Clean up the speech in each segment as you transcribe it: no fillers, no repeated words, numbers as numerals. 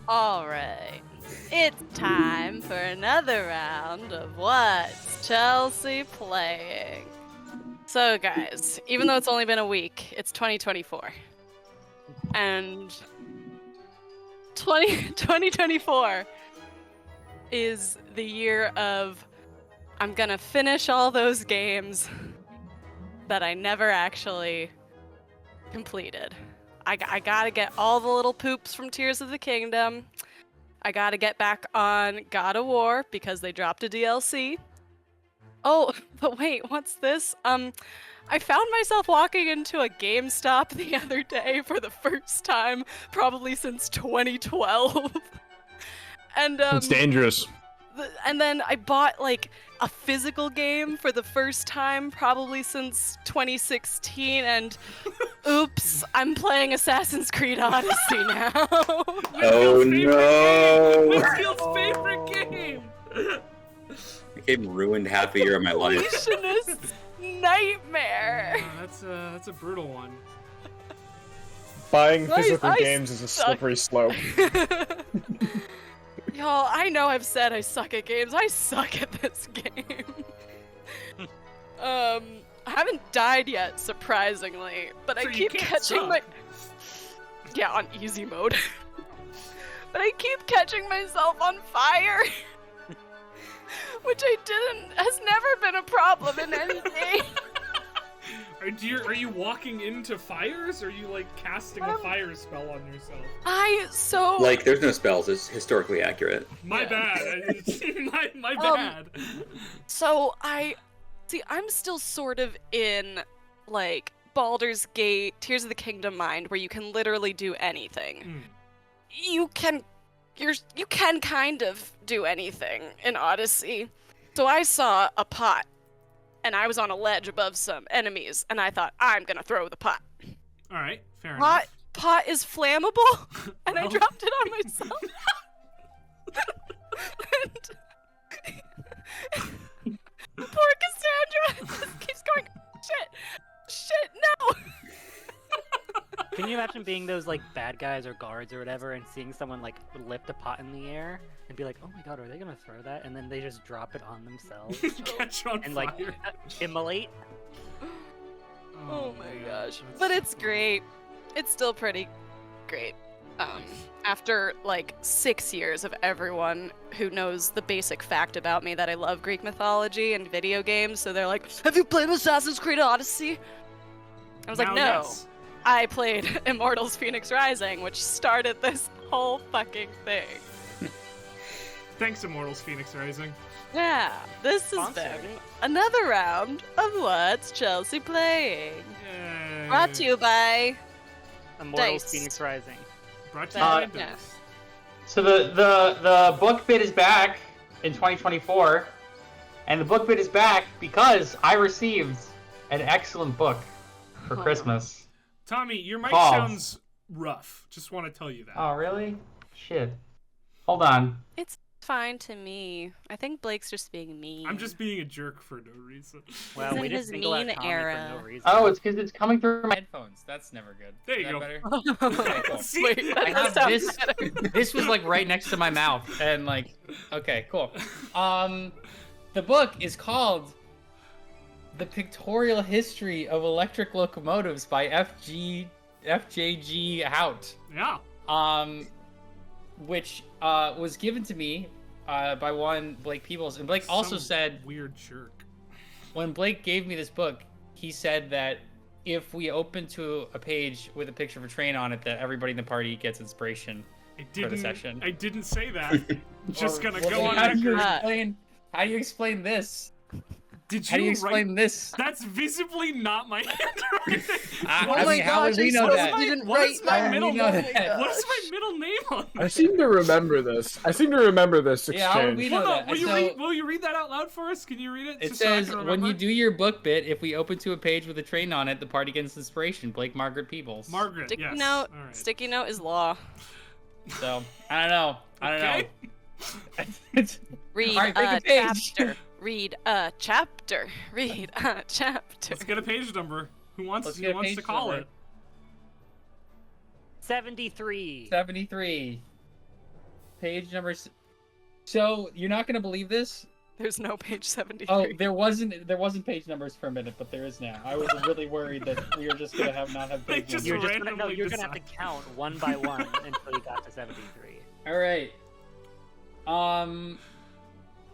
All right, it's time for another round of What's Chelsea Playing? So guys, even though it's only been a week, it's 2024. And 2024 is the year of I'm gonna finish all those games that I never actually completed. I gotta get all the little poops from Tears of the Kingdom. I gotta get back on God of War because they dropped a DLC. Oh, but wait, what's this? I found myself walking into a GameStop the other day for the first time, probably since 2012. And It's dangerous. and then I bought like a physical game for the first time probably since 2016, and oops, I'm playing Assassin's Creed Odyssey now. Oh no! Winfield's favorite game! The game ruined half a year of my life. Completionist nightmare. That's a brutal one. Buying I physical games is a suck. slippery slope. Y'all, I know I've said I suck at games. I suck at this game. I haven't died yet, surprisingly, but So I you keep can't catching suck. my... Yeah, on easy mode. But I keep catching myself on fire. Which has never been a problem in any game. Are you walking into fires, or are you like casting a fire spell on yourself? Like, there's no spells. It's historically accurate. My bad. my bad. So I'm still sort of in like Baldur's Gate, Tears of the Kingdom mind, where you can literally do anything. You can kind of do anything in Odyssey. So I saw a pot, and I was on a ledge above some enemies, and I thought, I'm gonna throw the pot. All right, fair enough. Pot is flammable, and I Well. dropped it on myself. And poor Cassandra just keeps going, shit, no! Can you imagine being those like bad guys or guards or whatever and seeing someone like lift a pot in the air and be like, oh my god, are they gonna throw that? And then they just drop it on themselves Catch on and fire. like immolate? Oh my gosh. That's But so it's great. It's still pretty great. After like 6 years of everyone who knows the basic fact about me that I love Greek mythology and video games, so they're like, have you played Assassin's Creed Odyssey? I was like, Now, no. yes. I played Immortals Phoenix Rising, which started this whole fucking thing. Thanks, Immortals Phoenix Rising. Yeah, this has Sponsored. been another round of What's Chelsea Playing? Yay. Brought to you by... Immortals Dice. Phoenix Rising. Brought to you by Yeah. Dice. So the book bit is back in 2024, and the book bit is back because I received an excellent book for Oh. Christmas. Tommy, your mic Balls. sounds rough. Just want to tell you that. Oh, really? Shit. Hold on. It's fine to me. I think Blake's just being mean. I'm just being a jerk for no reason. Well, in we his just single out mean Tommy era. for no reason. Oh, it's because it's coming through my... Headphones. That's never good. There you Is go. that better? Okay, cool. See? Wait, that I does have sound this. better. This was like right next to my mouth, and like, okay, cool. The book is called "The Pictorial History of Electric Locomotives" by F.J.G. Hout. Yeah. Which was given to me by one Blake Peebles, and Blake also Some said weird jerk. when Blake gave me this book, he said that if we open to a page with a picture of a train on it, that everybody in the party gets inspiration for the session. I didn't say that. Just gonna Well, go then on how do you record. how do you explain this? Did How do you write? explain this? That's visibly not my handwriting. I mean, how would we know that? What is my How would middle we know name? that? What is my middle name on I this? seem to remember this. Yeah, how would we exchange. know Hold on, that? will you read that out loud for us? Can you read it? It Just so I says, can when remember? you do your book bit, if we open to a page with a train on it, the party gets inspiration. Blake Margaret Peebles. Margaret, Sticky yes. note. All right. Sticky note is law. So, I don't know. Okay. Read Alright, make a a page. chapter. Read a chapter. Read a chapter. Let's get a page number. Who wants Let's who get a wants to page call number. it? 73. 73. page numbers. So you're not gonna believe this. There's no page 73. Oh, there wasn't page numbers for a minute, but there is now. I was really worried that we were just gonna not have They page just numbers. randomly You're gonna have to count one by one until you got to 73. All right.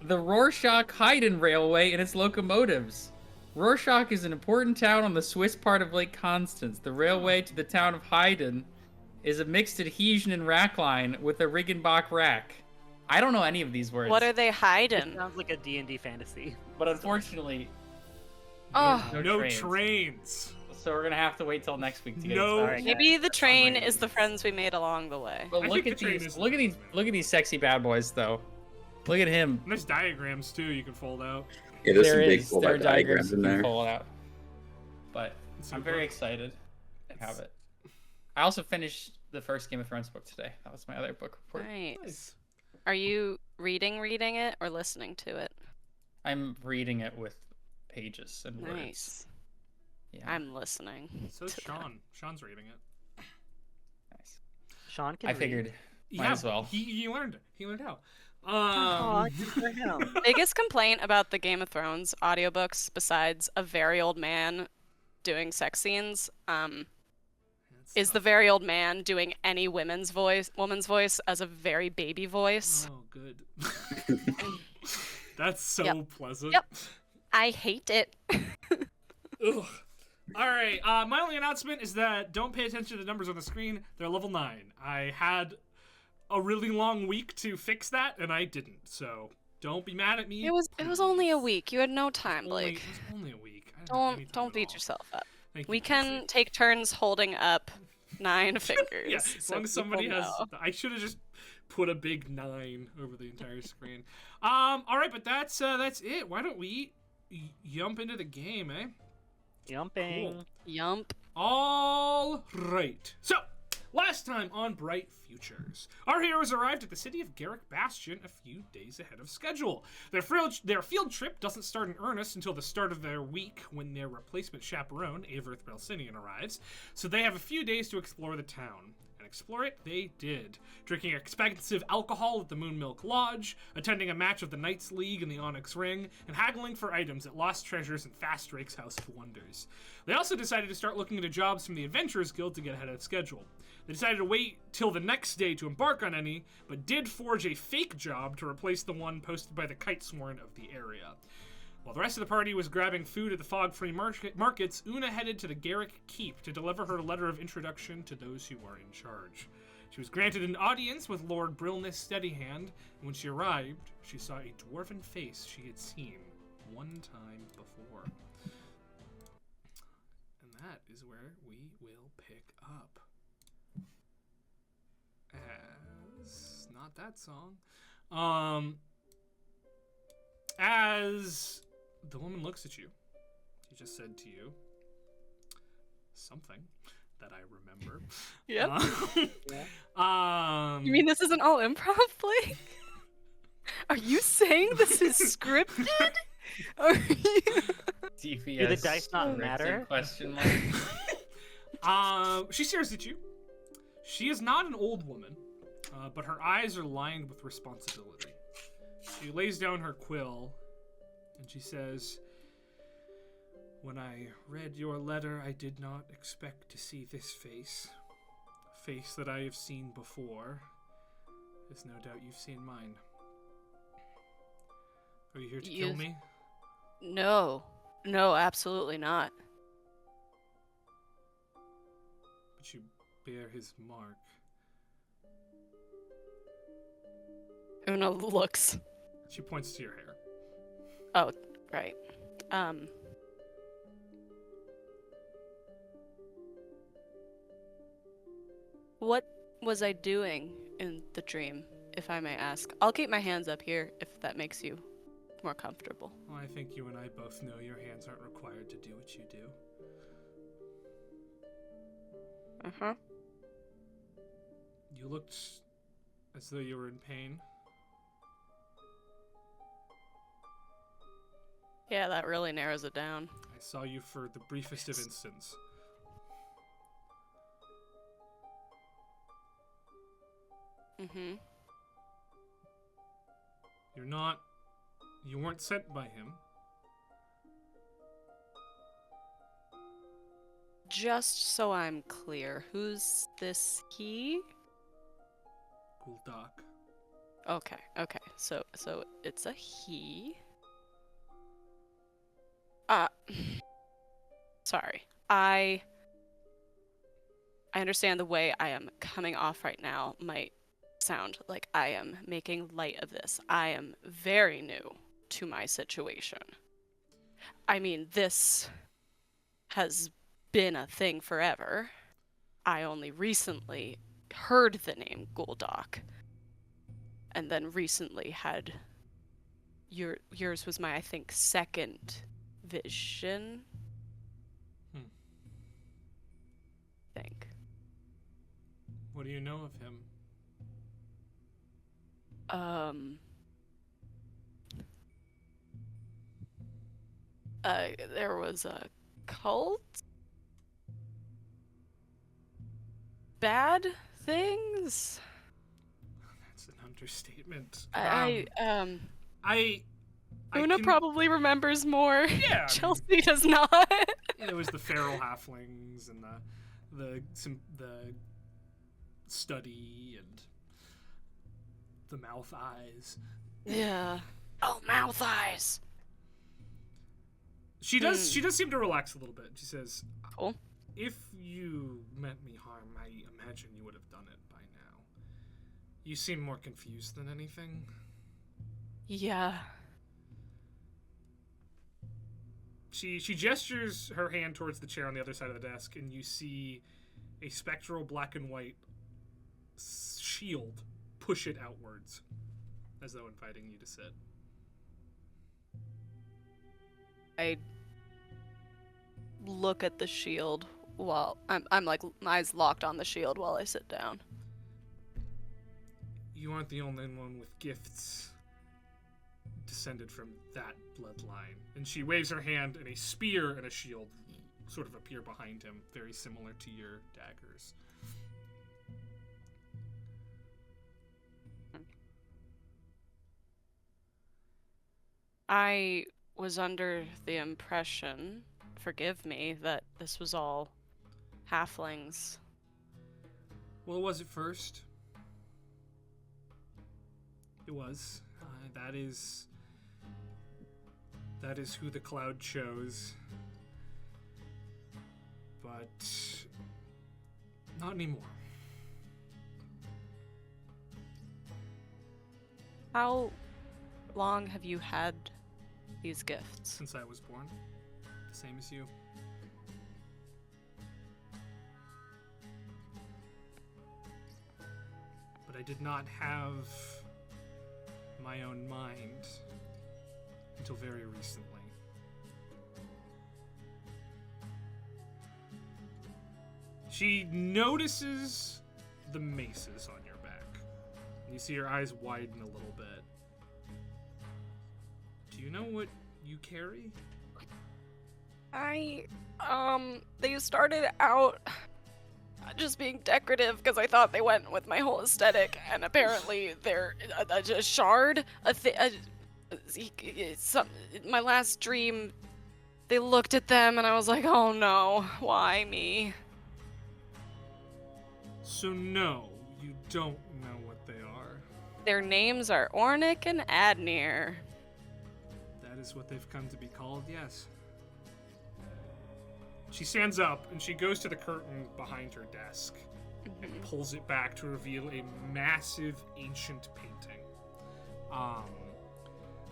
The Rorschach-Haydn Railway and its locomotives. Rorschach is an important town on the Swiss part of Lake Constance. The railway to the town of Haydn is a mixed adhesion and rack line with a Riggenbach rack. I don't know any of these words. What are they It hiding? sounds like a D&D fantasy. But unfortunately, Oh, No trains. So we're gonna have to wait till next week to get No. it. Sorry, maybe the train Trains. is the friends we made along the way. But I look think at the train these. is Look at these. Look at these sexy bad boys, though. Look at him. And there's diagrams too you can fold out. Yeah, there's some There big is. pull There are out diagrams diagrams in you can there. pull it out. But So I'm very excited to have it. I also finished the first Game of Thrones book today. That was my other book report. Nice. Are you reading it or listening to it? I'm reading it with pages and words. Nice. Yeah. I'm listening. So is to that. Sean. Sean's reading it. Nice. Sean can I read. figured. Might Yeah, as well. He learned it. He learned how. Aw, good for him. Biggest complaint about the Game of Thrones audiobooks, besides a very old man doing sex scenes, is the very old man doing any woman's voice as a very baby voice. Oh, good. That's so Yep. pleasant. Yep. I hate it. Ugh. All right. My only announcement is that don't pay attention to the numbers on the screen. They're level 9. I had a really long week to fix that, and I didn't. So don't be mad at me. It was only a week. You had no time, Only- Blake. It was only a week. I didn't have any time Don't at beat all. yourself up. Thank We you, can Casey. take turns holding up 9 fingers. Yes, as so long as somebody people has. know. I should have just put a big 9 over the entire screen. All right, but that's it. Why don't we jump into the game, eh? Jumping. Yump. All right. So, last time on Bright Futures, our heroes arrived at the city of Garrick Bastion a few days ahead of schedule. Their field trip doesn't start in earnest until the start of their week when their replacement chaperone, Averith Belsinian, arrives, so they have a few days to explore the town. And explore it they did, drinking expensive alcohol at the Moonmilk Lodge, attending a match of the Knights League in the Onyx Ring, and haggling for items at Lost Treasures and Fast Drake's House of Wonders. They also decided to start looking into jobs from the Adventurers Guild to get ahead of schedule. They decided to wait till the next day to embark on any, but did forge a fake job to replace the one posted by the Kitesworn of the area. While the rest of the party was grabbing food at the Fog-Free markets, Una headed to the Garrick Keep to deliver her letter of introduction to those who were in charge. She was granted an audience with Lord Brillness Steadyhand, and when she arrived, she saw a dwarven face she had seen one time before. And that is where we will pick up. As... not that song. As... the woman looks at you. She just said to you something that I remember. Yep. You You mean this isn't all improv, Blake? Are you saying this is scripted? Are you... DPS. Do the dice not written matter? Question mark. She stares at you. She is not an old woman, but her eyes are lined with responsibility. She lays down her quill, and she says, "When I read your letter, I did not expect to see this face. A face that I have seen before. There's no doubt you've seen mine. Are you here to kill me?" No, absolutely not. But you bear his mark. Una looks. She points to your hair. Oh, right. What was I doing in the dream, if I may ask? I'll keep my hands up here if that makes you more comfortable. Well, I think you and I both know your hands aren't required to do what you do. Uh-huh. You looked as though you were in pain. Yeah, that really narrows it down. I saw you for the briefest of instants. Mm-hmm. You weren't sent by him. Just so I'm clear, who's this he? Guldak. Okay. So it's a he. Sorry. I understand the way I am coming off right now might sound like I am making light of this. I am very new to my situation. I mean, this has been a thing forever. I only recently heard the name Guldak. And then recently had yours was my, I think, second vision. I think. What do you know of him? There was a cult? Bad things? That's an understatement. Una probably remembers more. Yeah. Chelsea does not. There was the feral halflings and the study and the mouth eyes. Yeah. Oh, mouth eyes. She does seem to relax a little bit. She says, Cool. If you meant me harm, I imagine you would have done it by now. You seem more confused than anything. Yeah. She gestures her hand towards the chair on the other side of the desk, and you see a spectral black and white shield push it outwards, as though inviting you to sit. I look at the shield while I'm like eyes locked on the shield while I sit down. You aren't the only one with gifts descended from that bloodline. And she waves her hand, and a spear and a shield sort of appear behind him, very similar to your daggers. I was under the impression, forgive me, that this was all halflings. Well, it was at first. It was. That is who the cloud chose. But not anymore. How long have you had these gifts? Since I was born. The same as you. But I did not have my own mind until very recently. She notices the maces on your back. You see her eyes widen a little bit. Do you know what you carry? They started out just being decorative because I thought they went with my whole aesthetic, and apparently they're a shard, my last dream, they looked at them and I was like, oh no, why me? So no, you don't know what they are. Their names are Ornick and Adnir. That is what they've come to be called, yes. She stands up and she goes to the curtain behind her desk and pulls it back to reveal a massive ancient painting.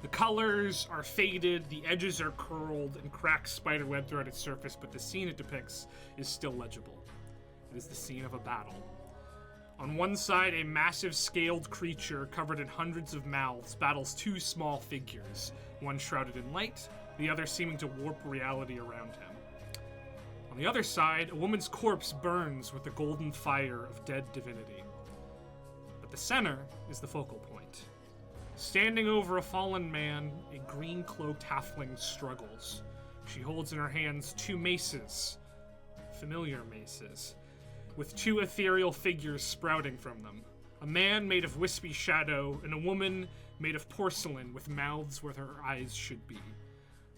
The colors are faded, the edges are curled, and cracks spiderweb throughout its surface, but the scene it depicts is still legible. It is the scene of a battle. On one side, a massive scaled creature covered in hundreds of mouths battles two small figures, one shrouded in light, the other seeming to warp reality around him. On the other side, a woman's corpse burns with the golden fire of dead divinity. But the center is the focal point. Standing over a fallen man, a green-cloaked halfling struggles. She holds in her hands two maces, familiar maces, with two ethereal figures sprouting from them, A man made of wispy shadow, and a woman made of porcelain with mouths where her eyes should be.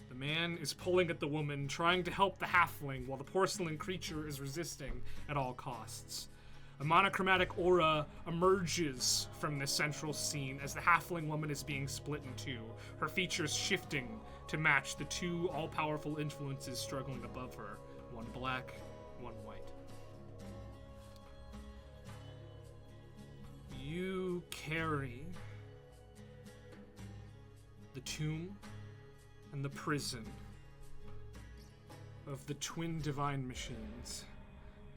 The man is pulling at the woman, trying to help the halfling, while the porcelain creature is resisting at all costs. A monochromatic aura emerges from this central scene as the halfling woman is being split in two, her features shifting to match the two all-powerful influences struggling above her, one black, one white. You carry the tomb and the prison of the twin divine machines,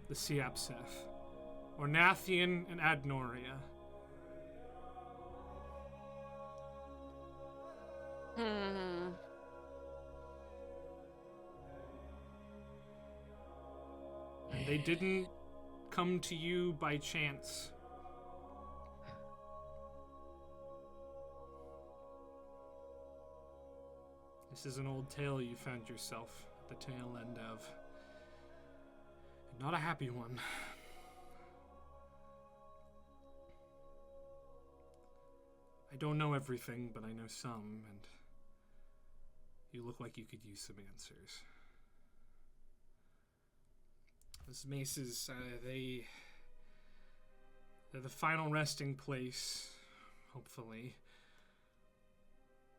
the Siapseth, Ornathian and Adnoria. And they didn't come to you by chance. This is an old tale you found yourself at the tail end of. And not a happy one. I don't know everything, but I know some, and you look like you could use some answers. Those maces, they're the final resting place, hopefully,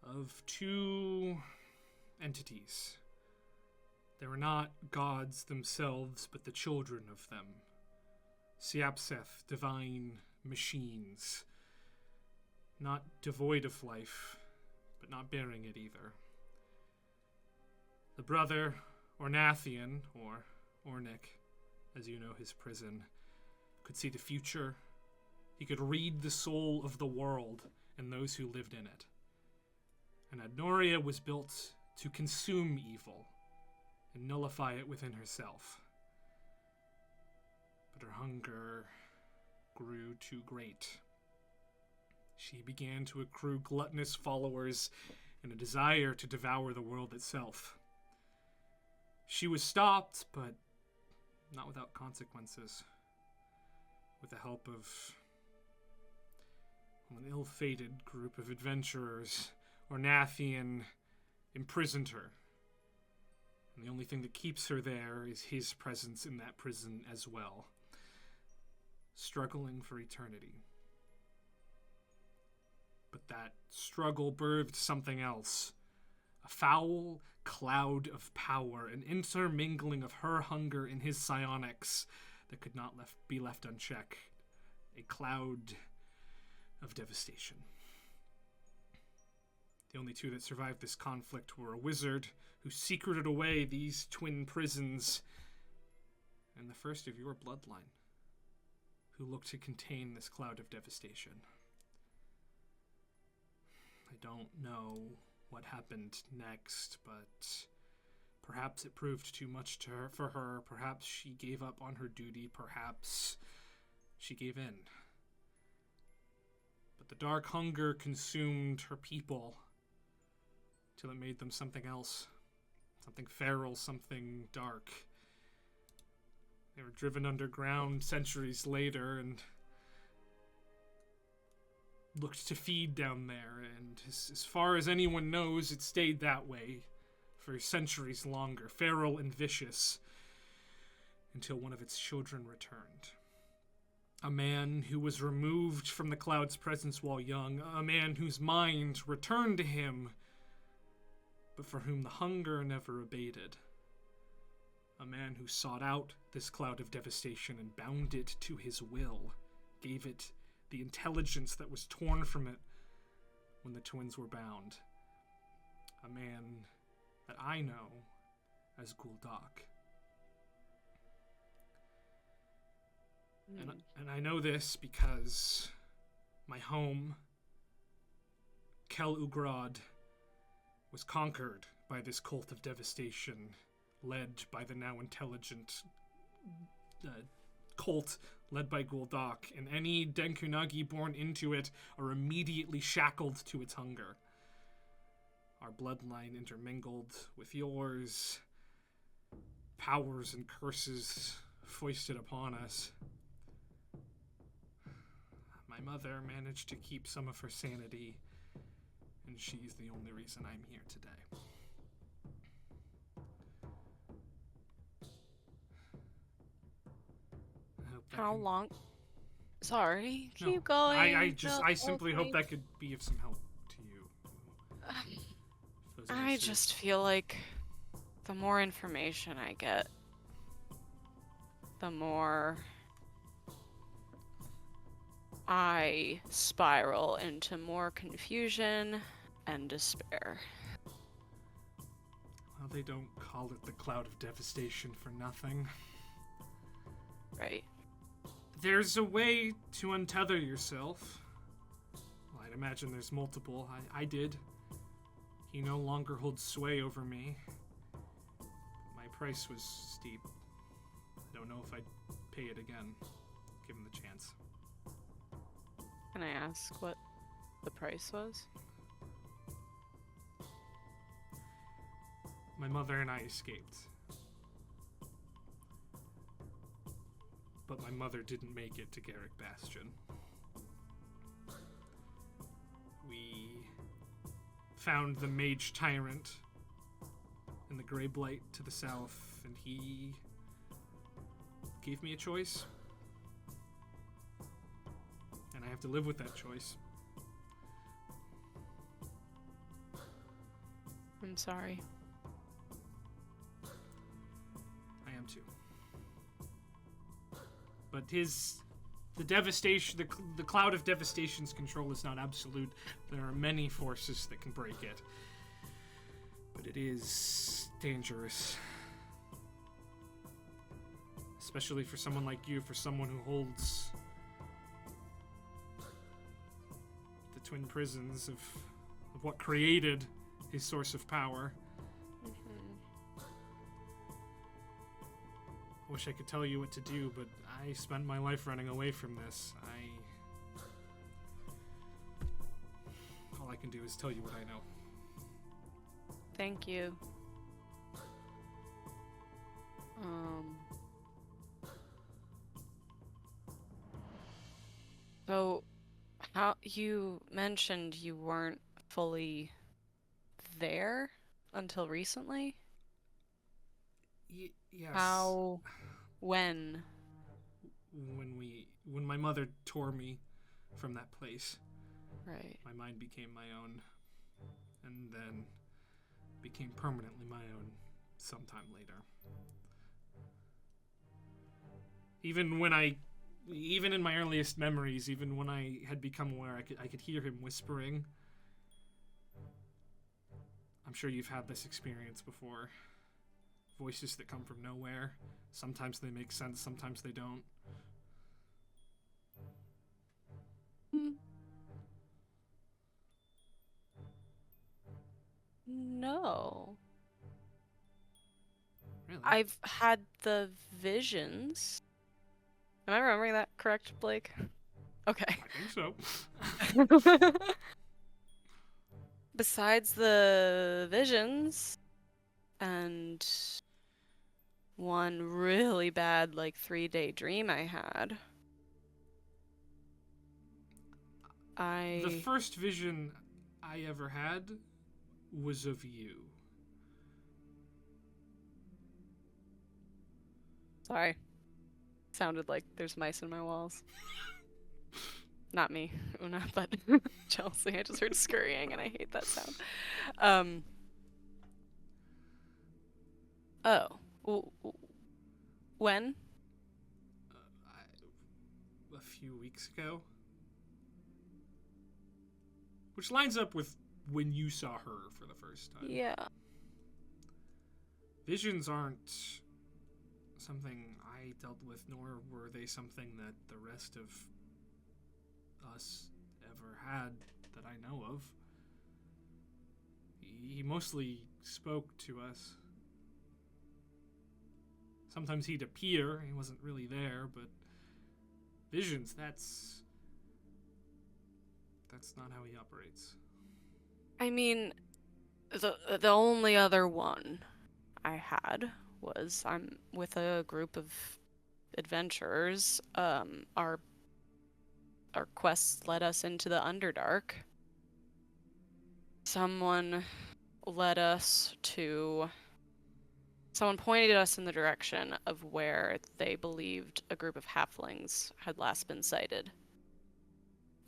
of two entities. They were not gods themselves, but the children of them. Siapseth, divine machines. Not devoid of life, but not bearing it either. The brother, Ornathian, or Ornick, as you know his prison, could see the future. He could read the soul of the world and those who lived in it. And Adnoria was built to consume evil and nullify it within herself. But her hunger grew too great. She began to accrue gluttonous followers and a desire to devour the world itself. She was stopped, but not without consequences. With the help of an ill-fated group of adventurers, Ornathian imprisoned her. And the only thing that keeps her there is his presence in that prison as well, struggling for eternity. But that struggle birthed something else. A foul cloud of power, an intermingling of her hunger and his psionics that could not be left unchecked. A cloud of devastation. The only two that survived this conflict were a wizard who secreted away these twin prisons, and the first of your bloodline, who looked to contain this cloud of devastation. I don't know what happened next, but perhaps it proved too much for her. Perhaps she gave up on her duty. Perhaps she gave in. But the dark hunger consumed her people till it made them something else. Something feral, something dark. They were driven underground centuries later and looked to feed down there, and as far as anyone knows, it stayed that way for centuries longer, feral and vicious, until one of its children returned. A man who was removed from the cloud's presence while young, a man whose mind returned to him, but for whom the hunger never abated. A man who sought out this cloud of devastation and bound it to his will, gave it the intelligence that was torn from it when the twins were bound. A man that I know as Gul'dak. And I know this because my home, Kel Ugrad, was conquered by this cult of devastation, led by the now intelligent cult led by Gul'dak, and any Denkunagi born into it are immediately shackled to its hunger. Our bloodline intermingled with yours, powers and curses foisted upon us. my mother managed to keep some of her sanity, and she's the only reason I'm here today. I hope that How can- long? Sorry, No, keep going. I simply hope that could be of some help to you. If those I answers- just feel like the more information I get, the more I spiral into more confusion and despair. Well, they don't call it the cloud of devastation for nothing. Right. There's a way to untether yourself. Well, I'd imagine there's multiple. I did. He no longer holds sway over me. My price was steep. I don't know if I'd pay it again, given the chance. Can I ask what the price was? My mother and I escaped. But my mother didn't make it to Garrick Bastion. We found the Mage Tyrant and the Grey Blight to the south, and he gave me a choice. And I have to live with that choice. I'm sorry. I am too. But the devastation, the cloud of devastation's control is not absolute. There are many forces that can break it. But it is dangerous. Especially for someone like you, for someone who holds the twin prisons of what created his source of power. I wish I could tell you what to do, but I spent my life running away from this. All I can do is tell you what I know. Thank you. So, how you mentioned you weren't fully there until recently? Yes. How? When? When my mother tore me from that place, Right. my mind became my own, and then became permanently my own sometime later. Even in my earliest memories, even when I had become aware, I could hear him whispering. I'm sure you've had this experience before. Voices that come from nowhere. Sometimes they make sense, sometimes they don't. No. Really? I've had the visions. Am I remembering that correct, Blake? Okay. I think so. Besides the visions and one really bad, like, 3-day dream I had, The first vision I ever had was of you. Sorry. Sounded like there's mice in my walls. Not me, Una, but Chelsea. I just heard scurrying and I hate that sound. When? A few weeks ago. Which lines up with when you saw her for the first time. Yeah. Visions aren't something I dealt with, nor were they something that the rest of us ever had that I know of. He mostly spoke to us. Sometimes he'd appear, he wasn't really there, but visions, that's not how he operates. I mean, the only other one I had was I'm with a group of adventurers. Our our quests led us into the Underdark. Someone pointed us in the direction of where they believed a group of halflings had last been sighted.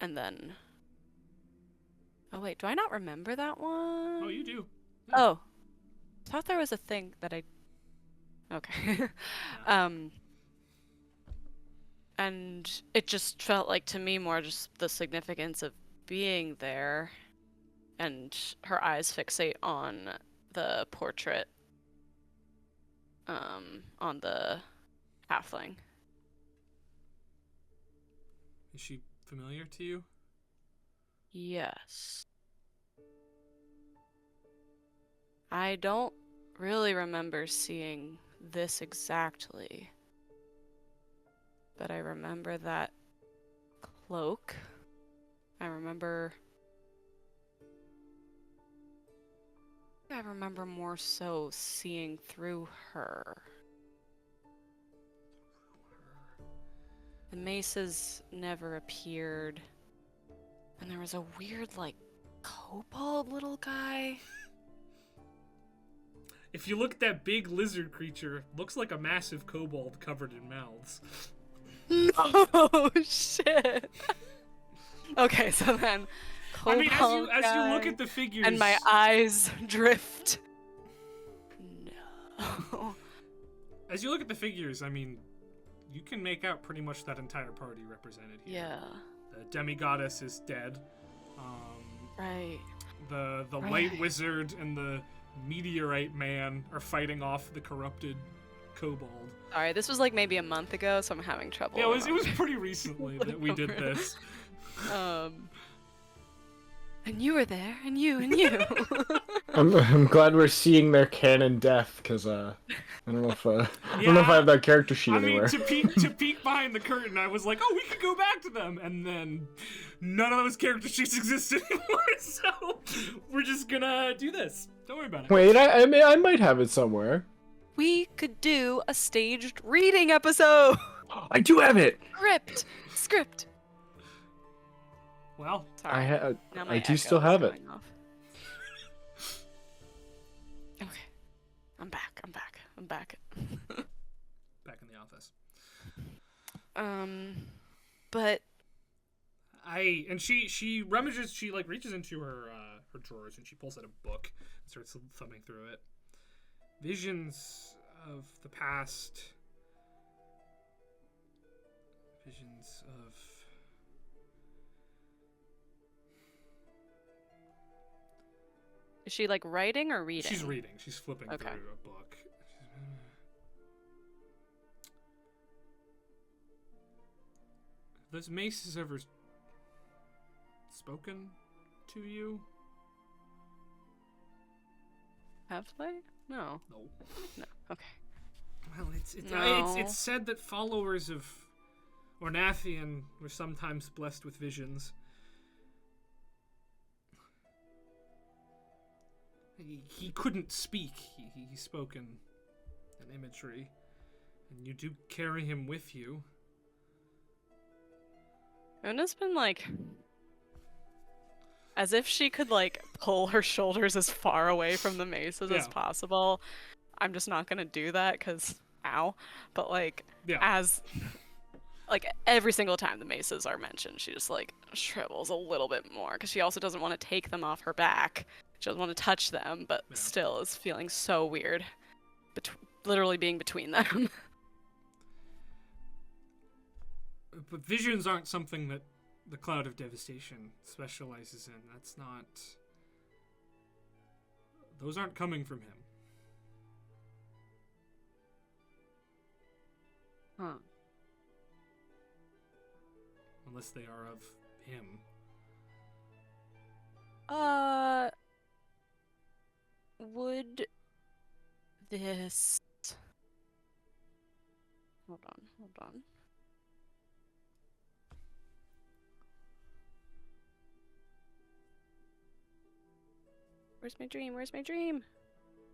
And then... Oh wait, do I not remember that one? Oh, you do. Oh. I thought there was a thing that I... Okay. And it just felt like to me more just the significance of being there, and her eyes fixate on the portrait on the halfling. Is she familiar to you? Yes. I don't really remember seeing this exactly, but I remember that cloak. I remember more so seeing through her. The maces never appeared, and there was a weird, like, kobold little guy. If you look at that big lizard creature, looks like a massive kobold covered in mouths. No shit. Okay, so then I mean, as you guy, look at the figures, and my eyes drift. No. As you look at the figures, I mean, you can make out pretty much that entire party represented here. Yeah. The demigoddess is dead. Right. The light wizard and the meteorite man are fighting off the corrupted kobold. Sorry, this was like maybe a month ago, so I'm having trouble. Yeah, it was pretty recently that we did this. And you were there, and you, and you. I'm glad we're seeing their canon death, because I don't know if I don't know if I have that character sheet anywhere. I mean, to peek behind the curtain, I was like, oh, we could go back to them, and then none of those character sheets exist anymore. So we're just gonna do this. Don't worry about it. Wait, I might have it somewhere. We could do a staged reading episode. I do have it. Script. Well, Sorry. Now my I do echo still is have it. going off. Okay, I'm back. back in the office. But she rummages, she like reaches into her drawers and she pulls out a book and starts thumbing through it. Visions of the past. Visions of is she like writing or reading? She's reading. She's flipping Okay. through a book. Have those maces ever spoken to you? Have they? No. No. No. Okay. Well, No. it's said that followers of Ornathian were sometimes blessed with visions. He couldn't speak. He spoke in an imagery, and you do carry him with you. Una's been like, as if she could like pull her shoulders as far away from the maces as Yeah. possible. I'm just not gonna do that because, ow. But like, Yeah. as like every single time the maces are mentioned, she just like shrivels a little bit more because she also doesn't want to take them off her back. She doesn't want to touch them, but Yeah. still is feeling so weird, literally being between them. But visions aren't something that the Cloud of Devastation specializes in. That's not... Those aren't coming from him. Huh. Unless they are of him. Would this... Hold on. Where's my dream?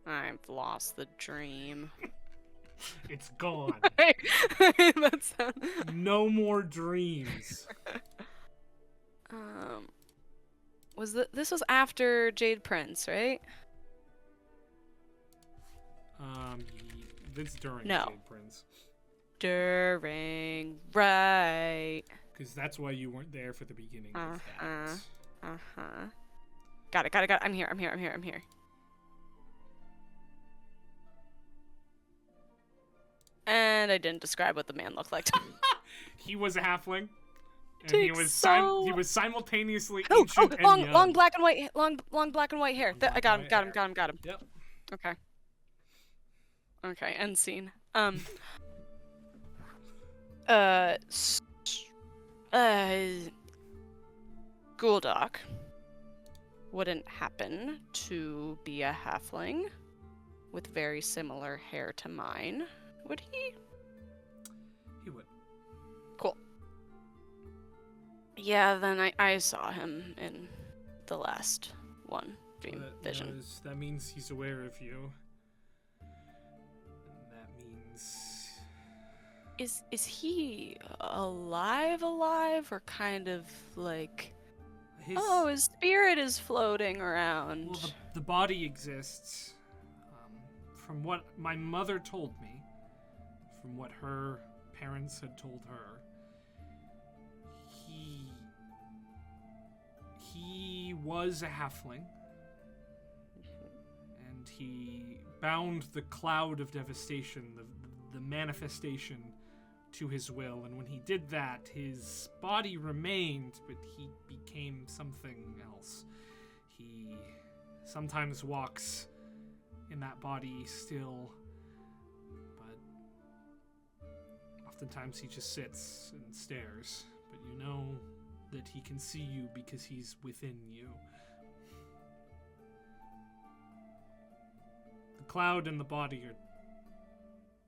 I've lost the dream. It's gone. That sounds... No more dreams. This was after Jade Prince, right? That's during No. Jade Prince. During, right. Because that's why you weren't there for the beginning of that. Got it. I'm here. And I didn't describe what the man looked like. He was a halfling. And Takes he was simultaneously Oh, ancient and long young. black and white, long black and white hair. I got him. Yep. Okay, end scene. Guldak wouldn't happen to be a halfling with very similar hair to mine, would he? He would. Cool. Yeah, then I saw him in the last one, dream vision. That means he's aware of you. And that means... Is he alive, or kind of like... his spirit is floating around. Well, the body exists. From what my mother told me, from what her parents had told her, he was a halfling, and he bound the cloud of devastation, the manifestation, to his will, and when he did that, his body remained, but he became something else. He sometimes walks in that body still, but oftentimes he just sits and stares, but you know that he can see you because he's within you. The cloud and the body are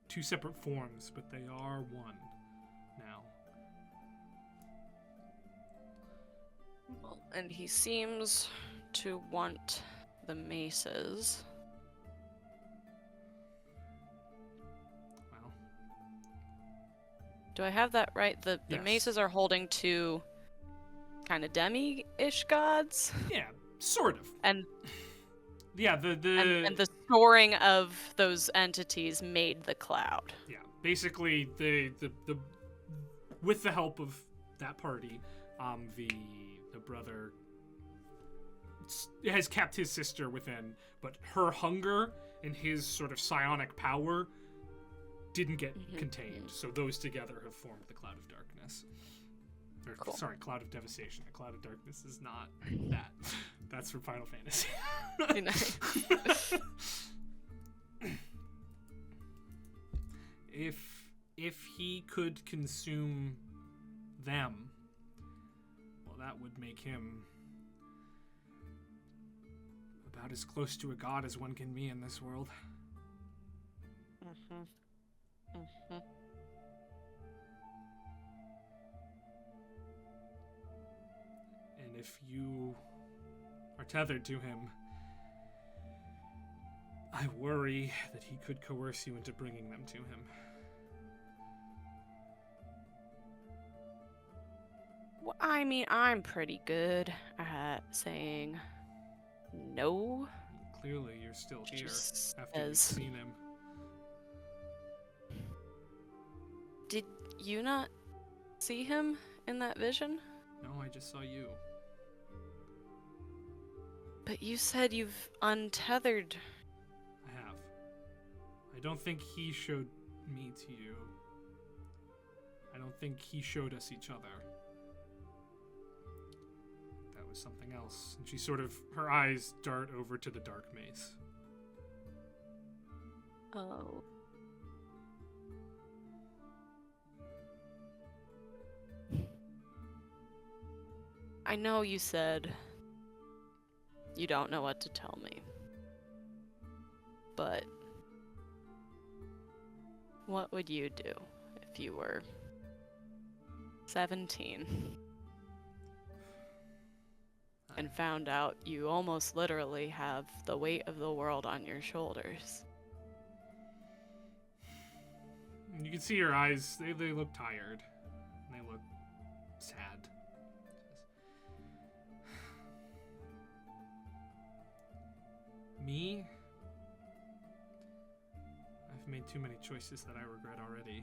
two separate forms, but they are one now. Well, and he seems to want the maces. Well, Do I have that right? The Yes. maces are holding two kind of demi-ish gods? yeah, sort of. And Yeah, and the storing of those entities made the cloud. yeah, basically the with the help of that party, the brother has kept his sister within, but her hunger and his sort of psionic power didn't get contained. So those together have formed the cloud of darkness. Or, Cool. Sorry, cloud of devastation. A cloud of darkness is not that. That's from Final Fantasy. You know. If he could consume them, well, that would make him about as close to a god as one can be in this world. And if you are tethered to him, I worry that he could coerce you into bringing them to him. Well, I mean, I'm pretty good at saying no. Clearly, you're still here Just after you've says- seen him. Did you not see him in that vision? No, I just saw you. But you said you've untethered. I have. I don't think he showed me to you. I don't think he showed us each other. That was something else. And she sort of, her eyes dart over to the dark maze. Oh. I know you said you don't know what to tell me. But what would you do if you were 17 and found out you almost literally have the weight of the world on your shoulders? And you can see her eyes, they look tired. And they look sad. Me? I've made too many choices that I regret already.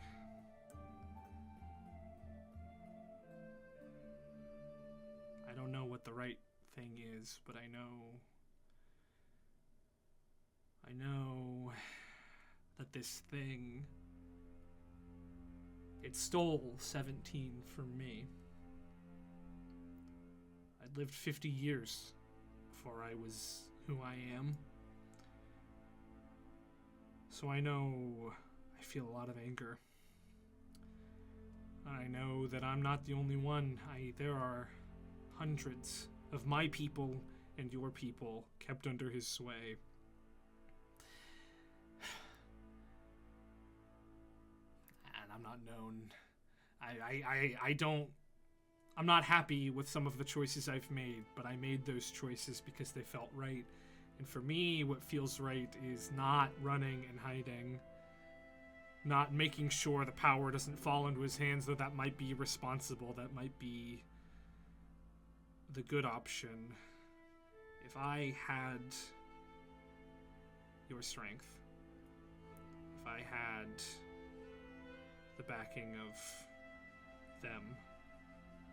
I don't know what the right thing is, but I know that this thing, it stole 17 from me. I'd lived 50 years before I was who I am. So I feel a lot of anger. I know that I'm not the only one. There are hundreds of my people and your people kept under his sway. And I'm not known. I'm not happy with some of the choices I've made, but I made those choices because they felt right. And for me, what feels right is not running and hiding, not making sure the power doesn't fall into his hands, though that might be responsible, that might be the good option. If I had your strength, if I had the backing of them,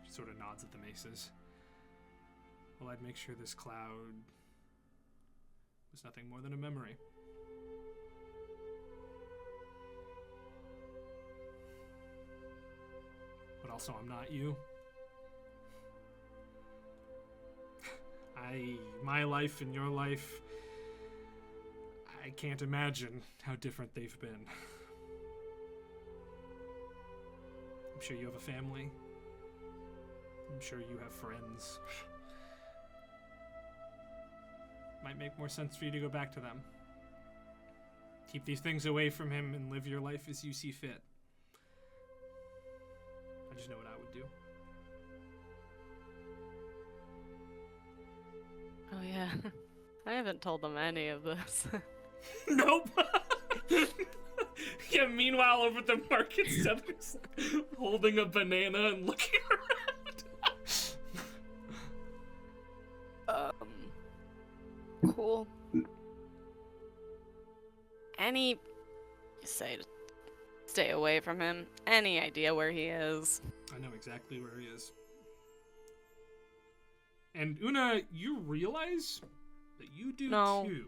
she sort of nods at the maces, well, I'd make sure this cloud was nothing more than a memory. But also, I'm not you. My life and your life, I can't imagine how different they've been. I'm sure you have a family. I'm sure you have friends. Might make more sense for you to go back to them. Keep these things away from him and live your life as you see fit. I just know what I would do. Oh yeah. I haven't told them any of this. Nope. Yeah, meanwhile over at the market, Sether's holding a banana and looking around. Cool. You say to stay away from him. Any idea where he is? I know exactly where he is. And Una, you realize that you do too.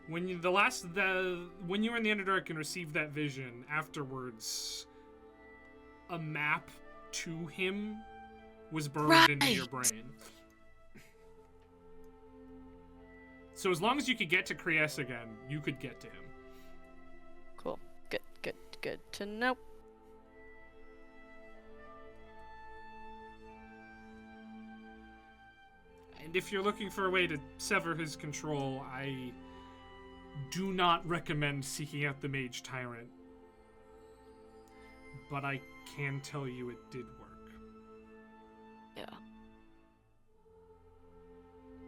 When you when you were in the Underdark and received that vision, afterwards, a map to him was burned into your brain. So as long as you could get to Kriess again, you could get to him. Cool. Good to know. And if you're looking for a way to sever his control, I do not recommend seeking out the Mage Tyrant. But I can tell you it did work. Yeah.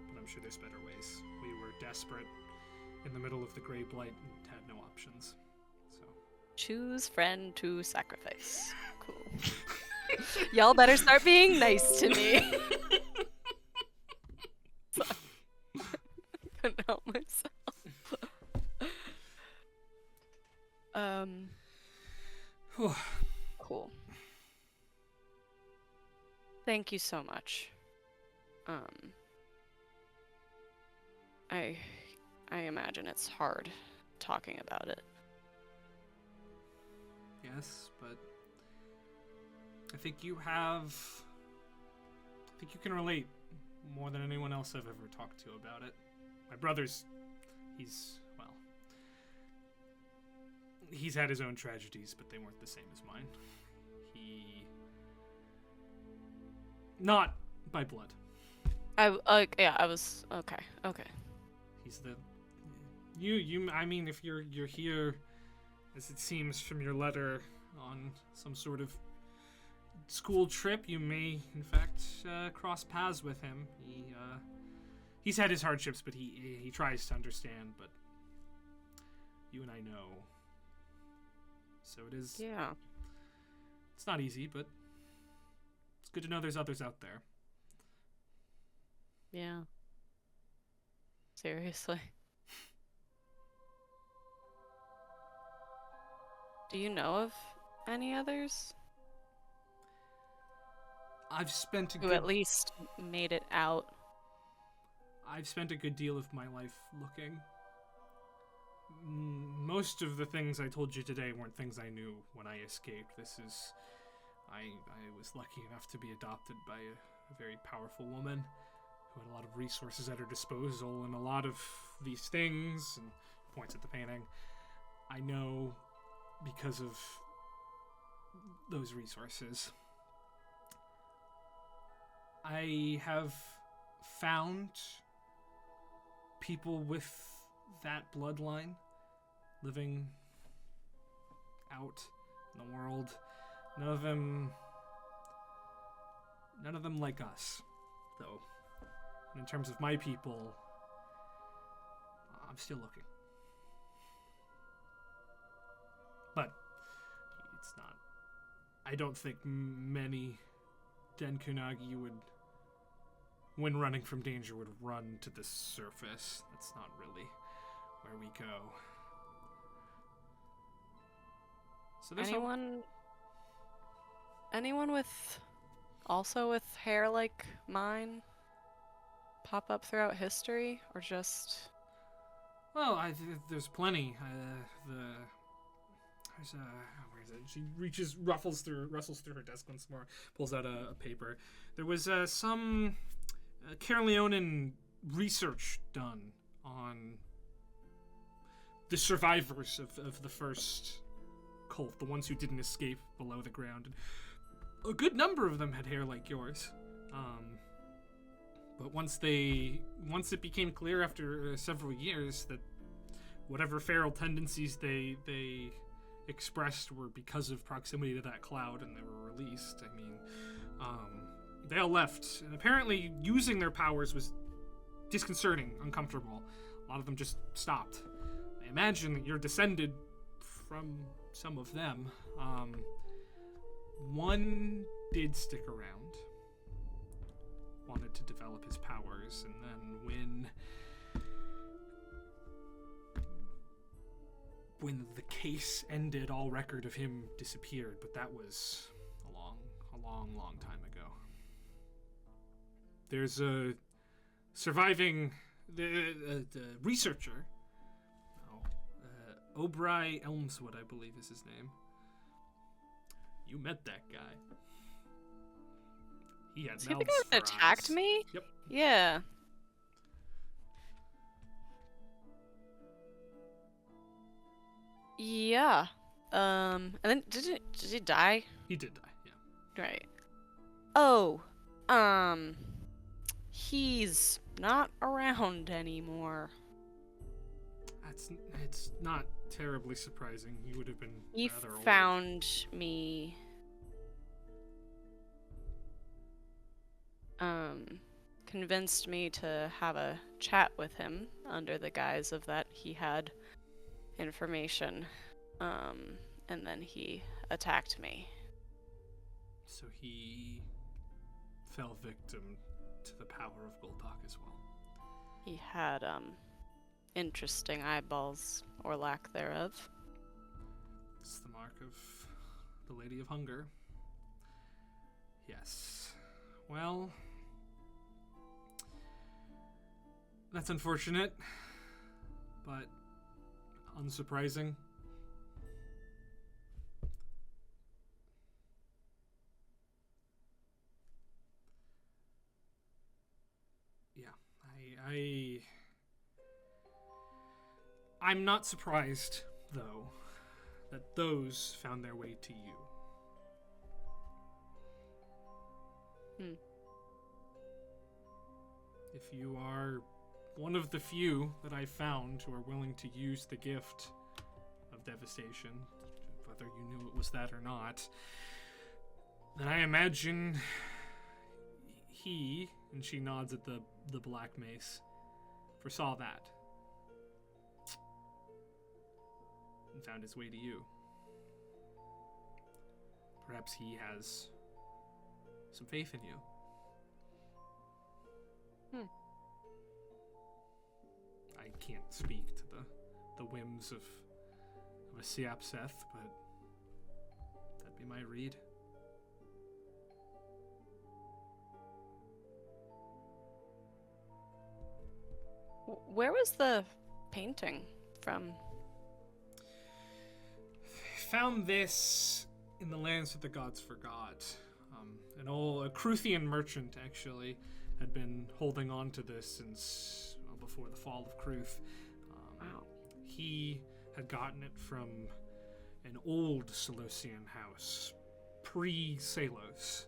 But I'm sure there's better ways. We were desperate in the middle of the Grey Blight and had no options. So Choose friend to sacrifice. Cool. Y'all better start being nice to me. Couldn't help myself. Cool. Thank you so much. I imagine it's hard talking about it. yes, but I think you can relate more than anyone else I've ever talked to about it. My brother's, he's had his own tragedies, but they weren't the same as mine. Not by blood. I was okay. He's I mean, if you're here, as it seems from your letter, on some sort of school trip, you may, in fact, cross paths with him. He's had his hardships, but he tries to understand, but you and I know. So it is... Yeah. It's not easy, but it's good to know there's others out there. Yeah. Seriously. Do you know of any others I've spent a who good at least made it out? I've spent a good deal of my life looking. Most of the things I told you today weren't things I knew when I escaped. I was lucky enough to be adopted by a very powerful woman who had a lot of resources at her disposal, and a lot of these things, and points at the painting, I know because of those resources. I have found people with that bloodline living out in the world. None of them like us, though. And in terms of my people, I'm still looking. But it's not. I don't think many Denkunagi when running from danger, would run to the surface. That's not really where we go. So there's anyone with hair like mine pop up throughout history, or just? Well, there's plenty. There's where is it? She rustles through her desk once more, pulls out a paper. There was some Carleonan research done on the survivors of the first cult, the ones who didn't escape below the ground. And a good number of them had hair like yours. But once it became clear after several years that whatever feral tendencies they expressed were because of proximity to that cloud, and they were released, I mean, they all left. And apparently using their powers was disconcerting, uncomfortable. A lot of them just stopped. I imagine that you're descended from some of them. One did stick around, wanted to develop his powers, and then when the case ended, all record of him disappeared, but that was a long time ago. There's a surviving the researcher, Obrai Elmswood, I believe is his name. You met that guy. He had Is he the mouths guy that for attacked eyes. me? Yep. Yeah. Yeah. And then did he die? He did die, yeah. Right. Oh. He's not around anymore. It's not terribly surprising. He would have been He rather old. found me. Convinced me to have a chat with him under the guise of that he had information. And then he attacked me. So he fell victim to the power of Goldak as well. He had, interesting eyeballs, or lack thereof. It's the mark of the Lady of Hunger. Yes. Well, that's unfortunate, but unsurprising. Yeah, I'm not surprised, though, that those found their way to you. If you are one of the few that I found who are willing to use the gift of devastation, whether you knew it was that or not, then I imagine he, and she nods at the black mace, foresaw that and found his way to you. Perhaps he has some faith in you. I can't speak to the whims of a Siapseth, but that'd be my read. Where was the painting from? Found this in the lands that the gods forgot. A Cruthian merchant actually had been holding on to this since before the fall of Cruth. Wow. He had gotten it from an old Seleucian house, pre-Salos.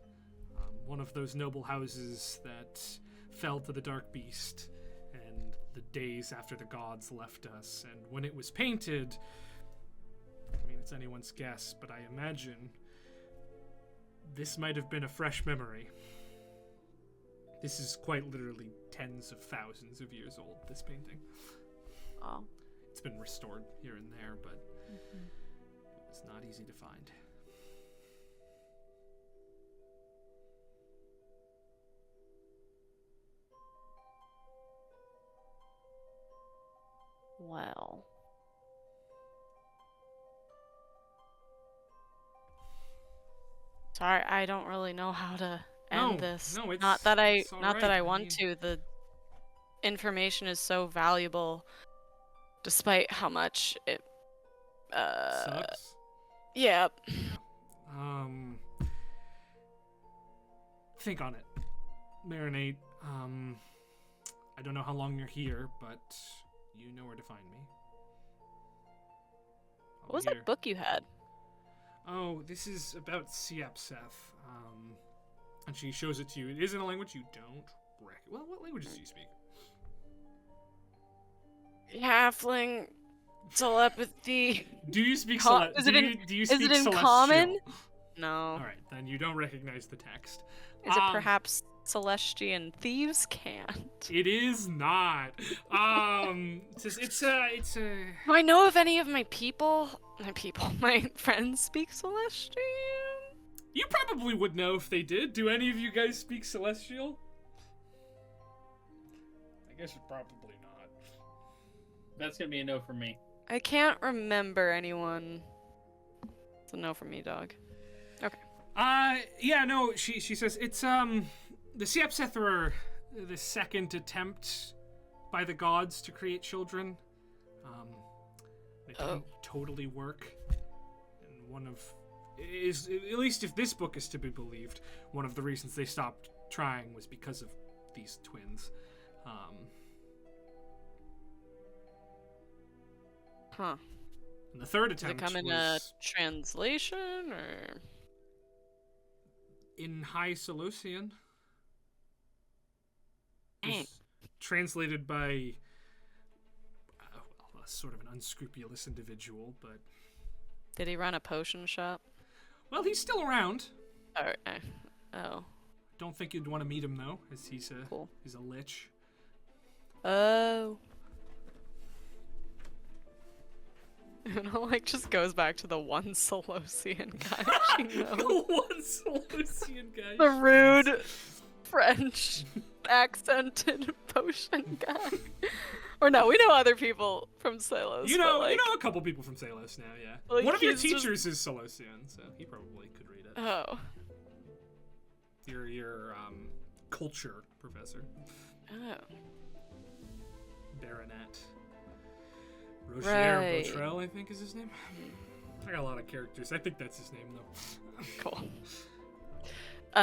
One of those noble houses that fell to the Dark Beast and the days after the gods left us. And when it was painted, I mean, it's anyone's guess, but I imagine this might have been a fresh memory. This is quite literally tens of thousands of years old, this painting. Oh. It's been restored here and there, but it's not easy to find. Well. Sorry, I don't really know how to end this. No, it's not that I all not that right. I want to. The information is so valuable, despite how much it. Sucks. Yeah. Think on it. Marinate. I don't know how long you're here, but you know where to find me. What was that book you had? Oh, this is about Siapseth. And she shows it to you. It is in a language you don't recognize. Well, what languages do you speak? Halfling telepathy. Do you speak Is it in Celestial? common? No. All right, then you don't recognize the text. Is it perhaps Celestian thieves can't? It is not. It's a. Do I know if any of my my friends speak Celestian? You probably would know if they did. Do any of you guys speak Celestial? I guess probably not. That's gonna be a no for me. I can't remember anyone. It's a no from me, dog. Okay. Yeah, no, she says it's, the Siapseth were the second attempt by the gods to create children. They didn't totally work. And one of, at least if this book is to be believed, one of the reasons they stopped trying was because of these twins. Huh. And the third Does it attempt come in a translation, or? in High Seleucian. Dang. Was translated by a sort of an unscrupulous individual, but Did he run a potion shop? well, he's still around. Oh. Don't think you'd want to meet him though, as he's a Cool. lich. Oh. And it like just goes back to the one Seleucian guy she knows. The one Seleucian guy. The rude French accented potion guy. Or no, we know other people from Salos. You know, but, like, you know a couple people from Salos now, yeah. Like, One of your he's just- teachers is Seleucian, so he probably could read it. Oh. Your culture professor, Oh. Baronet. Rocher Right. Botrel, I think is his name. I got a lot of characters. I think that's his name though. Cool.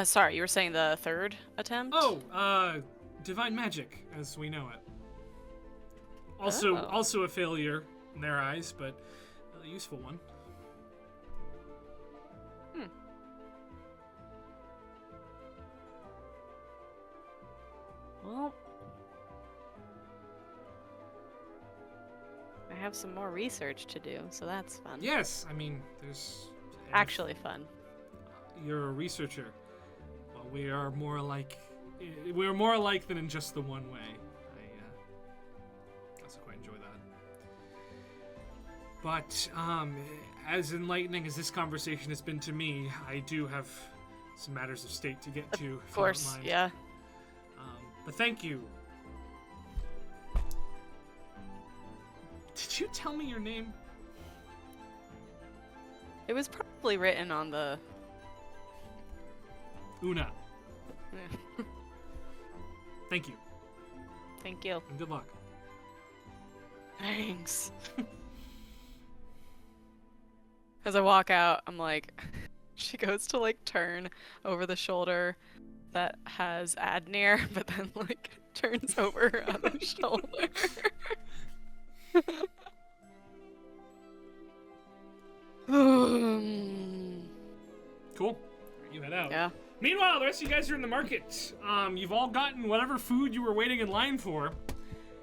Sorry, you were saying the third attempt? Oh, divine magic, as we know it. Also a failure in their eyes, but a useful one. Well, I have some more research to do, so that's fun. Yes, I mean, there's Actually fun. You're a researcher. Well, we are more alike. We're more alike than in just the one way. I also quite enjoy that. But as enlightening as this conversation has been to me, I do have some matters of state to get to. if you Of course, don't mind. yeah. But thank you. Did you tell me your name? It was probably written on the. Una. Thank you, Thank you. and good luck. Thanks. As I walk out, I'm like, she goes to like turn over the shoulder that has Adnir, but then like turns over her other shoulder. Cool. You head out. Yeah. Meanwhile, the rest of you guys are in the market. You've all gotten whatever food you were waiting in line for.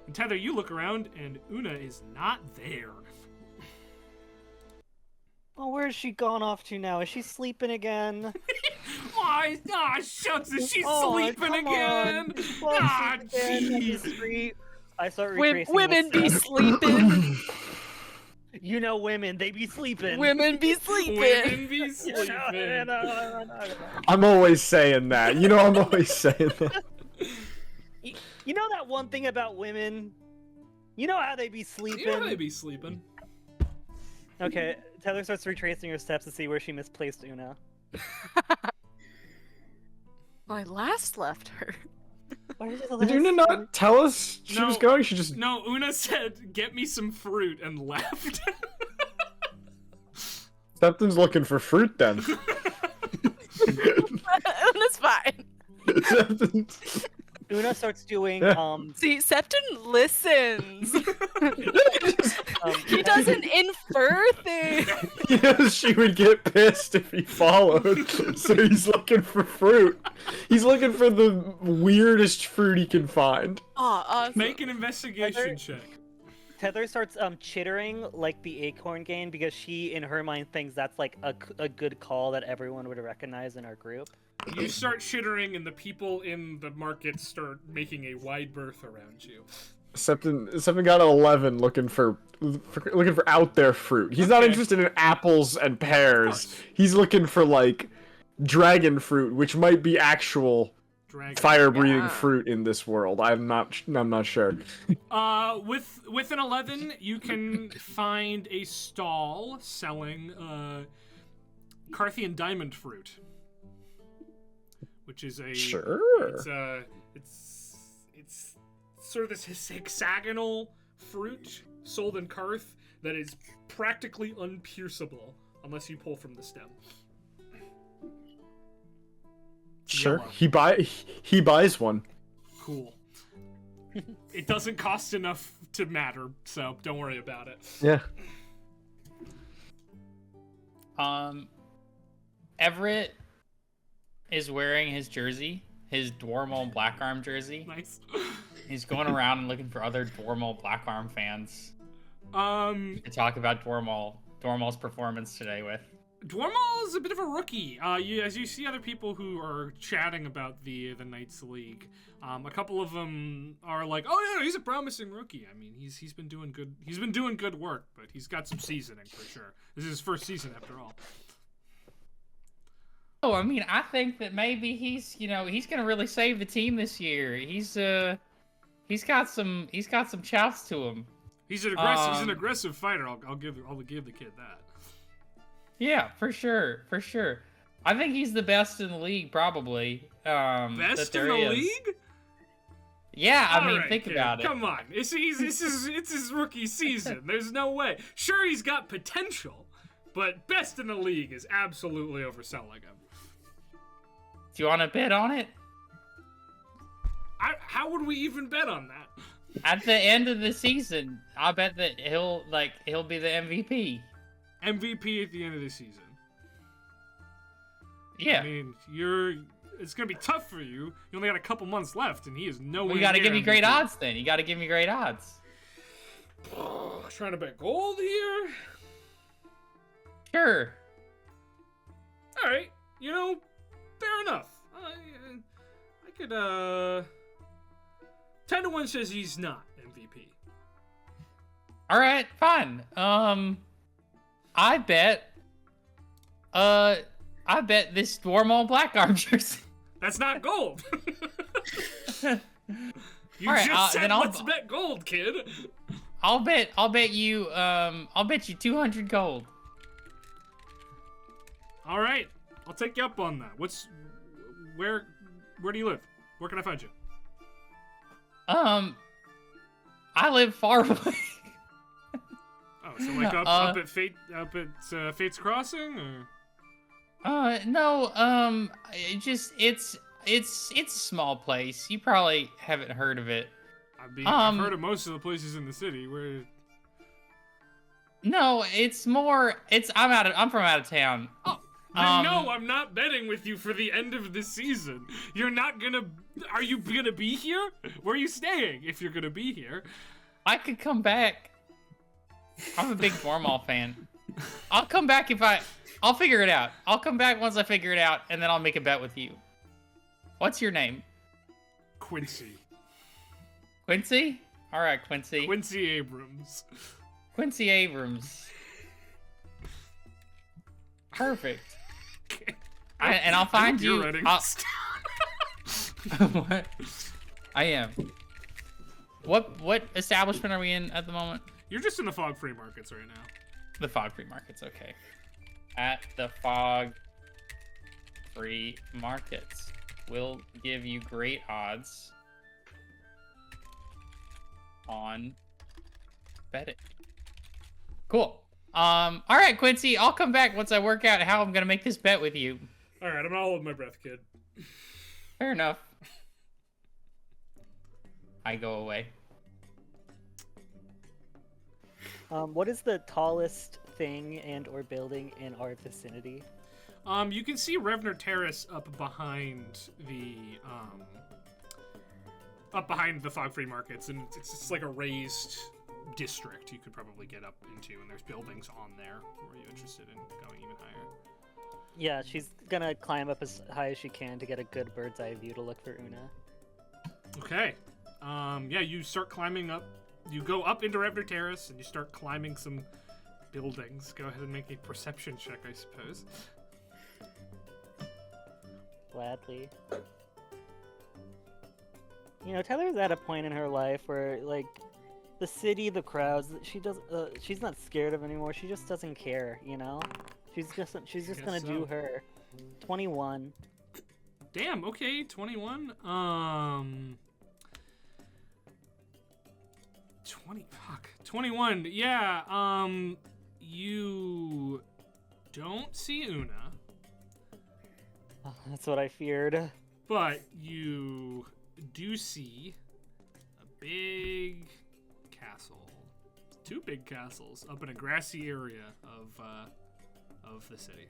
And Tether, you look around, and Una is not there. Oh, where's she gone off to now? Is she sleeping again? Aw, shucks, is she Oh, sleeping come again? on. Well, Ah, she's again in the jeez. street. I start retracing Women the be steps. sleeping. You know women, they be sleeping. Women be sleeping. Women be sleeping. I'm always saying that. You know, I'm always saying that. You know that one thing about women? You know how they be sleeping? You know how they be sleeping. Okay, Tether starts retracing her steps to see where she misplaced Una. I last left her. Did Una not tell us she was No. going? She just. No, Una said, get me some fruit, and left. Septon's looking for fruit then. That's fine. Septon's... Una starts doing See, Septon listens. He doesn't infer things. He knows she would get pissed if he followed, so he's looking for fruit. He's looking for the weirdest fruit he can find. Oh, awesome. Make an investigation check. Tether starts chittering like the acorn game because she, in her mind, thinks that's like a good call that everyone would recognize in our group. You start shittering, and the people in the market start making a wide berth around you. Septon got an 11 looking for out there fruit. He's not Okay. interested in apples and pears. He's looking for like dragon fruit, which might be actual Dragon. fire-breathing Yeah. fruit in this world. I'm not sure. With an 11, you can find a stall selling Carthian diamond fruit, which is a Sure. It's sort of this hexagonal fruit sold in Karth that is practically unpierceable unless you pull from the stem. Sure. Yellow. He buys one. Cool. It doesn't cost enough to matter, so don't worry about it. Yeah. Everett is wearing his jersey, his Dwarmal Black Arm jersey. Nice. He's going around and looking for other Dwarmal Black Arm fans to talk about Dwarmal's performance today with. Dwarmal is a bit of a rookie. As you see other people who are chatting about the Knights League, a couple of them are like, "Oh yeah, he's a promising rookie. I mean, he's been doing good. He's been doing good work, but he's got some seasoning for sure. This is his first season after all." Oh, I mean, I think that maybe he's gonna really save the team this year. He's got some chops to him. He's an aggressive fighter. I'll give the kid that. Yeah, for sure. I think he's the best in the league, probably. Best in the league? Yeah, I All mean, right, think kid, about it. Come on, it's his rookie season. There's no way. Sure, he's got potential, but best in the league is absolutely overselling him. Do you want to bet on it? How would we even bet on that? At the end of the season, I bet that he'll be the MVP. MVP at the end of the season. Yeah. I mean, it's gonna be tough for you. You only got a couple months left, and he is nowhere We got to near give me great MVP. odds then. You got to give me great odds. Trying to bet gold here. Sure. All right, fair enough. I could 10-1 says he's not MVP. All right, fine. I bet this Dwarmal Black Arm jersey. That's not gold. You All right, just said then I'll- let's bet gold, kid. I'll bet you 200 gold. All right, I'll take you up on that. Where do you live? Where can I find you? I live far away. Oh, so like up at Fate's Crossing, or? No, it's a small place. You probably haven't heard of it. I've heard of most of the places in the city. Where? No, I'm from out of town. Oh, then no, I'm not betting with you for the end of the season. Are you gonna be here? Where are you staying if you're gonna be here? I could come back. I'm a big Vormal fan. I'll come back I'll figure it out. I'll come back once I figure it out, and then I'll make a bet with you. What's your name? Quincy. Quincy? Alright, Quincy. Quincy Abrams. Quincy Abrams. Perfect. And I'll find you. What? I am. What establishment are we in at the moment? You're just in the Fog Free Markets right now. The Fog Free Markets, okay. At the Fog Free Markets. We'll give you great odds on betting. Cool. All right, Quincy, I'll come back once I work out how I'm gonna make this bet with you. All right, I'm gonna hold my breath, kid. Fair enough. I go away. What is the tallest thing and or building in our vicinity? You can see Revner Terrace up behind the Fog Free Markets, and it's just like a raised district you could probably get up into, and there's buildings on there. Were you interested in going even higher? Yeah, she's gonna climb up as high as she can to get a good bird's eye view to look for Una. Okay. Yeah, you start climbing up. You go up into Revner Terrace, and you start climbing some buildings. Go ahead and make a perception check, I suppose. Gladly. You know, Tyler's at a point in her life where, like, the city, the crowds, she's not scared of anymore. She just doesn't care, you know? She's just gonna do her. 21. Damn, okay, 21. 21. Yeah, you don't see Una, Oh, that's what I feared. but you do see a big castle. Two big castles up in a grassy area of the city.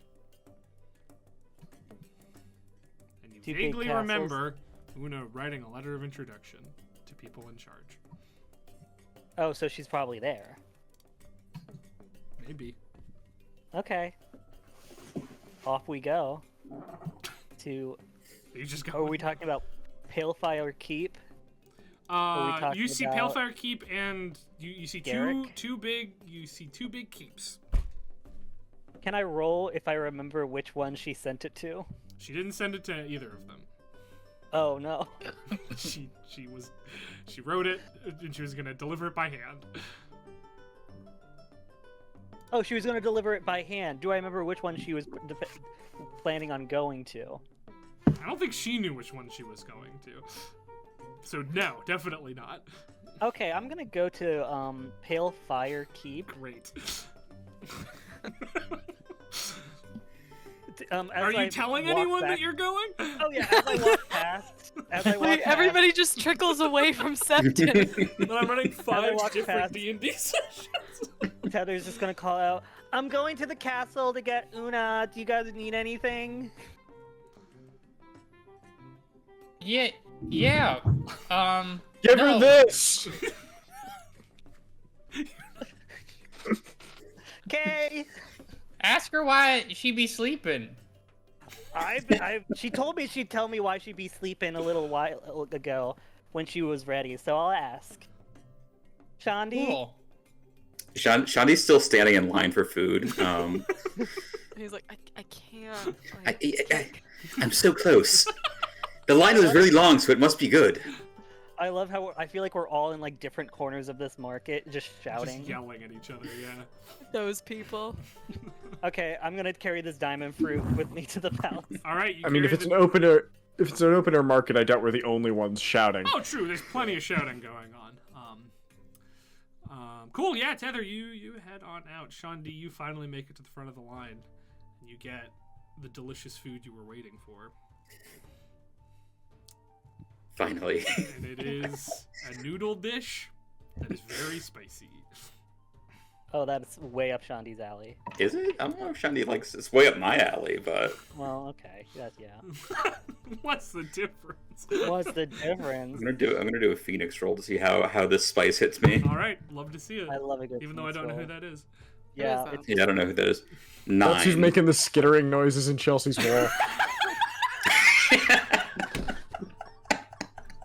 And you Two big vaguely castles? remember Una writing a letter of introduction to people in charge. Oh, so she's probably there. Maybe. Okay. Off we go. To... You just Are we talking about Palefire Keep? You see about Palefire Keep, and you see Garrick? two big keeps. Can I roll if I remember which one she sent it to? She didn't send it to either of them. Oh no. she wrote it, and she was gonna deliver it by hand. Oh, she was going to deliver it by hand. Do I remember which one she was planning on going to? I don't think she knew which one she was going to. So no, definitely not. Okay, I'm going to go to Palefire Keep. Great. Are you telling anyone that you're going? Oh yeah, as I walk past. Everybody just trickles away from Septon. Then I'm running 5 walk different past. D&D sessions. Tyler's just gonna call out, I'm going to the castle to get Una. Do you guys need anything? Yeah. Give no. her this! Okay. Ask her why she be sleeping. She told me she'd tell me why she'd be sleeping a little while ago when she was ready, so I'll ask. Shandi? Cool. Shandi's still standing in line for food. He's like, I can't. I'm so close. The line was really long, so it must be good. I love how I feel like we're all in like different corners of this market, just shouting. Just yelling at each other, yeah. Those people. Okay, I'm gonna carry this diamond fruit with me to the palace. All right. I mean, if it's an open air market, I doubt we're the only ones shouting. Oh, true. There's plenty of shouting going on. Cool. Yeah, Tether, you head on out. Shandi, you finally make it to the front of the line, and you get the delicious food you were waiting for. Finally. And it is a noodle dish that is very spicy. Oh, that's way up Shandi's alley. Is it? I don't know if Shandi likes it's way up my alley, but Well, okay, that's yeah. What's the difference? What's the difference? I'm gonna do a Phoenix roll to see how this spice hits me. All right, love to see it. I love a good. Even though I don't know who Phoenix that is. Yeah, Who is it's Yeah, I don't know who that is. That's who's 9. making the skittering noises in Chelsea's wall.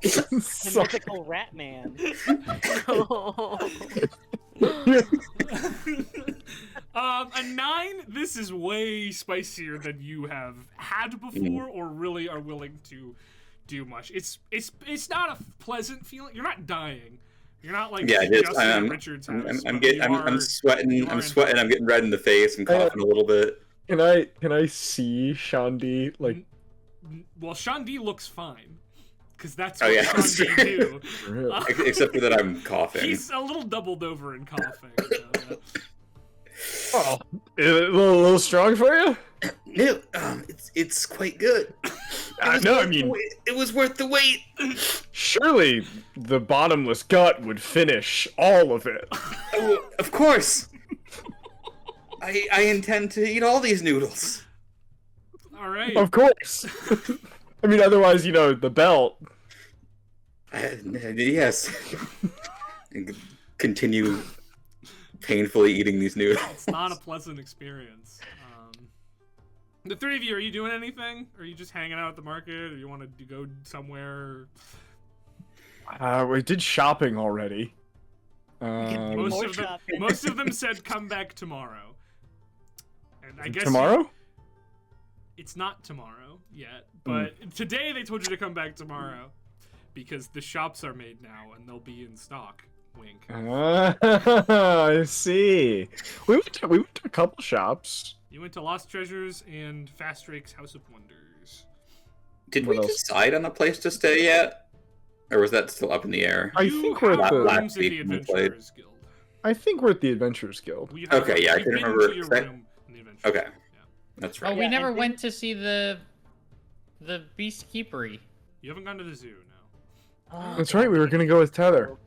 the So- mythical rat man. A 9. This is way spicier than you have had before, or really are willing to do much. It's not a pleasant feeling. You're not dying. You're not like Yeah, it is. Justin Richards' house. I'm but you I'm are- sweating. you I'm are sweating. I'm getting red in the face. I'm coughing a little bit. Can I see Shandi like? Well, Shandi looks fine, because that's Oh, what yeah. Shandi do. Really? Except for that, I'm coughing. He's a little doubled over and coughing. So, Oh, is it a little strong for you? No, it's quite good. No, I mean, It was worth the wait. surely the bottomless gut would finish all of it. Oh, of course. I intend to eat all these noodles. all right. Of course. I mean, otherwise, the belt. Yes. And continue painfully eating these noodles. It's not a pleasant experience. The three of you, are you doing anything? Are you just hanging out at the market, or you want to go somewhere? We did shopping already. Most of, them, shopping. most of them said come back tomorrow. And I guess tomorrow? it's not tomorrow yet, but today they told you to come back tomorrow because the shops are made now and they'll be in stock. Wink. I see. We went to a couple shops. You went to Lost Treasures and Fast Drake's House of Wonders. Did What we else? decide on a place to stay yet? Or was that still up in the air? I You think we're have at the. rooms at the week we played. Adventurers Guild. I think we're at the Adventurers Guild. You have, Okay, yeah, I you've can been remember to your that- room in the Adventurers Okay. Guild, yeah. That's Oh, right. we Yeah, never and went to see the Beast Keepery. You haven't gone to the zoo, no. Oh, That's right. We were gonna go with Tether,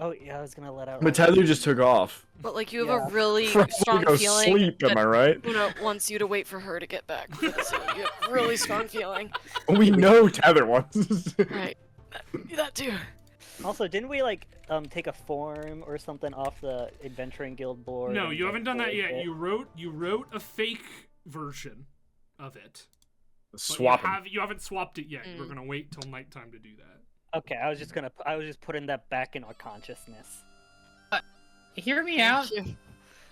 Oh yeah, I was gonna let out. but Tether just took off. But like you have Yeah. a really Probably strong go feeling sleep. Am I that right? Una wants you to wait for her to get back. So you have a really strong feeling. We know Tether wants. Right. That too. Also, didn't we take a form or something off the Adventuring Guild board? No, and, you haven't done that forged yet. it? You wrote a fake version of it. But Swap 'em. You haven't swapped it yet. Mm. We're gonna wait till nighttime to do that. Okay, I was just putting that back in our consciousness. Hear me out. Thank you.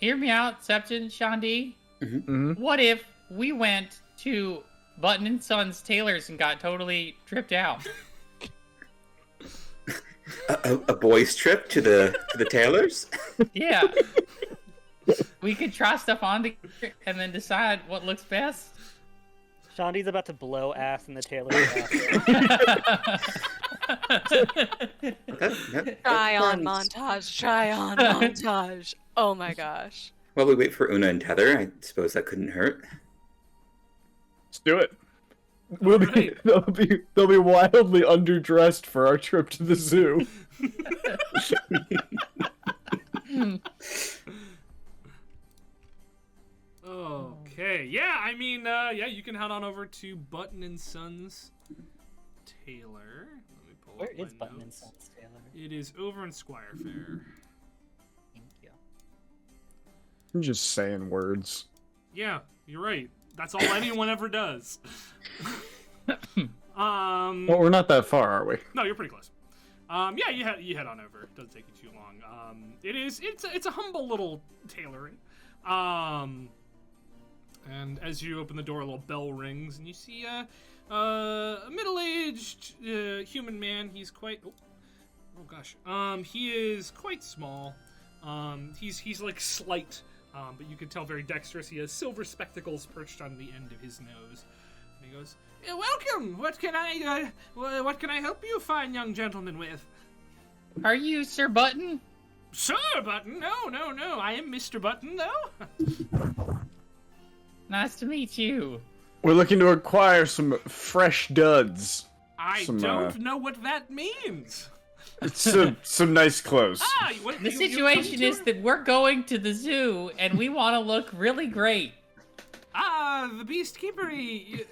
Hear me out, Septon, Shandi. Mhm. What if we went to Button and Sons Tailors and got totally tripped out? A boys' trip to the tailors? Yeah. We could try stuff on together and then decide what looks best. Shandi's about to blow ass in the tailor's ass. Try on montage. Try on montage. Oh my gosh. While we wait for Una and Tether, I suppose that couldn't hurt. Let's do it. We'll be, Alright. they'll be wildly underdressed for our trip to the zoo. Okay. Yeah, I mean, yeah, you can head on over to Button and Sons Tailor. Let me pull Where up my is Button and notes. Sons Tailor? It is over in Squire Fair. Thank you. I'm just saying words. Yeah, you're right. That's all anyone ever does. Well, we're not that far, are we? No, you're pretty close. Yeah, you head on over. It doesn't take you too long. It's a humble little tailoring. And as you open the door, a little bell rings, and you see a middle-aged human man. He's quite. Oh, Oh gosh. He is quite small. He's like slight, but you can tell very dexterous. He has silver spectacles perched on the end of his nose. And he goes, "Welcome. What can I help you, fine young gentleman, with?" Are you Sir Button? Sir Button? No. I am Mr. Button, though. Nice to meet you. We're looking to acquire some fresh duds. I don't know what that means. It's some nice clothes. The situation is that we're going to the zoo and we want to look really great. The Beast Keepery.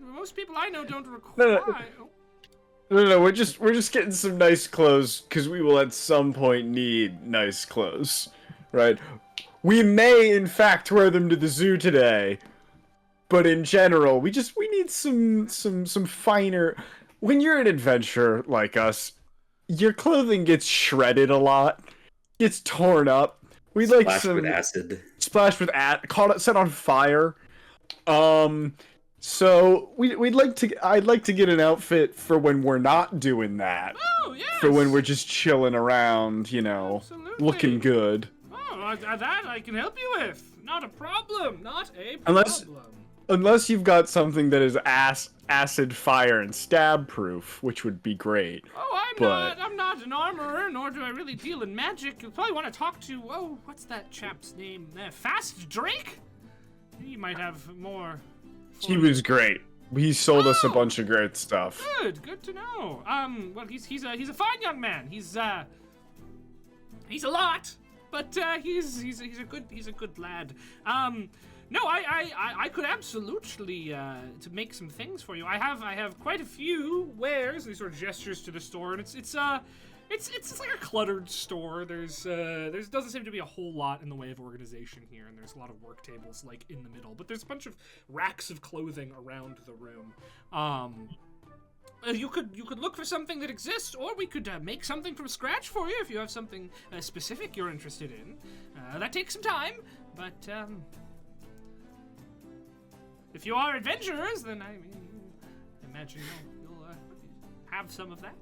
Most people I know don't require. No, we're just getting some nice clothes because we will at some point need nice clothes, right? We may in fact wear them to the zoo today, but in general, we need some finer. When you're an adventurer like us, your clothing gets shredded a lot, gets torn up. We'd like some with acid. Splashed with set on fire. So I'd like to get an outfit for when we're not doing that. Oh, yes. For when we're just chilling around, you know, Absolutely. looking good. Oh, that I can help you with. Not a problem. Not a problem. Unless you've got something that is acid, fire, and stab proof, which would be great. Oh, I'm not an armorer, nor do I really deal in magic. You'll probably want to talk to, what's that chap's name? Fast Drake? He might have more. He was great. He sold us a bunch of great stuff. Good to know. Well, he's a fine young man. He's a lot, but he's a good lad. No, I could absolutely to make some things for you. I have quite a few wares. He sort of gestures to the store, and it's like a cluttered store. There doesn't seem to be a whole lot in the way of organization here, and there's a lot of work tables like in the middle. But there's a bunch of racks of clothing around the room. You could look for something that exists, or we could make something from scratch for you if you have something specific you're interested in. That takes some time, but if you are adventurers, then I imagine you'll have some of that.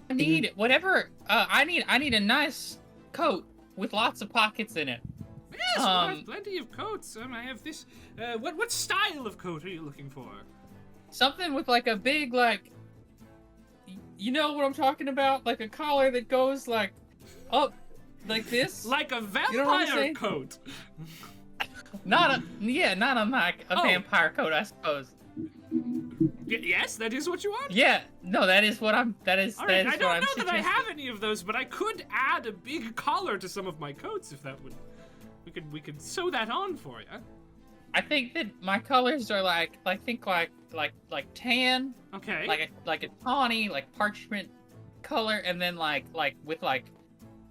I need whatever. I need a nice coat with lots of pockets in it. Yes, I have plenty of coats. I have this. What style of coat are you looking for? Something with like a big you know what I'm talking about? Like a collar that goes like up like this. Like a vampire You know what I'm saying? coat. Not unlike a vampire coat, I suppose. Yes, that is what you want? Yeah, no, that is what I'm. That is. All right, that is I don't what I'm know that I suggesting. have any of those, but I could add a big collar to some of my coats if that would. We could sew that on for you. I think that my colors are like tan. Okay. Like a tawny, like parchment color, and then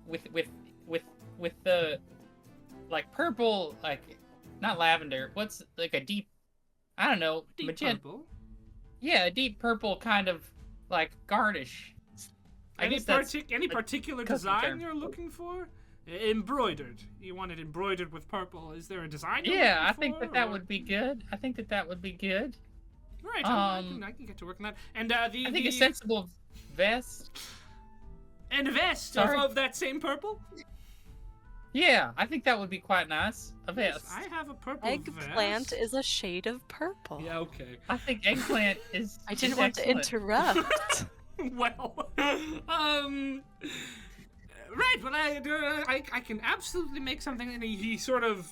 with the like purple, like not lavender. What's like a deep, I don't know, Deep magenta. purple. Yeah, a deep purple kind of like garnish. Any particular design term. you're looking for? Embroidered. You want it embroidered with purple. Is there a design you're Yeah, I looking think for, that or- would be good. I think that would be good. Right, I can get to work on that. And I think a sensible vest. And a vest Sorry? of that same purple? Yeah, I think that would be quite nice. A vest. Yes, I have a purple Eggplant vest. is a shade of purple. Yeah, okay. I think eggplant is. I didn't is want to excellent. interrupt. Well, right. Well, I can absolutely make something, and he sort of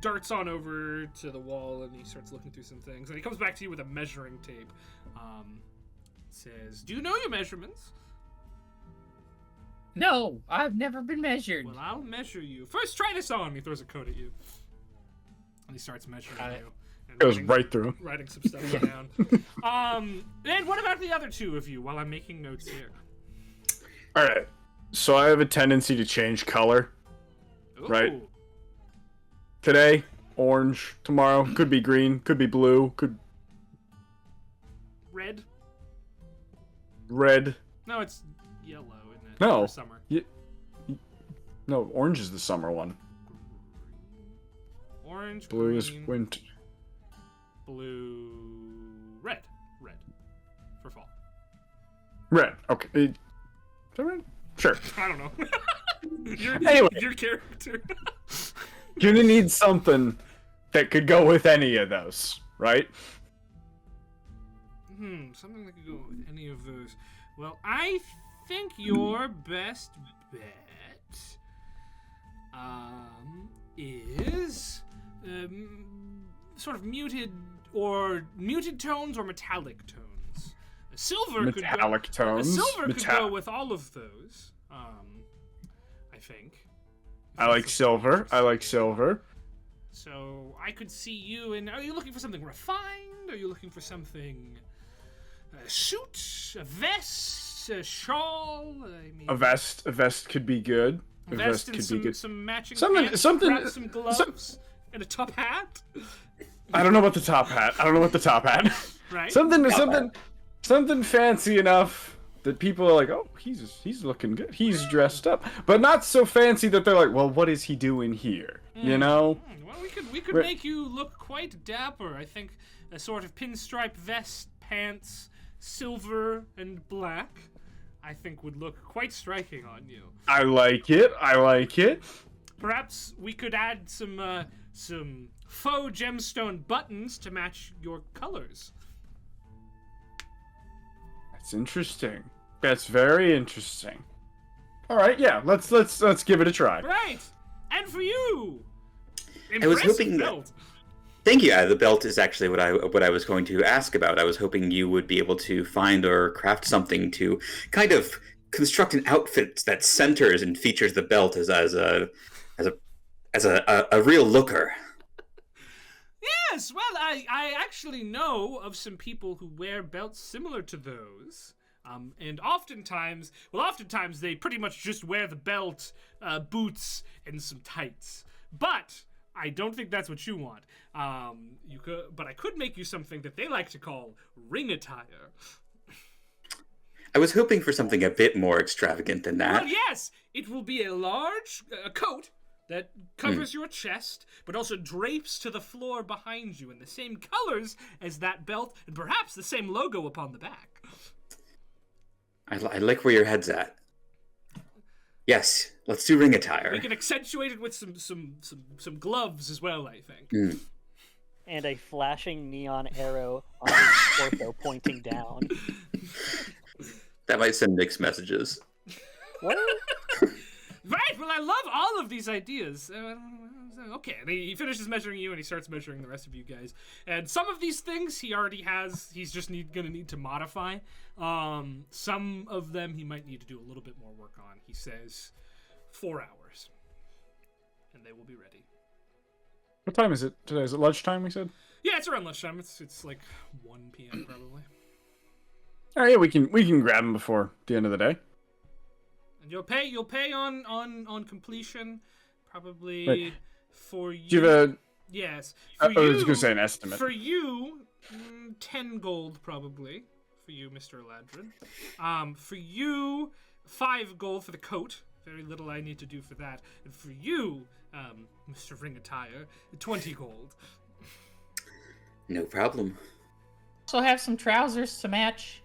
darts on over to the wall, and he starts looking through some things, and he comes back to you with a measuring tape. Says, "Do you know your measurements?" No, I've never been measured. Well, I'll measure you. First, try this on. He throws a coat at you, and he starts measuring Got it. you. And Goes right through. writing some stuff down. And what about the other two of you while I'm making notes here? Alright. So I have a tendency to change color. Ooh. Right. Today, orange. Tomorrow, could be green. Could be blue. Could Red? red. No, it's yellow, isn't it? No. For summer. No, orange is the summer one. Orange, Blue is green, winter. blue, red. Right. Okay. Is that right? Sure. I don't know. Anyway. Your character. Gonna need something that could go with any of those, right? Something that could go with any of those. Well, I think your best bet is sort of muted tones or metallic tones. Silver Metallic could tones. go with all of those. I think. I like silver. I like silver. So I could see you in. Are you looking for something refined? Are you looking for something? A suit, a vest, a shawl. I mean, A vest could be good. a vest and some matching Something- pants, something- perhaps some gloves, and a top hat. I don't know about the top hat. Right. Something fancy enough that people are like, oh, he's looking good. He's dressed up, but not so fancy that they're like, well, what is he doing here? You know? Well, we could make you look quite dapper. I think a sort of pinstripe vest, pants, silver and black, I think would look quite striking on you. I like it. Perhaps we could add some faux gemstone buttons to match your colors. That's interesting. That's very interesting. All right, yeah, let's give it a try. Right. And for you, I was impressive hoping belt. Thank you. The belt is actually what I was going to ask about. I was hoping you would be able to find or craft something to kind of construct an outfit that centers and features the belt as a real looker. Yes, well, I actually know of some people who wear belts similar to those. And oftentimes they pretty much just wear the belt, boots, and some tights. But I don't think that's what you want. But I could make you something that they like to call ring attire. I was hoping for something a bit more extravagant than that. Well, yes, it will be a large coat that covers your chest, but also drapes to the floor behind you in the same colors as that belt, and perhaps the same logo upon the back. I like where your head's at. Yes, let's do ring attire. We can accentuate it with some gloves as well, I think. And a flashing neon arrow on his torso pointing down. That might send mixed messages. What? Right, well, I love all of these ideas. Okay, and he finishes measuring you, and he starts measuring the rest of you guys. And some of these things he already has, he's just gonna need to modify. Some of them he might need to do a little bit more work on. He says 4 hours, and they will be ready. What time is it today? Is it lunchtime, we said? Yeah, it's around lunchtime. It's like 1 p.m. probably. All right, yeah, we can grab them before the end of the day. And you'll pay on completion, probably Right. for you. Do you have a? Yes. I was gonna say an estimate. For you, 10 gold probably. For you, Mr. Eladrin. For you, 5 gold for the coat. Very little I need to do for that. And for you, Mr. Ring Attire, 20 gold. No problem. Also have some trousers to match.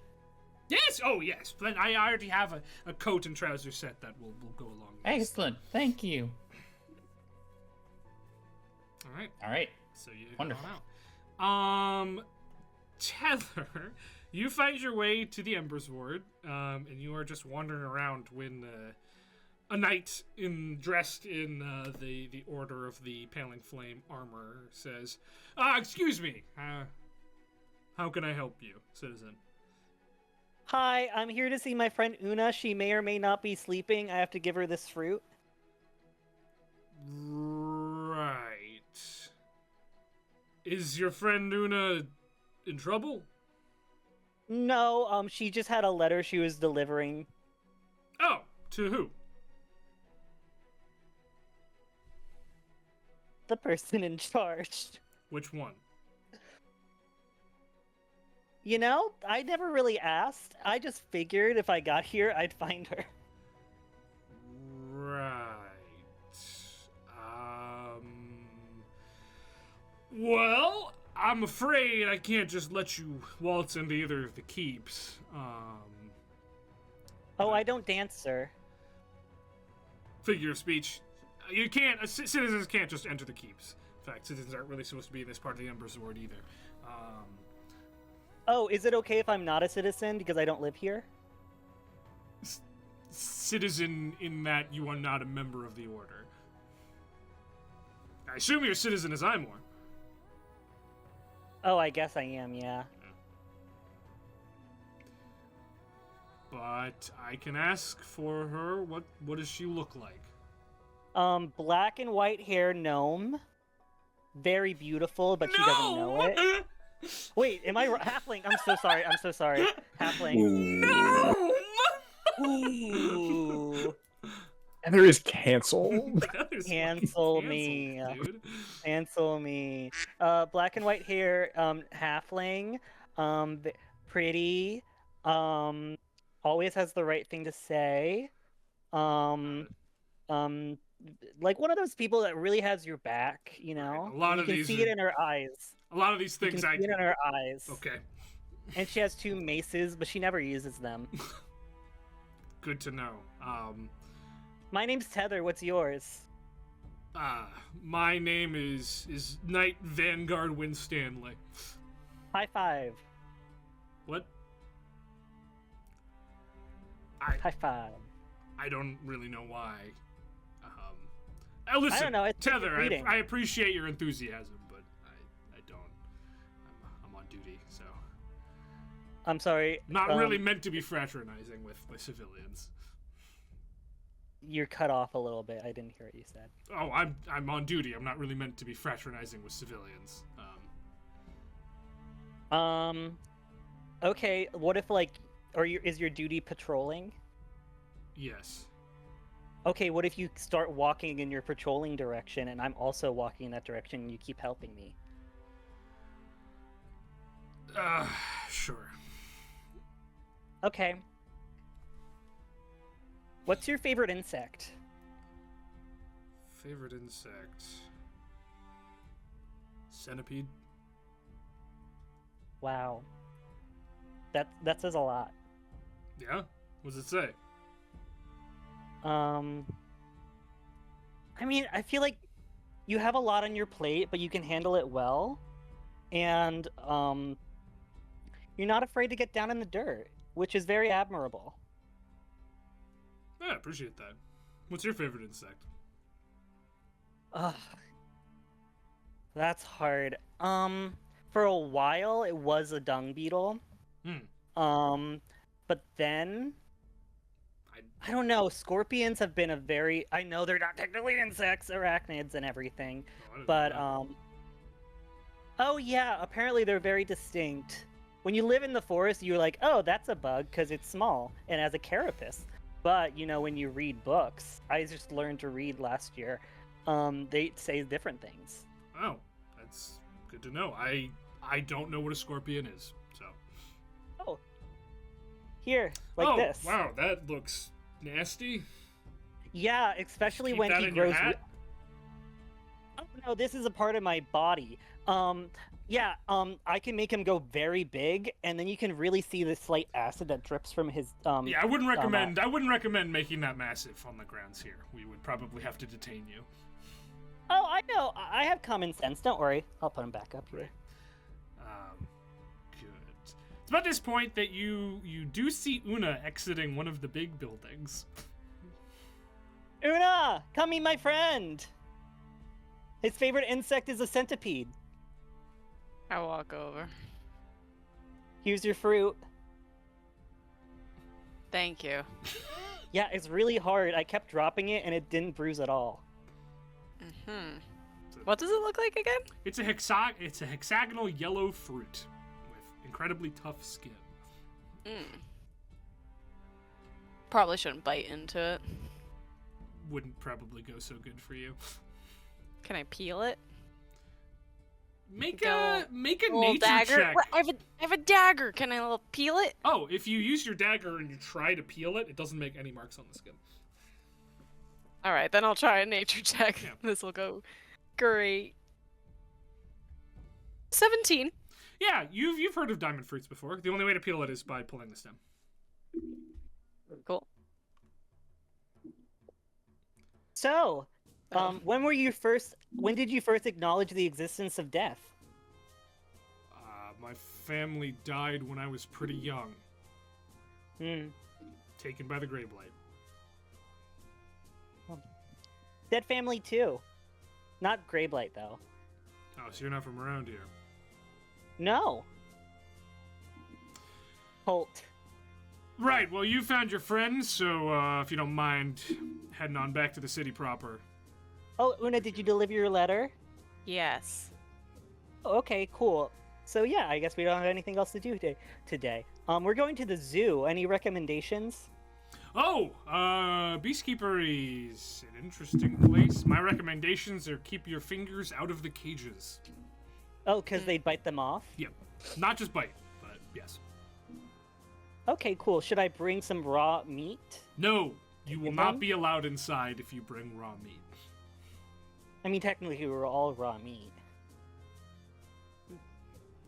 Yes! Oh, yes. But I already have a coat and trouser set that will go along with this. Excellent. Thank you. All right. So you Wonderful. go on out. Tether, you find your way to the Embers Ward, and you are just wandering around when a knight dressed in the Order of the Paling Flame armor says, excuse me, how can I help you, citizen? Hi, I'm here to see my friend Una. She may or may not be sleeping. I have to give her this fruit. Right. Is your friend Una in trouble? No, she just had a letter she was delivering. Oh, to who? The person in charge. Which one? You know, I never really asked. I just figured if I got here, I'd find her. Right. Well, I'm afraid I can't just let you waltz into either of the keeps. Oh, I don't dance, sir. Figure of speech. You can't. Citizens can't just enter the keeps. In fact, citizens aren't really supposed to be in this part of the Emperor's Ward either. Oh, is it okay if I'm not a citizen because I don't live here? Citizen in that you are not a member of the order. I assume you're a citizen as I'm one. Oh, I guess I am, yeah. But I can ask for her. What does she look like? Black and white hair gnome. Very beautiful, but she doesn't know it. Wait, am I halfling? I'm so sorry. I'm so sorry. Halfling. No! Ooh. Heather is canceled. Cancel me. Dude. Cancel me. Black and white hair, halfling, pretty, always has the right thing to say, like one of those people that really has your back, you know? A lot you of can these see are- it in her eyes. A lot of these You things can see it in her eyes. Okay. And she has 2 maces, but she never uses them. Good to know. My name's Tether. What's yours? My name is Knight Vanguard Winstanley. High five. What? High five. I don't really know why. Listen, I don't know. It's Tether, reading. I appreciate your enthusiasm, but I don't. I'm on duty, so. I'm sorry. Not really meant to be fraternizing with civilians. You're cut off a little bit. I didn't hear what you said. Oh, I'm on duty. I'm not really meant to be fraternizing with civilians. Okay. What if is your duty patrolling? Yes. Okay. What if you start walking in your patrolling direction, and I'm also walking in that direction, and you keep helping me? Sure. Okay. What's your favorite insect? Favorite insect? Centipede. Wow. That says a lot. Yeah? What does it say? I mean, I feel like you have a lot on your plate, but you can handle it well, and you're not afraid to get down in the dirt, which is very admirable. Yeah, I appreciate that. What's your favorite insect? Ugh. That's hard. For a while it was a dung beetle. But then I don't know, scorpions have been I know they're not technically insects, arachnids and everything, but oh yeah, apparently they're very distinct. When you live in the forest, you're like, oh, that's a bug because it's small and has a carapace. But, you know, when you read books, I just learned to read last year, they say different things. Oh, that's good to know. I don't know what a scorpion is, so. Oh. Here, like this. Oh, wow, that looks nasty. Yeah, especially Keep when that he in your grows... hat? Oh, no, this is a part of my body. Yeah, I can make him go very big, and then you can really see the slight acid that drips from his, Yeah, I wouldn't recommend making that massive on the grounds here. We would probably have to detain you. Oh, I know. I have common sense. Don't worry. I'll put him back up here. Good. It's about this point that you do see Una exiting one of the big buildings. Una! Come meet my friend! His favorite insect is a centipede. I walk over. Here's your fruit. Thank you. Yeah, it's really hard. I kept dropping it and it didn't bruise at all. What does it look like again? It's a hexagonal yellow fruit with incredibly tough skin. Probably shouldn't bite into it. Wouldn't probably go so good for you. Can I peel it? Make Go a little nature dagger. check. What? I have a dagger. Can I peel it? Oh, if you use your dagger and you try to peel it, it doesn't make any marks on the skin. All right, then I'll try a nature check. Yeah. This will go great. 17. Yeah, you've heard of diamond fruits before. The only way to peel it is by pulling the stem. Cool. So, Oh. when did you first acknowledge the existence of death? My family died when I was pretty young, Hmm. taken by the Greyblight. Dead family too. Not Greyblight though. Oh, so you're not from around here. No. Holt. Right, well, you found your friend, so if you don't mind heading on back to the city proper. Oh, Una, did you deliver your letter? Yes. Oh, okay, cool. So yeah, I guess we don't have anything else to do today. We're going to the zoo. Any recommendations? Oh, Beastkeeper is an interesting place. My recommendations are keep your fingers out of the cages. Oh, because they'd bite them off? Yep. Not just bite, but yes. Okay, cool. Should I bring some raw meat? No, you will Give not them? be allowed inside if you bring raw meat. I mean, technically, we're all raw meat.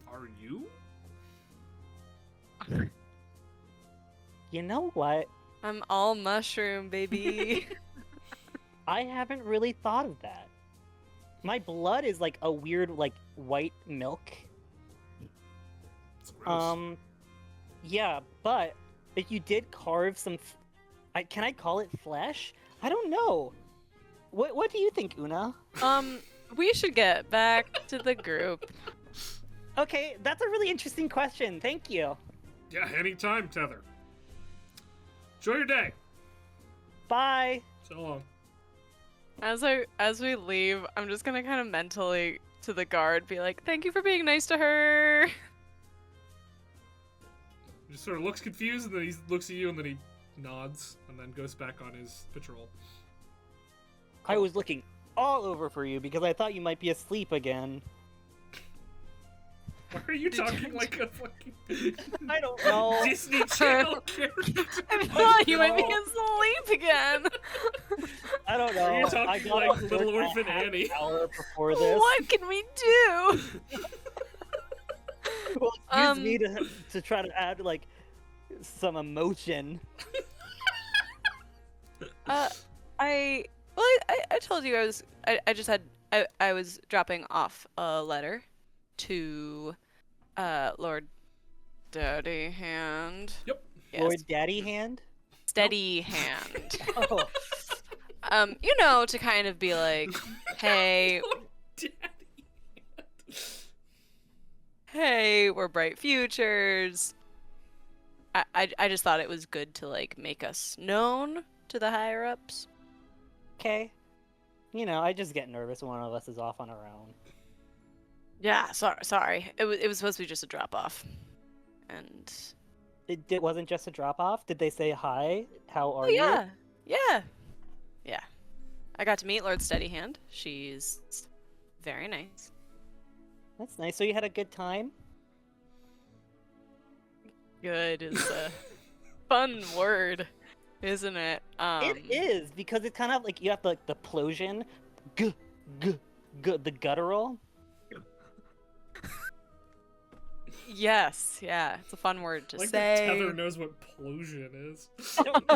Are you? You know what? I'm all mushroom, baby. I haven't really thought of that. My blood is like a weird, like, white milk. It's gross. Yeah, but if you did carve some, can I call it flesh? I don't know. What do you think, Una? We should get back to the group. Okay, that's a really interesting question. Thank you. Yeah, anytime, Tether. Enjoy your day. Bye. So long. As we leave, I'm just gonna kind of mentally to the guard be like, "Thank you for being nice to her." He just sort of looks confused, and then he looks at you, and then he nods, and then goes back on his patrol. I was looking all over for you because I thought you might be asleep again. Why are you talking like a fucking I don't know. Disney Channel character? I thought you might be asleep again. I don't know. Are you I talking got like off work Little a Orphan half Annie? hour before this. What can we do? Well, excuse me to try to add like some emotion. I told you I was dropping off a letter to Lord Daddy Hand. Yep. Yes. Lord Daddy Hand. Steady Hand. Oh, You know, to kind of be like, hey, Daddy. hey, we're bright futures. I just thought it was good to like make us known to the higher ups. okay. You know, I just get nervous when one of us is off on our own. Yeah, sorry. It was supposed to be just a drop off, and It wasn't just a drop off. Did they say hi? How are yeah, yeah. I got to meet Lord Steadyhand. She's very nice. you? That's nice. So you had a good time? Good is a fun word, isn't it? It is because it's kind of like you have the plosion, g, the guttural. Yes, yeah, it's a fun word to Like say. that Tether knows what plosion is. I don't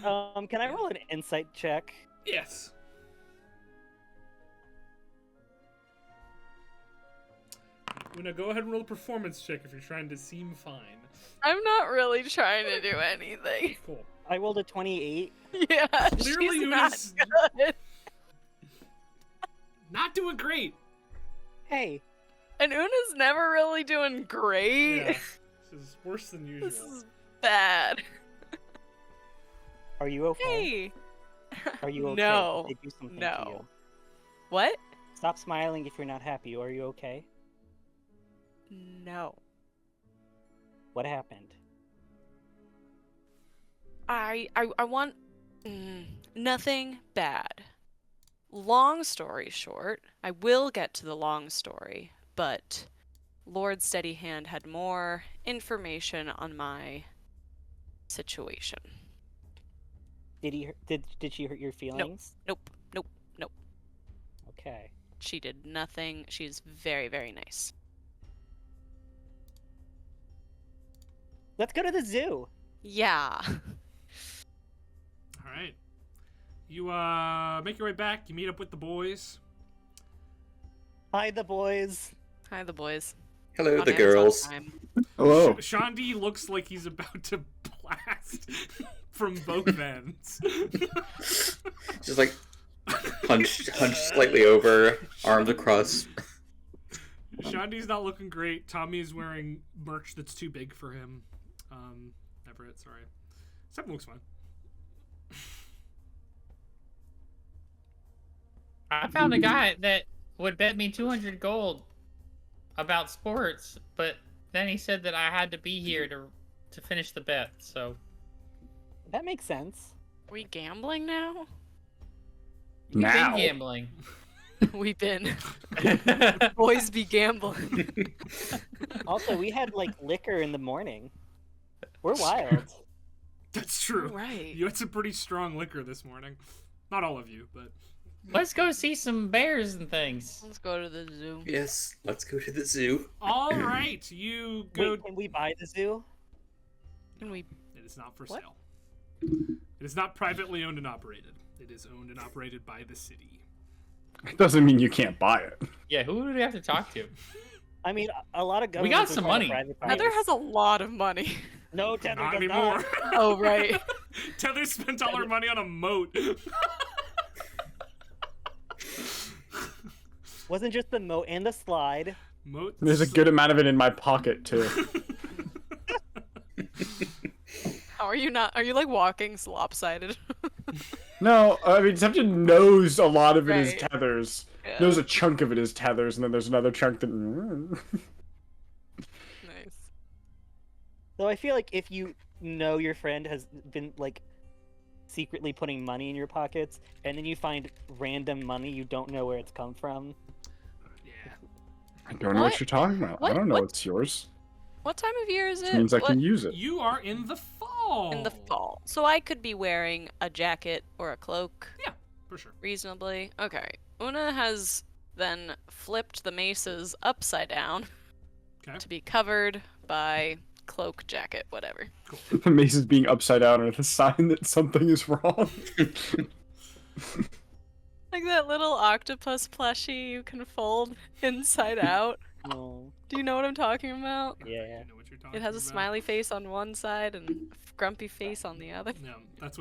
know. Can I roll an insight check? Yes. Una, go ahead and roll a performance check if you're trying to seem fine. I'm not really trying to do anything. Cool. I rolled a 28. Yeah, Clearly she's Una's not good. not doing great. Hey, And Una's never really doing great. Yeah. This is worse than usual. This is bad. are you okay? Hey. Are you okay? No. Did they do something to No. you? What? Stop smiling if you're not happy. Are you okay? No. What happened? I want nothing bad. Long story short, I will get to the long story, but Lord Steadyhand had more information on my situation. Did she hurt your feelings? Nope. Okay. She did nothing. She's very, very nice. Let's go to the zoo. Yeah. All right. You make your way back. You meet up with the boys. Hi, the boys. Hi, the boys. Hello, On the Amazon girls. Prime. Hello. Shandi looks like he's about to blast from both ends. Just like hunched slightly over, arms across. Shandi's not looking great. Tommy is wearing merch that's too big for him. Everett, sorry. Seven looks fine. I found a guy that would bet me 200 gold about sports, but then he said that I had to be here to finish the bet. So That makes sense. Are we gambling now? we've Now. been gambling. We've been. Boys be gambling. Also, we had like liquor in the morning. We're wild. That's true. Right. You had some pretty strong liquor this morning. Not all of you, but Let's go see some bears and things. Let's go to the zoo. Yes, let's go to the zoo. all right. You go. Wait, can we buy the zoo? Can we? It is not for What? sale. It is not privately owned and operated. It is owned and operated by the city. It doesn't mean you can't buy it. Yeah, who do we have to talk to? I mean, a lot of We governments got are some trying to money. privatize. Heather has a lot of money. No, Tether Not does anymore. not. Oh, right. Tether spent all her money on a moat. Wasn't just the moat and the slide. Moat. There's a good amount of it in my pocket too. How are you not? Are you like walking lopsided? No, I mean Tempton knows a lot of it is Right. tethers. Yeah. Knows a chunk of it is tethers, and then there's another chunk that. Nice. So I feel like if you know your friend has been like secretly putting money in your pockets, and then you find random money you don't know where it's come from. Yeah. I don't know what What? you're talking about. I What? don't know What? it's yours. What time of year is Which it? means I What- can use it. You are in the fall. In the fall. So I could be wearing a jacket or a cloak Yeah, for sure. reasonably. Okay. Una has then flipped the maces upside down Okay. to be covered by cloak, jacket, whatever. The mace is being upside down, and it's a sign that something is wrong. Like that little octopus plushie you can fold inside out. Oh, Do you know what I'm talking about? yeah. I know what you're talking It has a about. smiley face on one side and a grumpy face on the other. Yeah, that's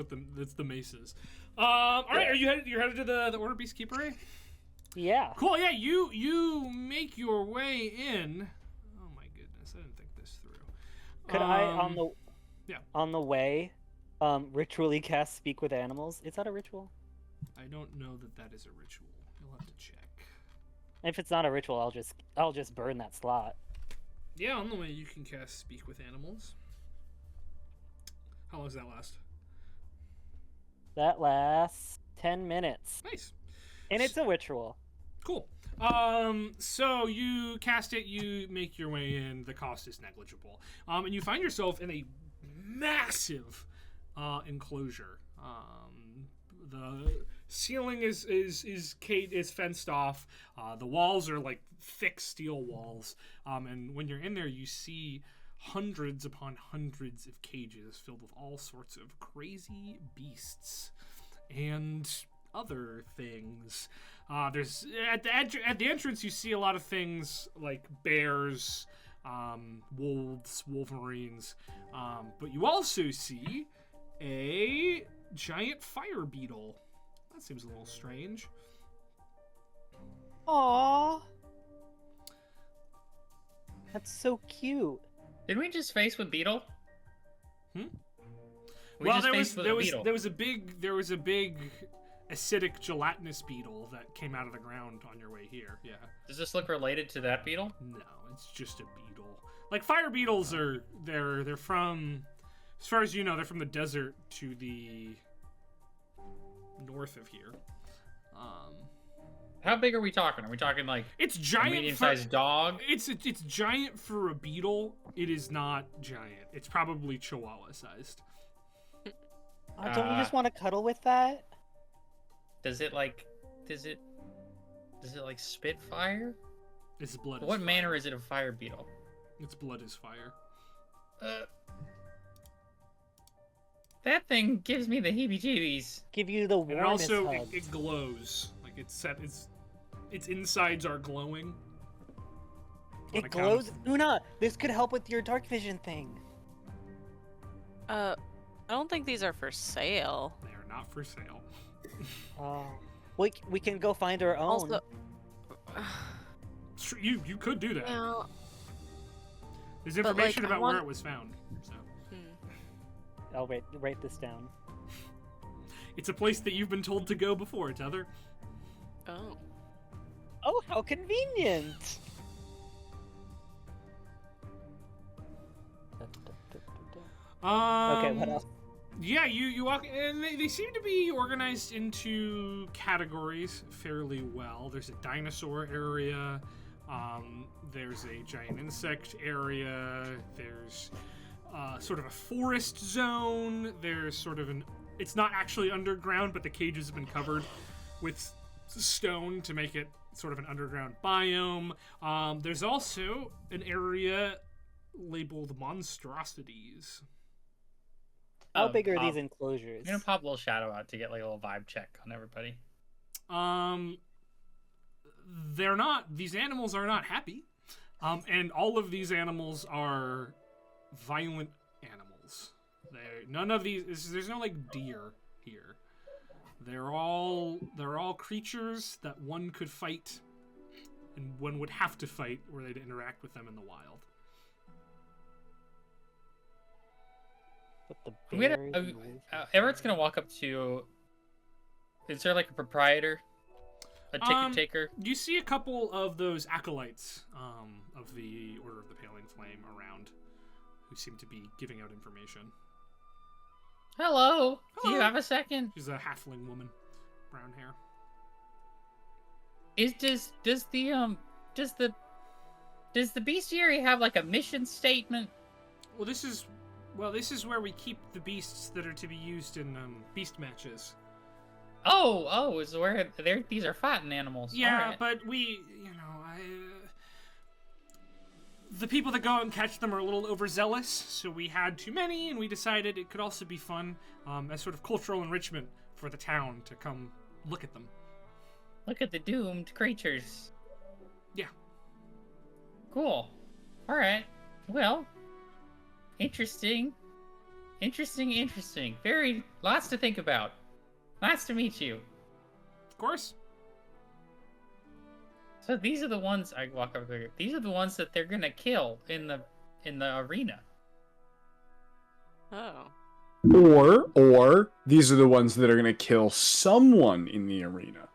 the maces. All right, you're headed to the Order Beast Keepery? Yeah. Cool. Yeah, you make your way in. Oh my goodness, I didn't think this through. Could I on the yeah. on the way ritually cast speak with animals? Is that a ritual? I don't know that is a ritual. You'll have to check. If it's not a ritual, I'll just burn that slot. Yeah, on the way you can cast Speak with Animals. How long does that last? That lasts 10 minutes. Nice. And it's a ritual. Cool. So you cast it, you make your way in, the cost is negligible. And you find yourself in a massive enclosure. The ceiling is fenced off. The walls are like thick steel walls. And when you're in there, you see hundreds upon hundreds of cages filled with all sorts of crazy beasts and other things. There's at the entrance you see a lot of things like bears, wolves, wolverines, but you also see a giant fire beetle. That seems a little strange. Aww. That's so cute. Didn't we just face with Beetle? Hmm? We Well, just faced with a beetle. there was a big acidic gelatinous beetle that came out of the ground on your way here. Yeah. Does this look related to that beetle? No, it's just a beetle. Like fire beetles are they're from, as far as you know, they're from the desert to the north of here. How big are we talking? Are we talking like It's a giant. medium-sized dog? It's giant for a beetle. It is not giant. It's probably Chihuahua sized. Don't you just want to cuddle with that? Does it like spit fire? Its blood. What is manner fire. is it of fire beetle? Its blood is fire. That thing gives me the heebie-jeebies. Give you the And it warmest also hugs. it glows. Like its insides are glowing. On It account glows. of- Una, this could help with your dark vision thing. I don't think these are for sale. They are not for sale. Oh. We can go find our own. Also, Sure, you could do that. well, There's but, like, information I about want- where it was found. So I'll write this down. it's a place that you've been told to go before, Tether. oh. Oh, how convenient! Okay, what else? Yeah, you walk, and they seem to be organized into categories fairly well. There's a dinosaur area, there's a giant insect area, there's sort of a forest zone, there's sort of it's not actually underground, but the cages have been covered with stone to make it sort of an underground biome. There's also an area labeled monstrosities. How big are Pop- these enclosures? I'm gonna pop a little shadow out to get like a little vibe check on everybody. They're not. These animals are not happy, and all of these animals are violent animals. None of these. There's no like deer here. They're all creatures that one could fight, and one would have to fight were they to interact with them in the wild. With the I'm bears gonna, and wolves. Everett's gonna walk up to. Is there like a proprietor, a ticket taker? You see a couple of those acolytes of the Order of the Paling Flame around, who seem to be giving out information. Hello. Do you Hello. have a second? She's a halfling woman, brown hair. Does the bestiary have like a mission statement? Well, this is where we keep the beasts that are to be used in beast matches. Oh, is where these are fighting animals. Yeah, Alright. but the people that go out and catch them are a little overzealous, so we had too many, and we decided it could also be fun as sort of cultural enrichment for the town to come look at them. Look at the doomed creatures. Yeah. Cool. All right. Well, interesting. Very lots to think about. Nice to meet you. Of course. So these are the ones I walk over here. These are the ones that they're gonna kill in the arena. Oh. Or these are the ones that are gonna kill someone in the arena.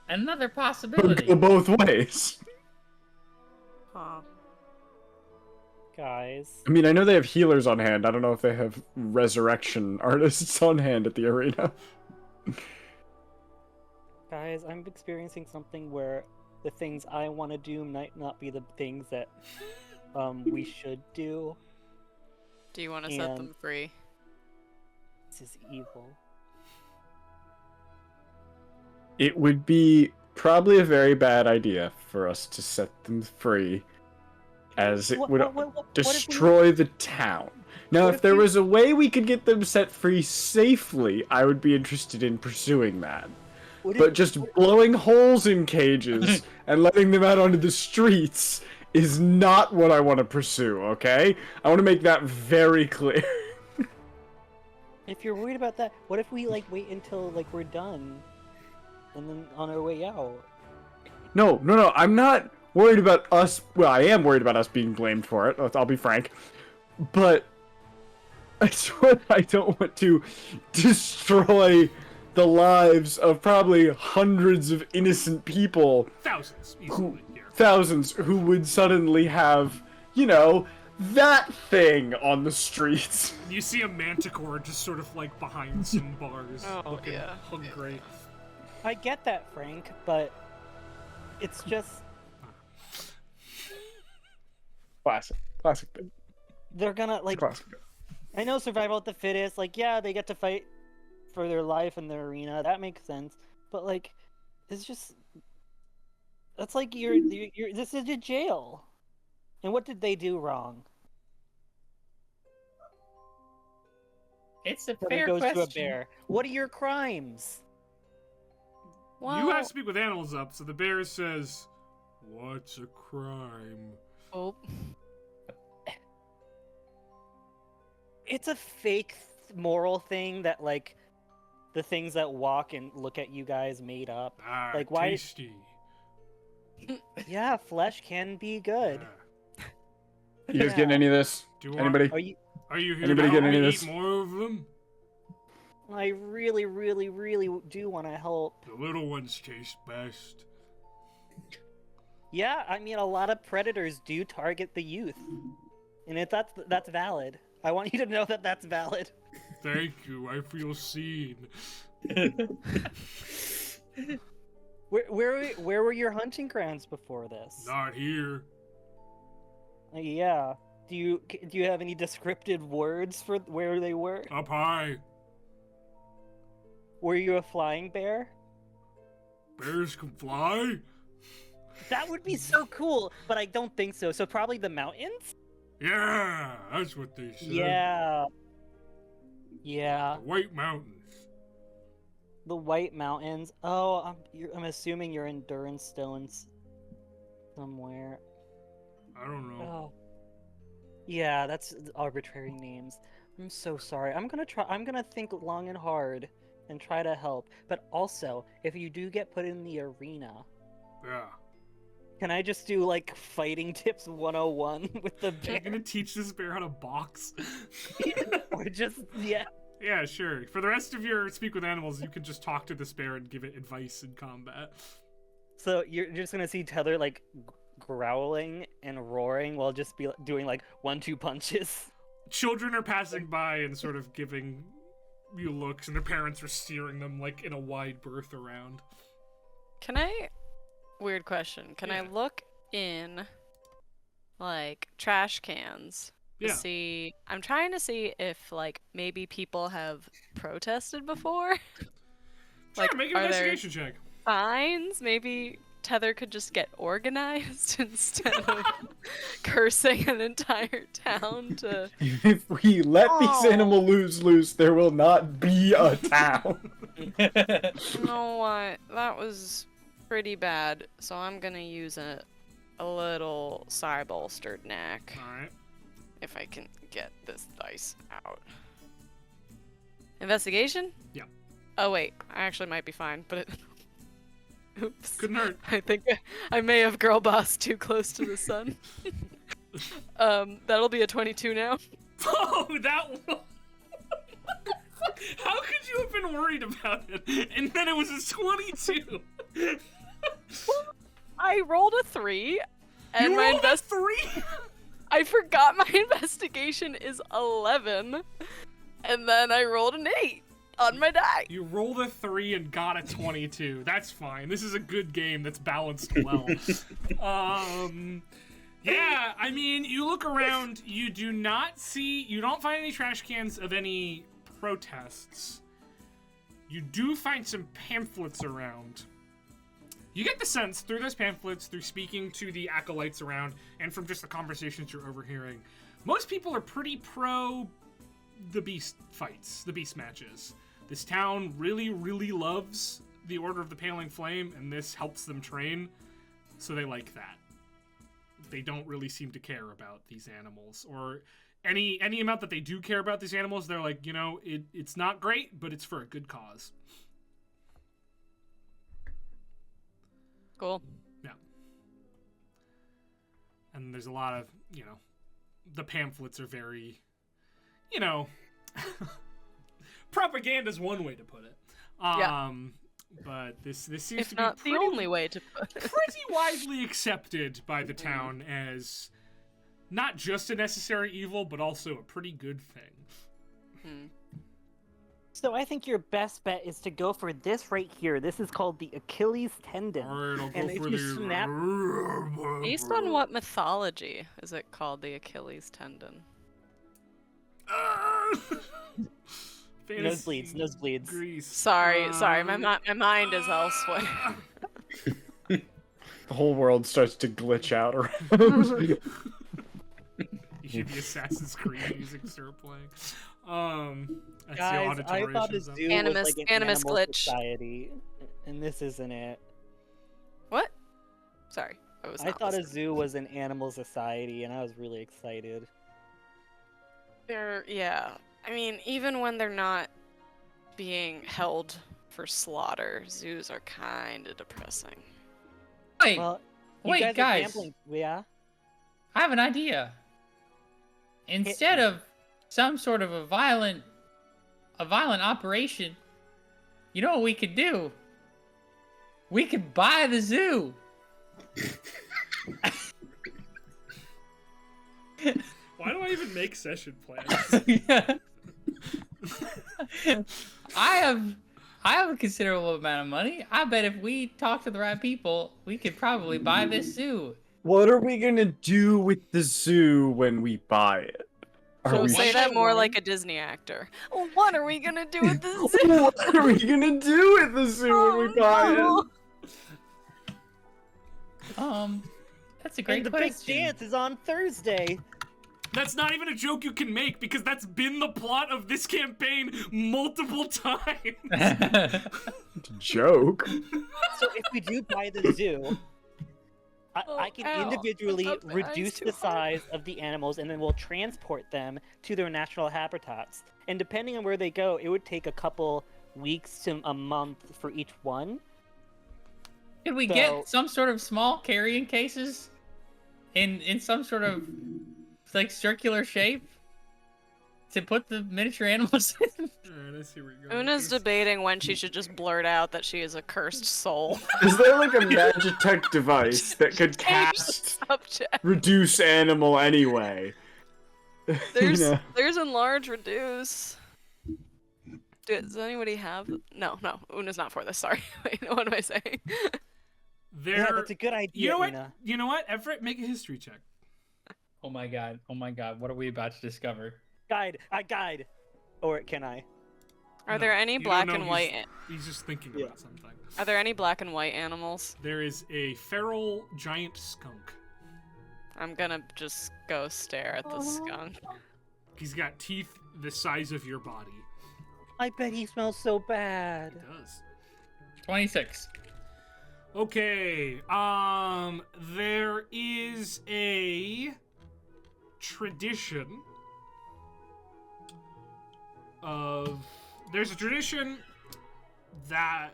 Another Could possibility. go both ways. Huh. Guys, I mean, I know they have healers on hand. I don't know if they have resurrection artists on hand at the arena. guys, I'm experiencing something where the things I want to do might not be the things that we should do. Do you want to set And- them free? This is evil. It would be probably a very bad idea for us to set them free, as it would What if we- destroy the town. Now, what if if there we- was a way we could get them set free safely, I would be interested in pursuing that. what if- But just blowing holes in cages and letting them out onto the streets is not what I want to pursue, okay? I want to make that very clear. If you're worried about that, what if we like wait until like we're done, and then on our way out? No, I'm not worried about us. Well, I am worried about us being blamed for it, I'll be frank. But it's what I don't want to destroy the lives of probably hundreds of innocent people, Thousands, easily, here. thousands, who would suddenly have, that thing on the streets. You see a manticore just sort of like behind some bars, Oh, looking yeah. hungry. I get that, Frank, but it's just Classic bit. they're gonna like. Classic bit. I know survival of the fittest. Like, yeah, they get to fight for their life in the arena. That makes sense. But like, it's just that's like you're this is a jail. And what did they do wrong? It's a Then fair it goes question. to a bear. What are your crimes? Well, You have to speak with animals up, so the bear says, "What's a crime?" oh, It's a fake moral thing that like the things that walk and look at you guys made up. Ah, Like, why- tasty. Yeah, flesh can be good. Ah. You guys getting any of this? Do you Anybody? Are you? Are you here Anybody to get help any me of eat this? more of them? I really, really, really do want to help. The little ones taste best. Yeah, I mean, a lot of predators do target the youth, and if that's valid. I want you to know that that's valid. Thank you. I feel seen. Where were your hunting grounds before this? Not here. Yeah. Do you have any descriptive words for where they were? Up high. Were you a flying bear? Bears can fly? That would be so cool, but I don't think so. So probably the mountains? Yeah, that's what they said. Yeah. Yeah. The White Mountains. The White Mountains. Oh, I'm assuming you're in Durinstones somewhere. I don't know. Oh. Yeah, that's arbitrary names. I'm so sorry. I'm gonna think long and hard and try to help. But also, if you do get put in the arena, Yeah. can I just do like fighting tips 101 with the You're bear? gonna teach this bear how to box? Or just, yeah. Yeah, sure. For the rest of your speak with animals, you can just talk to this bear and give it advice in combat. So you're just gonna see Tether like growling and roaring while just be doing like 1-2 punches. Children are passing by and sort of giving you looks, and their parents are steering them like in a wide berth around. can I? Weird question. Can I Yeah. look in, like, trash cans to Yeah. see? I'm trying to see if, like, maybe people have protested before. Sure, Like, make an are there- investigation check. Fines? Maybe Tether could just get organized instead of cursing an entire town to. If we let these Oh. animals loose, there will not be a town. You know what? That was pretty bad. So I'm gonna use a little side-bolstered knack Alright. if I can get this dice out. Investigation? Yeah. Oh wait, I actually might be fine, but it... Oops. Couldn't hurt. I think I may have girl bossed too close to the sun. That'll be a 22 now. Oh, that one. How could you have been worried about it? And then it was a 22. I rolled a 3, and You my rolled a 3? I forgot my investigation is 11, and then I rolled an 8 on my die. You rolled a 3 and got a 22. That's fine. This is a good game that's balanced well. Yeah, I mean, you look around, you don't find any trash cans of any protests. You do find some pamphlets around. You get the sense through those pamphlets, through speaking to the acolytes around, and from just the conversations you're overhearing, most people are pretty pro the beast fights, the beast matches. This town really, really loves the Order of the Paling Flame, and this helps them train, so they like that. They don't really seem to care about these animals, or any amount that they do care about these animals, they're like, it's not great, but it's for a good cause. Cool. Yeah. And there's a lot of, the pamphlets are very, propaganda's one way to put it. Yeah. But this seems If to be not the pretty, only way to put it. pretty widely accepted by the town as not just a necessary evil, but also a pretty good thing. So I think your best bet is to go for this right here. This is called the Achilles tendon. Alright, I'll go And if for you the... snap- Based on what mythology is it called the Achilles tendon? Fantasy Nosebleeds. Greece. Sorry, my mind is elsewhere. The whole world starts to glitch out around. You should be Assassin's Creed music start playing. That's Guys, the I auditory thought a issues. zoo Animus- was like an Animus animal glitch. society, and this isn't it. What? Sorry, I was. I not thought a listening. zoo was an animal society, and I was really excited. Yeah. I mean, even when they're not being held for slaughter, zoos are kind of depressing. Wait, Well, you wait, guys are guys. gambling. Yeah. I have an idea. Instead of some sort of a violent operation, you know what we could do? We could buy the zoo. Why do I even make session plans? I have a considerable amount of money. I bet if we talk to the right people, we could probably buy this zoo. What are we gonna do with the zoo when we buy it? Are So we say sh- that more one? like a Disney actor. What are we gonna do with this zoo? What are we gonna do with the zoo when we buy no. it? That's a great And the question. big dance is on Thursday. That's not even a joke you can make because that's been the plot of this campaign multiple times. It's a joke. So if we do buy the zoo, I can ow. individually That's up my eyes reduce too the hard. size of the animals, and then we'll transport them to their natural habitats. And depending on where they go, it would take a couple weeks to a month for each one. Could we So- get some sort of small carrying cases in some sort of like circular shape to put the miniature animals in? Alright, I see where you're going. Una's There's- debating when she should just blurt out that she is a cursed soul. Is there like a Magitech device that could cast Subject. reduce animal anyway? There's You know? there's enlarge, reduce. Does anybody have? No, Una's not for this. Sorry. Wait, what am I saying? There... Yeah, that's a good idea. You know what? Una. You know what? Everett, make a history check. Oh my god, what are we about to discover? Guide. Or can I? Are No, there any you don't black know, and white? He's just thinking Yeah. about something. Are there any black and white animals? There is a feral giant skunk. I'm gonna just go stare at the skunk. He's got teeth the size of your body. I bet he smells so bad. He does. 26. Okay, there is a tradition there's a tradition that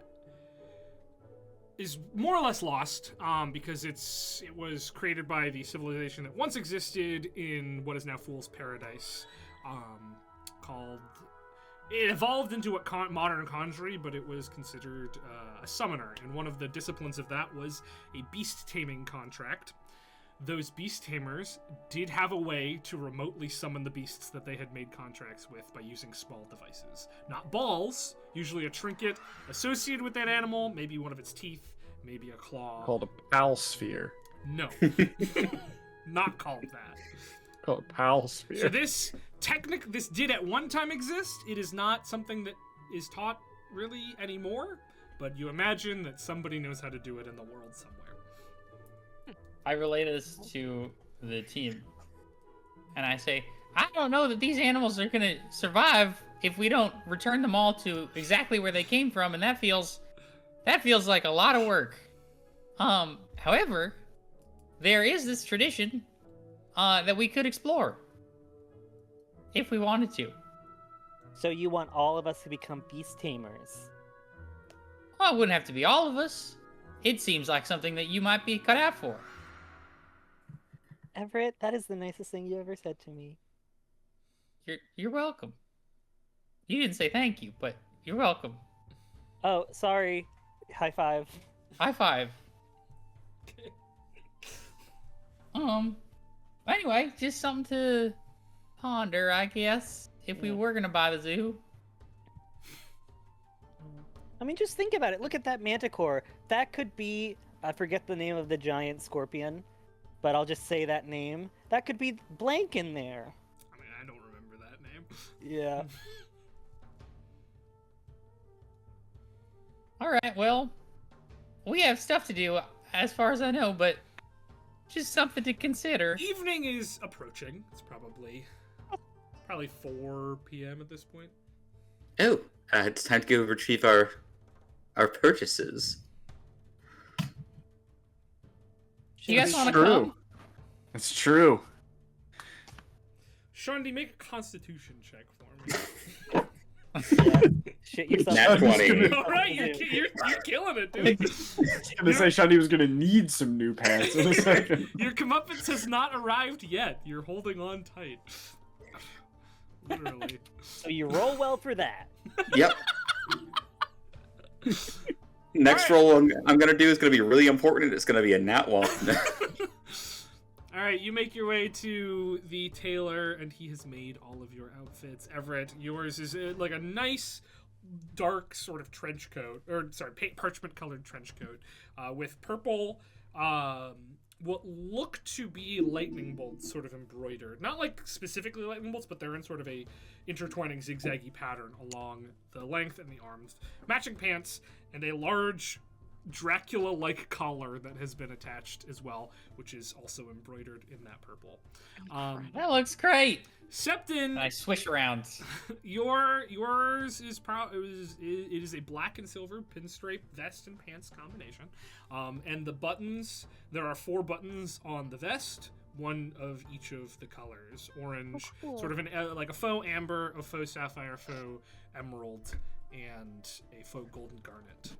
is more or less lost, because it was created by the civilization that once existed in what is now Fool's Paradise, called... It evolved into a modern conjury, but it was considered a summoner, and one of the disciplines of that was a beast taming contract. Those beast tamers did have a way to remotely summon the beasts that they had made contracts with by using small devices. Not balls, usually a trinket associated with that animal, maybe one of its teeth, maybe a claw. Called a pal sphere. No. Not called that. Called a pal sphere. So this did at one time exist. It is not something that is taught really anymore, but you imagine that somebody knows how to do it in the world somewhere. I relay this to the team, and I say, I don't know that these animals are gonna survive if we don't return them all to exactly where they came from, and that feels like a lot of work. However, there is this tradition that we could explore if we wanted to. So you want all of us to become beast tamers? Well, it wouldn't have to be all of us. It seems like something that you might be cut out for. Everett, that is the nicest thing you ever said to me. You're welcome. You didn't say thank you, but you're welcome. Oh, sorry. High five. High five. Anyway, just something to ponder, I guess. If we were gonna buy the zoo. I mean, just think about it. Look at that manticore. That could be... I forget the name of the giant scorpion, but I'll just say that name. That could be blank in there. I mean, I don't remember that name. Yeah. Alright, well, we have stuff to do, as far as I know, but just something to consider. Evening is approaching. It's probably probably 4 p.m. at this point. Oh, it's time to go retrieve our purchases. Do you guys want to True. come? That's true. Shandi, make a Constitution check for me. Yeah. Shit yourself. Nat 20. All right, you're killing it, dude. I was gonna say Shandi was gonna need some new pants in a second. Your comeuppance has not arrived yet. You're holding on tight. Literally. So you roll well for that. Yep. Next roll I'm gonna do is gonna be really important. It's gonna be a nat 1. All right, you make your way to the tailor, and he has made all of your outfits. Everett, yours is like a nice, dark sort of trench coat, or sorry, parchment-colored trench coat with purple, what look to be lightning bolts sort of embroidered. Not like specifically lightning bolts, but they're in sort of a intertwining zigzaggy pattern along the length and the arms. Matching pants and a large Dracula-like collar that has been attached as well, which is also embroidered in that purple. That looks great. Septon, I swish around. yours is it is a black and silver pinstripe vest and pants combination, and the buttons, there are 4 buttons on the vest, one of each of the colors: orange, sort of like a faux amber, a faux sapphire, faux emerald, and a faux golden garnet.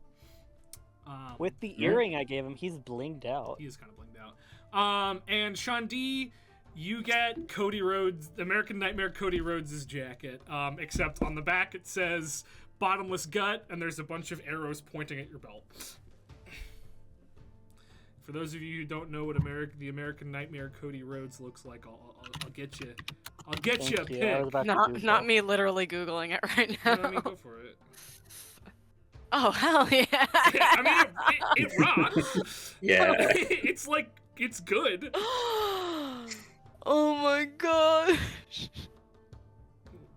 With the earring I gave him, he's blinged out. He is kind of blinged out. And Shandi, you get Cody Rhodes, American Nightmare Cody Rhodes' jacket, except on the back it says bottomless gut, and there's a bunch of arrows pointing at your belt. For those of you who don't know what the American Nightmare Cody Rhodes looks like, I'll get you. I'll get Thank you a you. I pic. was about to do Not so. me literally Googling it right You now. know what I mean? Go for it. Oh, hell yeah. I mean, it rocks. Yeah. It's like, it's good. Oh my gosh.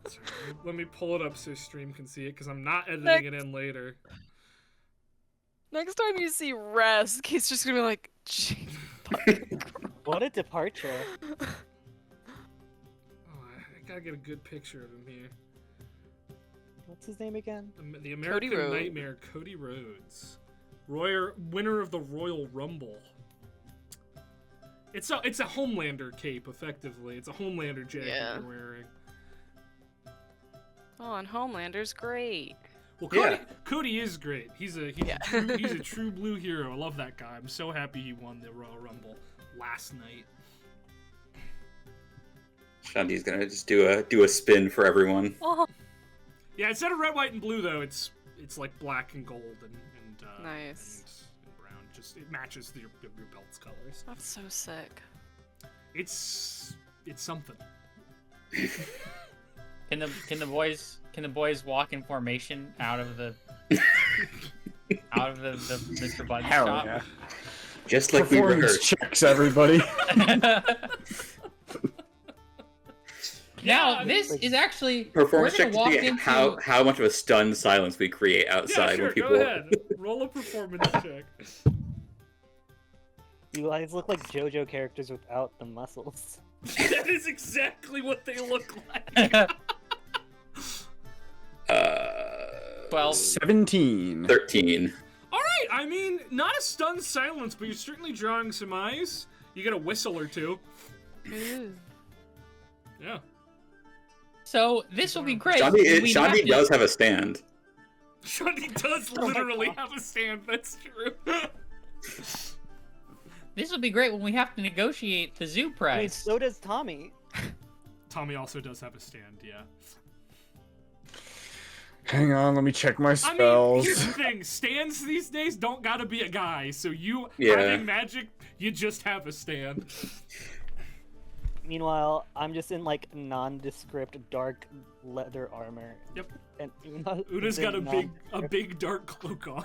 Sorry, let me pull it up so stream can see it, because I'm not editing it in later. Next time you see Resk, he's just gonna be like, "Gee, What a departure. Oh, I gotta get a good picture of him here. What's his name again? The American Rhodes. Nightmare, Cody Rhodes. Winner of the Royal Rumble. It's a Homelander cape, effectively. It's a Homelander jacket Yeah. you're wearing. oh, and Homelander's great." Well, Yeah. Cody is great. He's a Yeah. true blue hero. I love that guy. I'm so happy he won the Royal Rumble last night. Shandi's gonna just do a spin for everyone. Oh, Yeah, instead of red, white, and blue though, it's like black and gold and Nice. and brown. Just it matches your belt's colors. that's so sick. It's something. Can the boys walk in formation out of the Mr. Button Hell shop? yeah. Just like we Performance rehearsed. checks, everybody. Now Yeah, this is actually Performance we're check gonna to walk see into how much of a stunned silence we create outside Yeah, sure. when people. Go ahead. Roll a performance check. You guys look like JoJo characters without the muscles. That is exactly what they look like. 12. 17. 13. All right. I mean, not a stunned silence, but you're certainly drawing some eyes. You get a whistle or two. Yeah. So this will be great. when we have Shandi to- does have a stand. Shandi does literally have a stand. That's true. This will be great when we have to negotiate the zoo I mean, price. so does Tommy. Tommy also does have a stand. Yeah. Hang on, let me check my I mean, spells. here's the thing: stands these days don't gotta be a guy. So you Yeah. having magic, you just have a stand. Meanwhile, I'm just in like nondescript dark leather armor. Yep. And Una's got a big dark cloak on.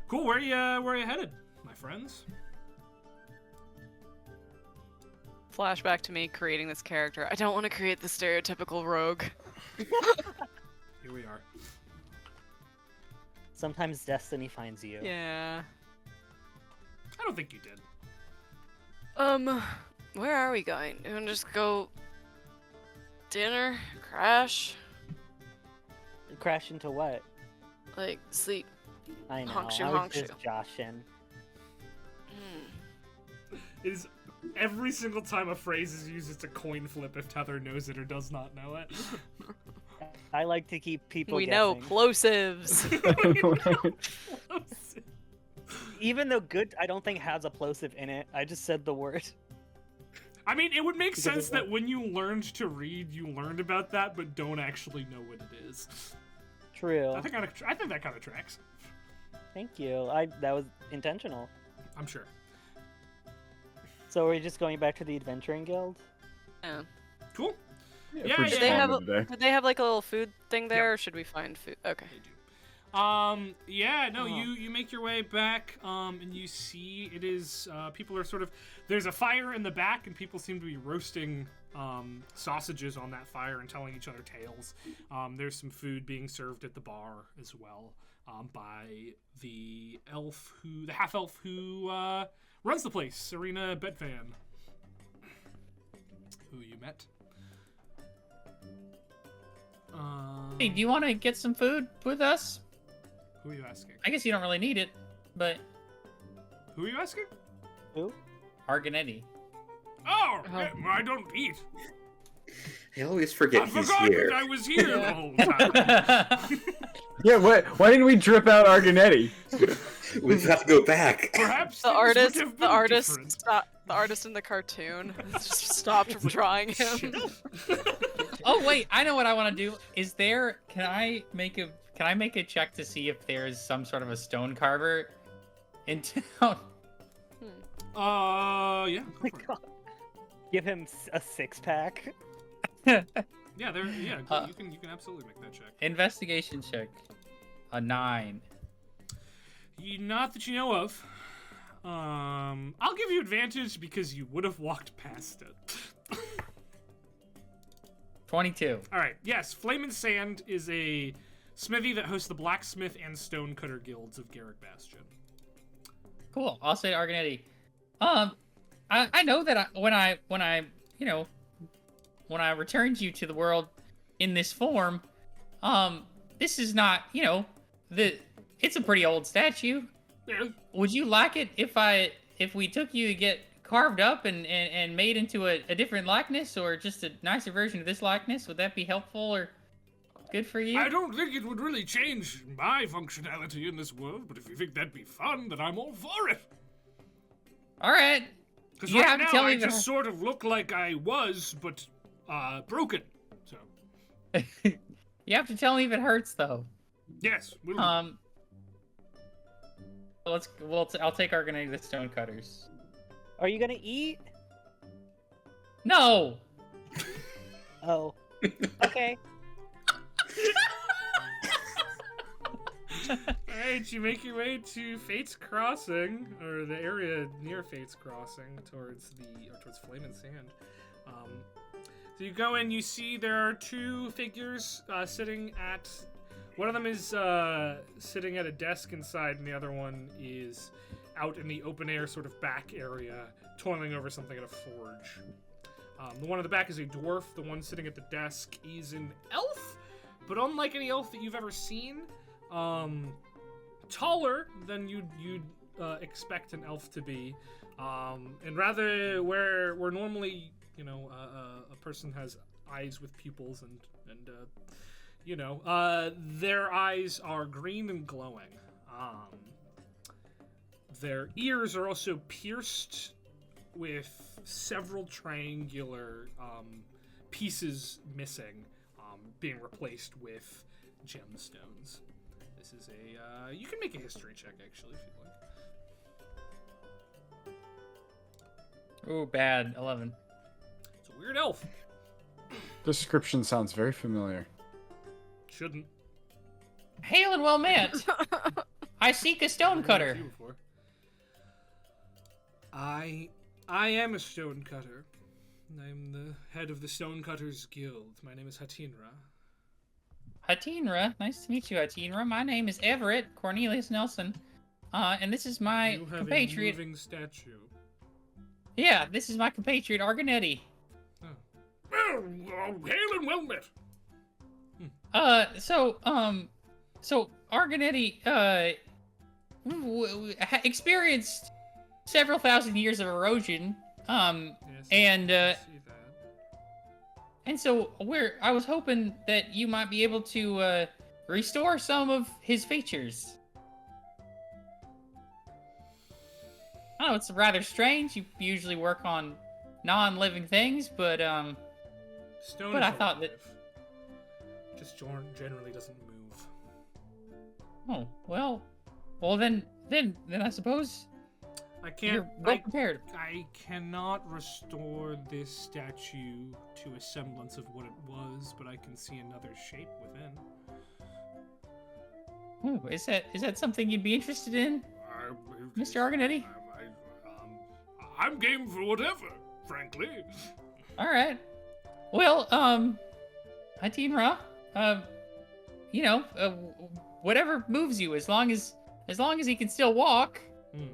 Cool. Where are you headed, my friends? Flashback to me creating this character. I don't want to create the stereotypical rogue. Here we are. Sometimes destiny finds you. Yeah. I don't think you did. Where are we going? You wanna just go dinner? Crash? Crash into what? Like, sleep? I know. Honk shoe, I was honk just shoe. joshing. It is every single time a phrase is used, it's a coin flip if Tether knows it or does not know it. I like to keep people We know guessing. plosives. Even though good, I don't think has a plosive in it. I just said the word. I mean, it would make Because sense it's that when you learned to read, you learned about that, but don't actually know what it is. True. I think that kind of tracks. Thank you. That was intentional. I'm sure. So we're just going back to the adventuring guild? Yeah. Cool. Yeah, Yeah, for yeah, just Did they calling have it a day. Did they have like a little food thing there, or should we find food? Okay. They do. Yeah, no, you make your way back, and you see it is, people are sort of, there's a fire in the back, and people seem to be roasting, sausages on that fire and telling each other tales. There's some food being served at the bar as well, by the half-elf who, runs the place, Serena Betvan, who you met. Hey, do you want to get some food with us? Who are you asking? I guess you don't really need it, but Who are you asking? Who? Arganetti. Oh, I don't eat. I always forget I he's forgot here. that I was here the whole time. Yeah, why didn't we drip out Arganetti? We have to go back. Perhaps The things would artist, have the been artist, different. the artist in the cartoon just stopped from drawing him. Oh wait, I know what I want to do. Is there? Can I make a check to see if there's some sort of a stone carver in town? Yeah. Go My for it. God. Give him a 6-pack. Yeah, you can absolutely make that check. Investigation check. A 9. Not that you know of. I'll give you advantage because you would have walked past it. 22. All right. Yes, Flame and Sand is a smithy that hosts the blacksmith and stonecutter guilds of Garrick Bastion. Cool. I'll say to Arganetti. I know that when I returned you to the world in this form, this is not, it's a pretty old statue. Yeah. Would you like it if we took you to get carved up and made into a different likeness, or just a nicer version of this likeness? Would that be helpful or good for you? I don't think it would really change my functionality in this world, but if you think that'd be fun, then I'm all for it. All right. Because You right have to now tell I me the- just sort of look like I was, but broken. So You have to tell me if it hurts though. yes, we'll I'll take Arganetti to the stonecutters. Are you gonna eat? No. Oh. Okay. Alright, you make your way to Fate's Crossing, or the area near Fate's Crossing, towards Flame and Sand. So you go in, you see there are two figures sitting at... One of them is sitting at a desk inside, and the other one is out in the open air sort of back area, toiling over something at a forge. The one at the back is a dwarf. The one sitting at the desk is an elf, but unlike any elf that you've ever seen, taller than you'd expect an elf to be, and rather where normally a person has eyes with pupils and their eyes are green and glowing. Their ears are also pierced with several triangular pieces missing, being replaced with gemstones. This is a... you can make a history check, actually, if you'd like. Ooh, bad. 11. It's a weird elf. Description sounds very familiar. Shouldn't. Hail and well met. I seek a stonecutter. You before. I am a stonecutter. I'm the head of the Stonecutters Guild. My name is Hatinra. Hatinra, nice to meet you, Hatinra. My name is Everett Cornelius Nelson, and this is my You have compatriot. a moving statue. Yeah, this is my compatriot Argonetti. Well, hail and well met. So Argonetti, experienced several thousand years of erosion, Yes, and I see that. and so I was hoping that you might be able to restore some of his features. I know it's rather strange. You usually work on non-living things, but Stone But is I thought that- alive. Just generally doesn't move. oh well then I suppose I can't. you're well prepared. I cannot restore this statue to a semblance of what it was, but I can see another shape within. Ooh, is that something you'd be interested in, Mr. Argonetti? I'm game for whatever, frankly. All right. Well, Hatinra, whatever moves you, as long as he can still walk,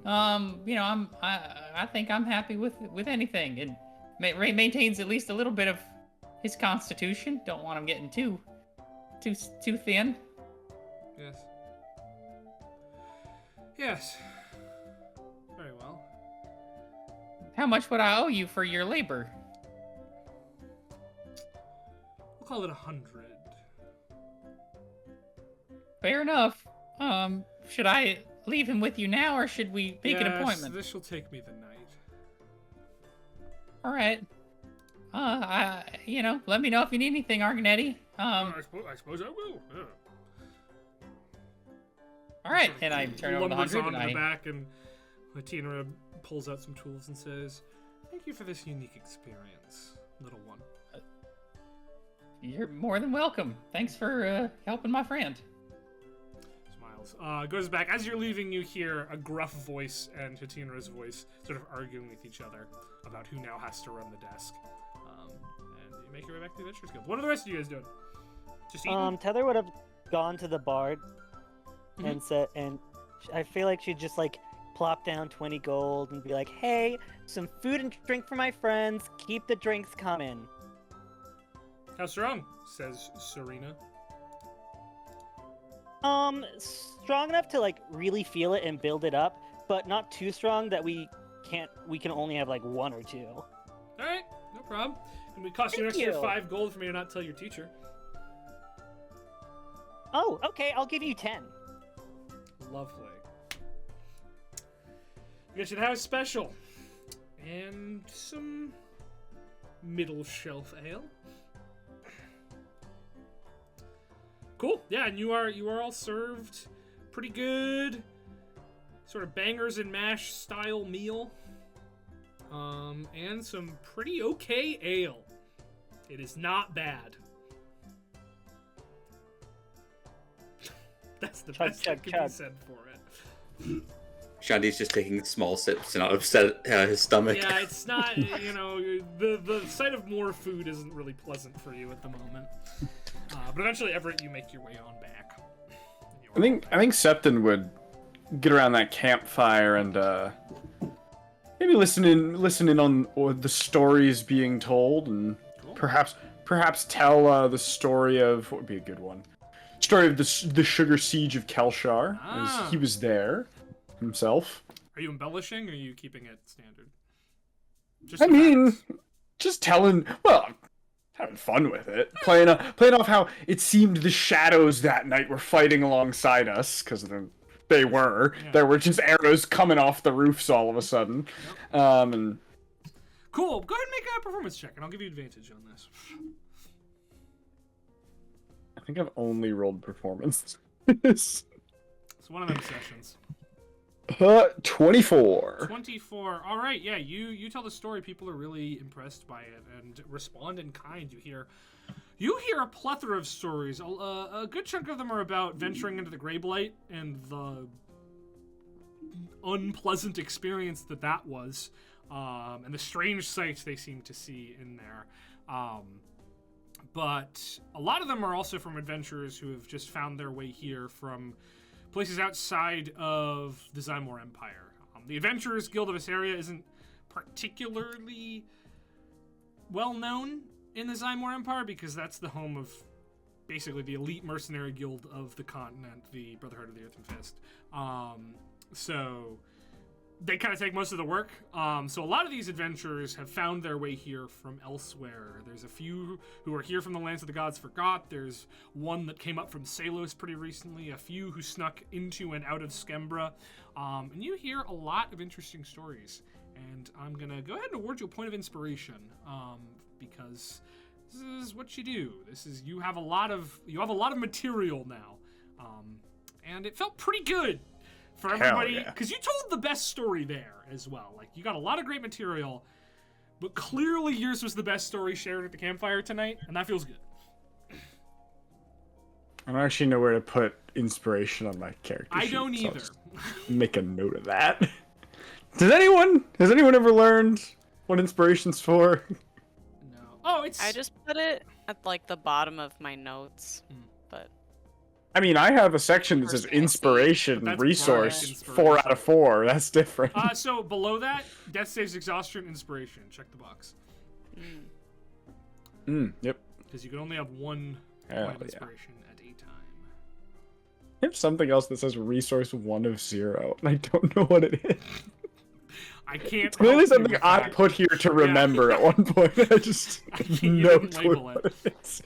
I think I'm happy with anything, and maintains at least a little bit of his constitution. Don't want him getting too thin. Yes. Yes. Very well. How much would I owe you for your labor? We'll call it 100. Fair enough. Should I leave him with you now, or should we make an Yes, appointment? This will take me the night. All right. Let me know if you need anything, Argonetti. I suppose I will. Yeah. All right, and I turn over the Lumbers 100, and on the I... back, and Latina pulls out some tools and says, "Thank you for this unique experience, little one." You're more than welcome. Thanks for helping my friend. Smiles. Goes back. As you're leaving, you hear a gruff voice and Hatina's voice sort of arguing with each other about who now has to run the desk. And you make your way back to the Adventurers Guild. What are the rest of you guys doing? Just eating? Tether would have gone to the bard and said, and I feel like she'd just like plop down 20 gold and be like, "Hey, some food and drink for my friends. Keep the drinks coming." How strong? Says Serena. Strong enough to like really feel it and build it up, but not too strong that we can only have like one or two. All right, no problem. And we cost you an Thank extra you. 5 gold for me to not tell your teacher. Oh, okay, I'll give you 10. Lovely. We got you the house special. And some middle shelf ale. Cool. Yeah, and you are all served pretty good sort of bangers and mash style meal. And some pretty okay ale. It is not bad. That's the Chug, best chug, that can be chug. said for it. Shandy's just taking small sips to not upset his stomach. Yeah, it's not, the sight of more food isn't really pleasant for you at the moment. But eventually, Everett, you make your way on back. I think Septon would get around that campfire and maybe listen in on the stories being told, and Cool. perhaps tell the story of what would be a good one. Story of the Sugar Siege of Kelshar, Ah. as he was there himself. Are you embellishing, or are you keeping it standard? Just I the mean, facts. just telling. Well, having fun with it, playing off how it seemed the shadows that night were fighting alongside us, because they were. Yeah. There were just arrows coming off the roofs all of a sudden, and Cool. Go ahead and make a performance check, and I'll give you advantage on this. I think I've only rolled performance. It's one of them sessions. 24. 24. All right, yeah, you tell the story. People are really impressed by it and respond in kind. You hear a plethora of stories. A good chunk of them are about venturing into the Grey Blight and the unpleasant experience that was, and the strange sights they seem to see in there. But a lot of them are also from adventurers who have just found their way here from places outside of the Zymor Empire. The Adventurers Guild of Assyria isn't particularly well known in the Zymor Empire because that's the home of basically the elite mercenary guild of the continent, the Brotherhood of the Earthen Fist. So they kind of take most of the work. So a lot of these adventurers have found their way here from elsewhere. There's a few who are here from the lands of the gods forgot. There's one that came up from Salos pretty recently. A few who snuck into and out of Skembra. And you hear a lot of interesting stories. And I'm gonna go ahead and award you a point of inspiration, because this is what you do. You have a lot of material now, and it felt pretty good for everybody because you told the best story there as well. Like, you got a lot of great material, but clearly yours was the best story shared at the campfire tonight, and that feels good. I don't actually know where to put inspiration on my character I sheet, don't so I'll either. just make a note of that. Has anyone ever learned what inspiration's for? No. Oh, it's. I just put it at like the bottom of my notes, but I mean, I have a section that says Personally, inspiration That's resource, bardic inspiration. 4 out of 4. That's different. So below that, death saves, exhaustion, inspiration. Check the box Yep. because you can only have one Hell point of yeah. inspiration at a time. I have something else that says resource 1 of 0, and I don't know what it is. I can't. It's clearly help you something with I that. put here to remember at one point. I just You no didn't clue label what it is.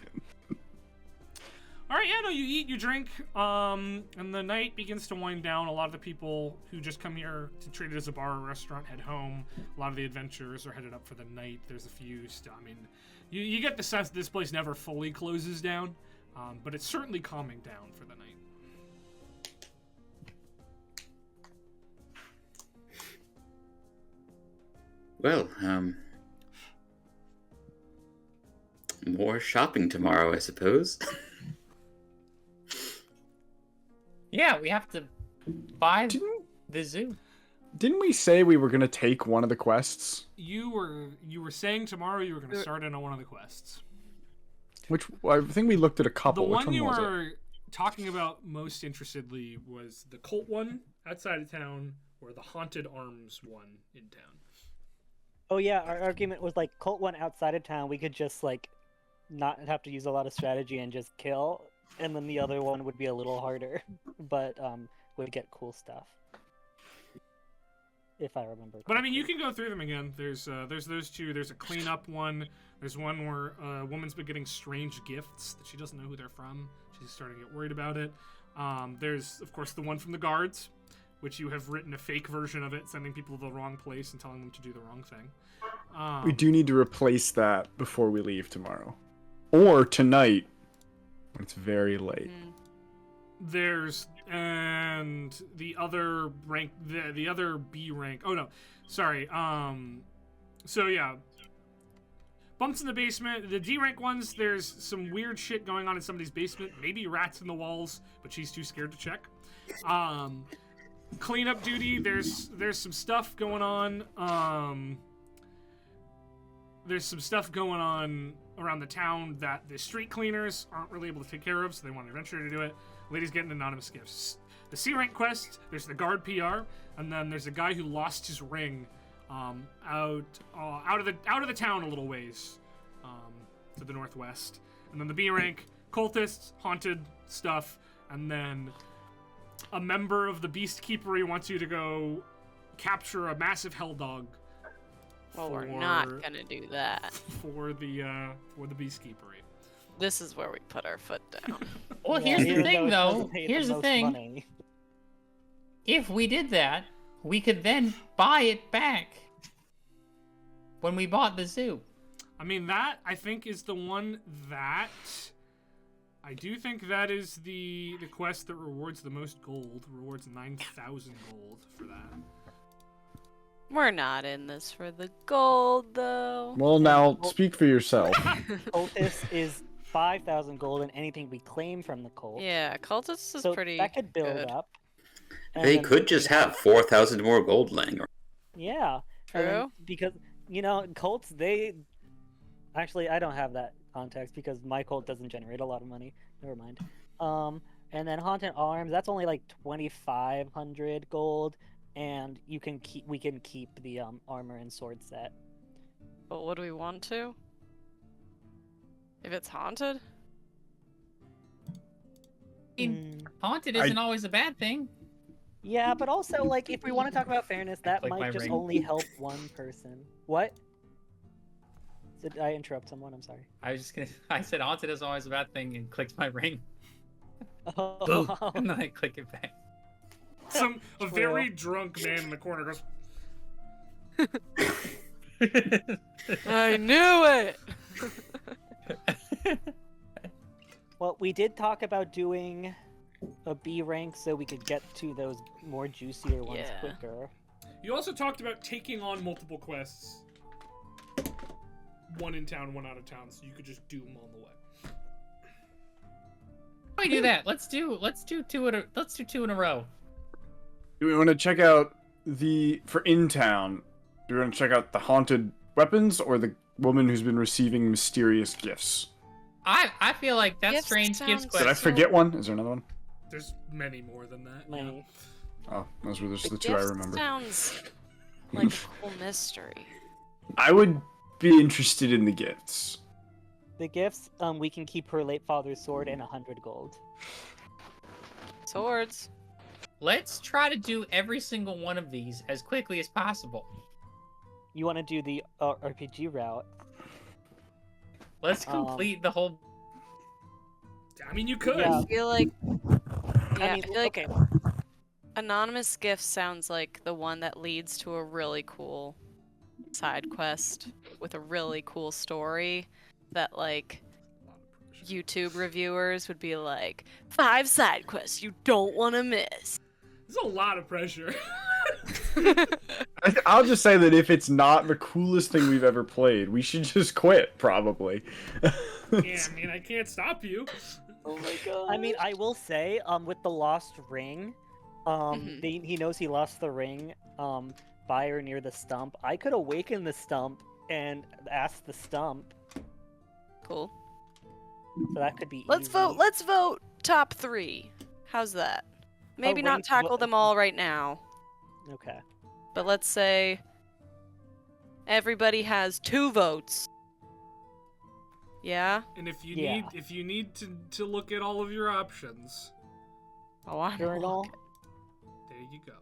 All right, yeah, no, you eat, you drink, and the night begins to wind down. A lot of the people who just come here to treat it as a bar or restaurant head home. A lot of the adventurers are headed up for the night. There's a few. I mean, you get the sense that this place never fully closes down, but it's certainly calming down for the night. Well, more shopping tomorrow, I suppose. Yeah, we have to buy Didn't the zoo. we say we were gonna take one of the quests? You were saying tomorrow you were going to start in on one of the quests. Which I think we looked at a couple. The Which one you was it? were talking about most interestedly was the cult one outside of town, or the haunted arms one in town. Oh yeah, our argument was like cult one outside of town. We could just like not have to use a lot of strategy and just kill, and then the other one would be a little harder, but would get cool stuff. If I remember. But I mean, you correctly. can go through them again. There's those two. There's a cleanup one. There's one where a woman's been getting strange gifts that she doesn't know who they're from. She's starting to get worried about it. There's of course the one from the guards, which you have written a fake version of it, sending people to the wrong place and telling them to do the wrong thing. We do need to replace that before we leave tomorrow, or tonight when it's very late. There's and the other rank, the other B rank. Oh no, sorry. So yeah, bumps in the basement. The D rank ones. There's some weird shit going on in somebody's basement. Maybe rats in the walls, but she's too scared to check. Cleanup duty. There's some stuff going on. There's some stuff going on around the town that the street cleaners aren't really able to take care of, so they want an adventurer to do it. Ladies getting anonymous gifts. The C rank quest, there's the guard PR, and then there's a guy who lost his ring out of the town a little ways to the northwest. And then the B rank, cultists, haunted stuff, and then a member of the Beast Keepery wants you to go capture a massive hell dog. well, we're not gonna do that. For the Beast Keepery. This is where we put our foot down. Well, Yeah, here's the even thing, it though. doesn't pay Here's the most thing. money. If we did that, we could then buy it back when we bought the zoo. I mean, that I think is the one that I do think that is the quest that rewards the most gold. Rewards 9,000 gold for that. We're not in this for the gold, though. Well, now speak for yourself. Cultist is 5,000 gold, and anything we claim from the cult. Yeah, cultists is so pretty that could build good. up. And They then could just have 4,000 more gold laying around. Yeah. and then- True. because cults, they actually I don't have that context because my cult doesn't generate a lot of money. Never mind. And then haunted arms, that's only like 2,500 gold. and we can keep the armor and sword set. But would we want to? If it's haunted? Haunted isn't always a bad thing. Yeah, but also, like, if we want to talk about fairness, that Like my might just ring. only help one person. What? Did I interrupt someone? I'm sorry. I said haunted isn't always a bad thing and clicked my ring. Oh. And then I click it back. A very drunk man in the corner goes, I knew it! Well, we did talk about doing a B rank so we could get to those more juicier ones Yeah. quicker. You also talked about taking on multiple quests. One in town, one out of town, so you could just do them on the way. Why do that? Let's do two in a row. Do we want to check out for in town? Do we want to check out the haunted weapons or the woman who's been receiving mysterious gifts? I feel like that's Gifts strange sounds- gifts Did I quest. forget one? Is there another one? There's many more than that. Many. Oh, those were just The the two I gift remember. sounds like a cool mystery. I would be interested in the gifts. The gifts, we can keep her late father's sword and 100 gold. Swords. Let's try to do every single one of these as quickly as possible. You want to do the RPG route? Let's complete the whole. I mean, you could. Yeah. I feel like. Yeah, I mean, feel like okay. Anonymous Gift sounds like the one that leads to a really cool side quest with a really cool story that, like, YouTube reviewers would be like, 5 side quests you don't want to miss. There's a lot of pressure. I'll just say that if it's not the coolest thing we've ever played, we should just quit, probably. Yeah, I mean, I can't stop you. Oh my god. I mean, I will say, with the lost ring, he knows he lost the ring, by or near the stump. I could awaken the stump and ask the stump, Cool. so that could be Let's easy. vote. Let's vote top 3. How's that? Maybe not rank tackle vo- them all right now, Okay. but let's say everybody has 2 votes. Yeah? And if you Yeah. need to look at all of your options, Oh, I'm Journal. looking. there you go.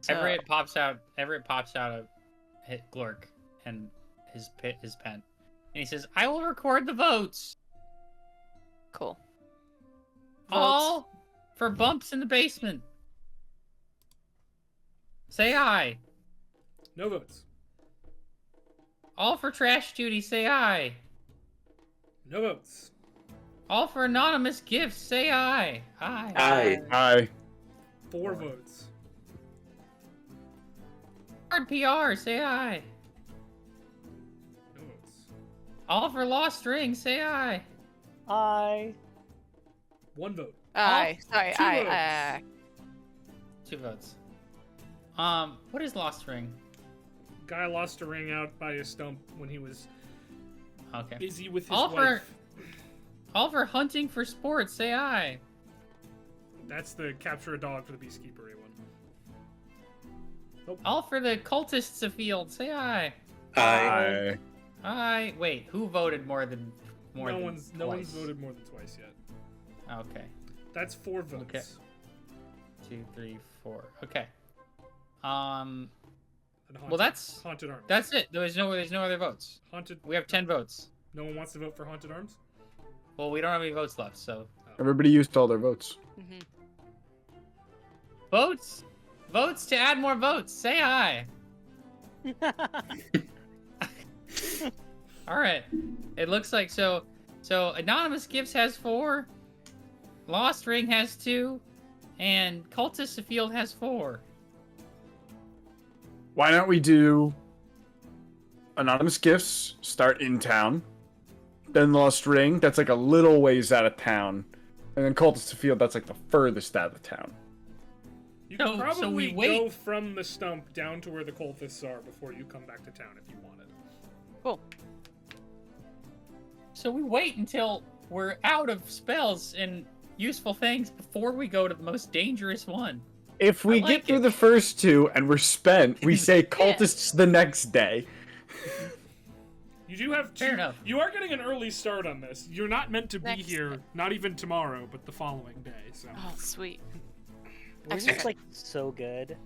So- Everett pops out a hit Glork and his pen, and he says, "I will record the votes. Cool. All for bumps in the basement. Say aye. No votes. All for trash duty. Say aye. No votes. All for anonymous gifts. Say aye. Aye. Aye. Hi. 4 votes. Hard PR. Say aye. No votes. All for lost ring. Say aye. 1 vote. Aye. Sorry. 2 Aye. votes. 2 votes. What is lost ring? Guy lost a ring out by a stump when he was Okay. busy with his All for- wife. All for hunting for sports. Say aye. That's the capture a dog for the Beastkeeper one. All for the cultists afield. Say aye. Aye. Hi. Aye. Wait, who voted more than No one's twice? voted more than twice yet. Okay. That's 4 votes. Okay. 2, 3, 4. Okay. And haunted, Well, that's Haunted Arms. that's it. There's no other votes. Haunted. We have 10 votes. No one wants to vote for Haunted Arms? Well, we don't have any votes left, so Everybody used all their votes. Mm-hmm. votes to add more votes. Say aye. All right. It looks like so anonymous gifts has 4, lost ring has 2, and cultist afield has 4. Why don't we do anonymous gifts, start in town, then Lost Ring, that's like a little ways out of town, and then Cultist to Field, that's like the furthest out of town. You So- can so probably we wait. go from the stump down to where the cultists are before you come back to town if you wanted. Cool. So we wait until we're out of spells and useful things before we go to the most dangerous one. If we I like get through it. the first two and we're spent, we say cultists the next day. You do have Fair enough. You are getting an early start on this. You're not meant to be Next here, day. not even tomorrow, but the following day. So Oh, sweet. We're Extra just like so good.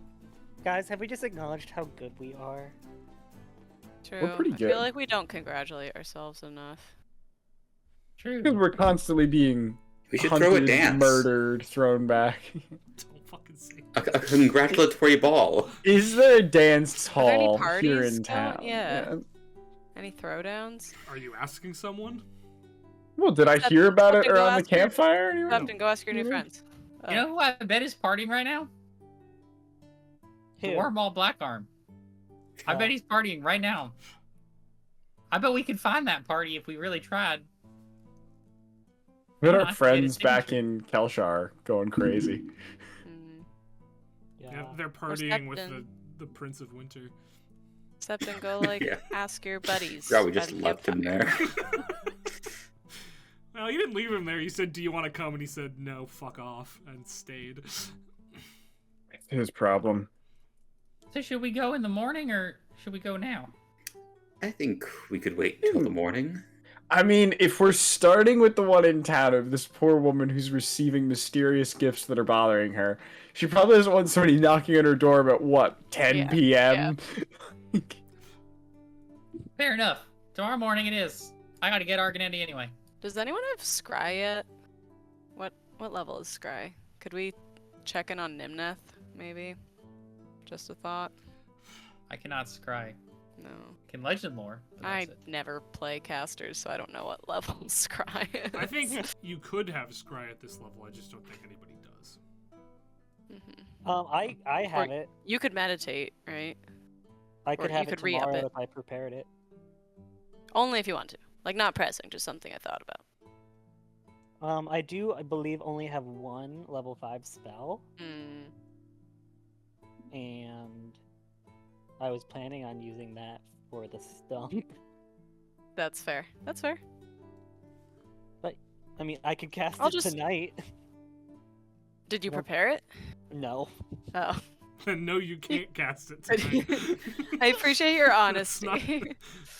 Guys, have we just acknowledged how good we are? True. pretty I good. feel like we don't congratulate ourselves enough. True. Because we're constantly being We should throw a hunted, dance. murdered, thrown back. don't fucking say. A congratulatory ball. Is there a dance Are there any hall here parties in going? town? Yeah. Any throwdowns? Are you asking someone? Well, did I Except- hear about it except to go around the ask your- campfire? anywhere? Captain, go ask your new Mhm. friends. You know who I bet is partying right now? The Who? Wormball Blackarm. I bet he's partying right now. I bet we could find that party if we really tried. But I our can get friends a back signature. in Kelshar going crazy. Mm. Yeah, they're partying with Septon. the Prince of Winter. Except and go like Yeah. ask your buddies. Yeah, we by just the left him campfire. there. Well, you didn't leave him there. You said, "Do you want to come?" And he said, "No, fuck off," and stayed. His problem. So should we go in the morning or should we go now? I think we could wait till the morning. I mean, if we're starting with the one in town of this poor woman who's receiving mysterious gifts that are bothering her, she probably doesn't want somebody knocking on her door at what, 10 Yeah, p.m.? Fair enough. Tomorrow morning it is. I gotta get Arganetti anyway. Does anyone have Scry yet? What level is Scry? Could we check in on Nimneth, maybe? Just a thought. I cannot scry. No. Can legend lore. but I that's it. never play casters, so I don't know what level Scry is. I think you could have Scry at this level. I just don't think anybody does. Mhm. I have it. You could meditate, right? I could or have you it could re-up tomorrow it. if I prepared it. Only if you want to. Like, not pressing, just something I thought about. I do, I believe, only have one level 5 spell, Mm. and I was planning on using that for the stump. That's fair. That's fair. I mean, I could cast I'll it just- tonight. Did you Nope. prepare it? No. Oh. And no, you can't cast it tonight. I appreciate your That's honesty.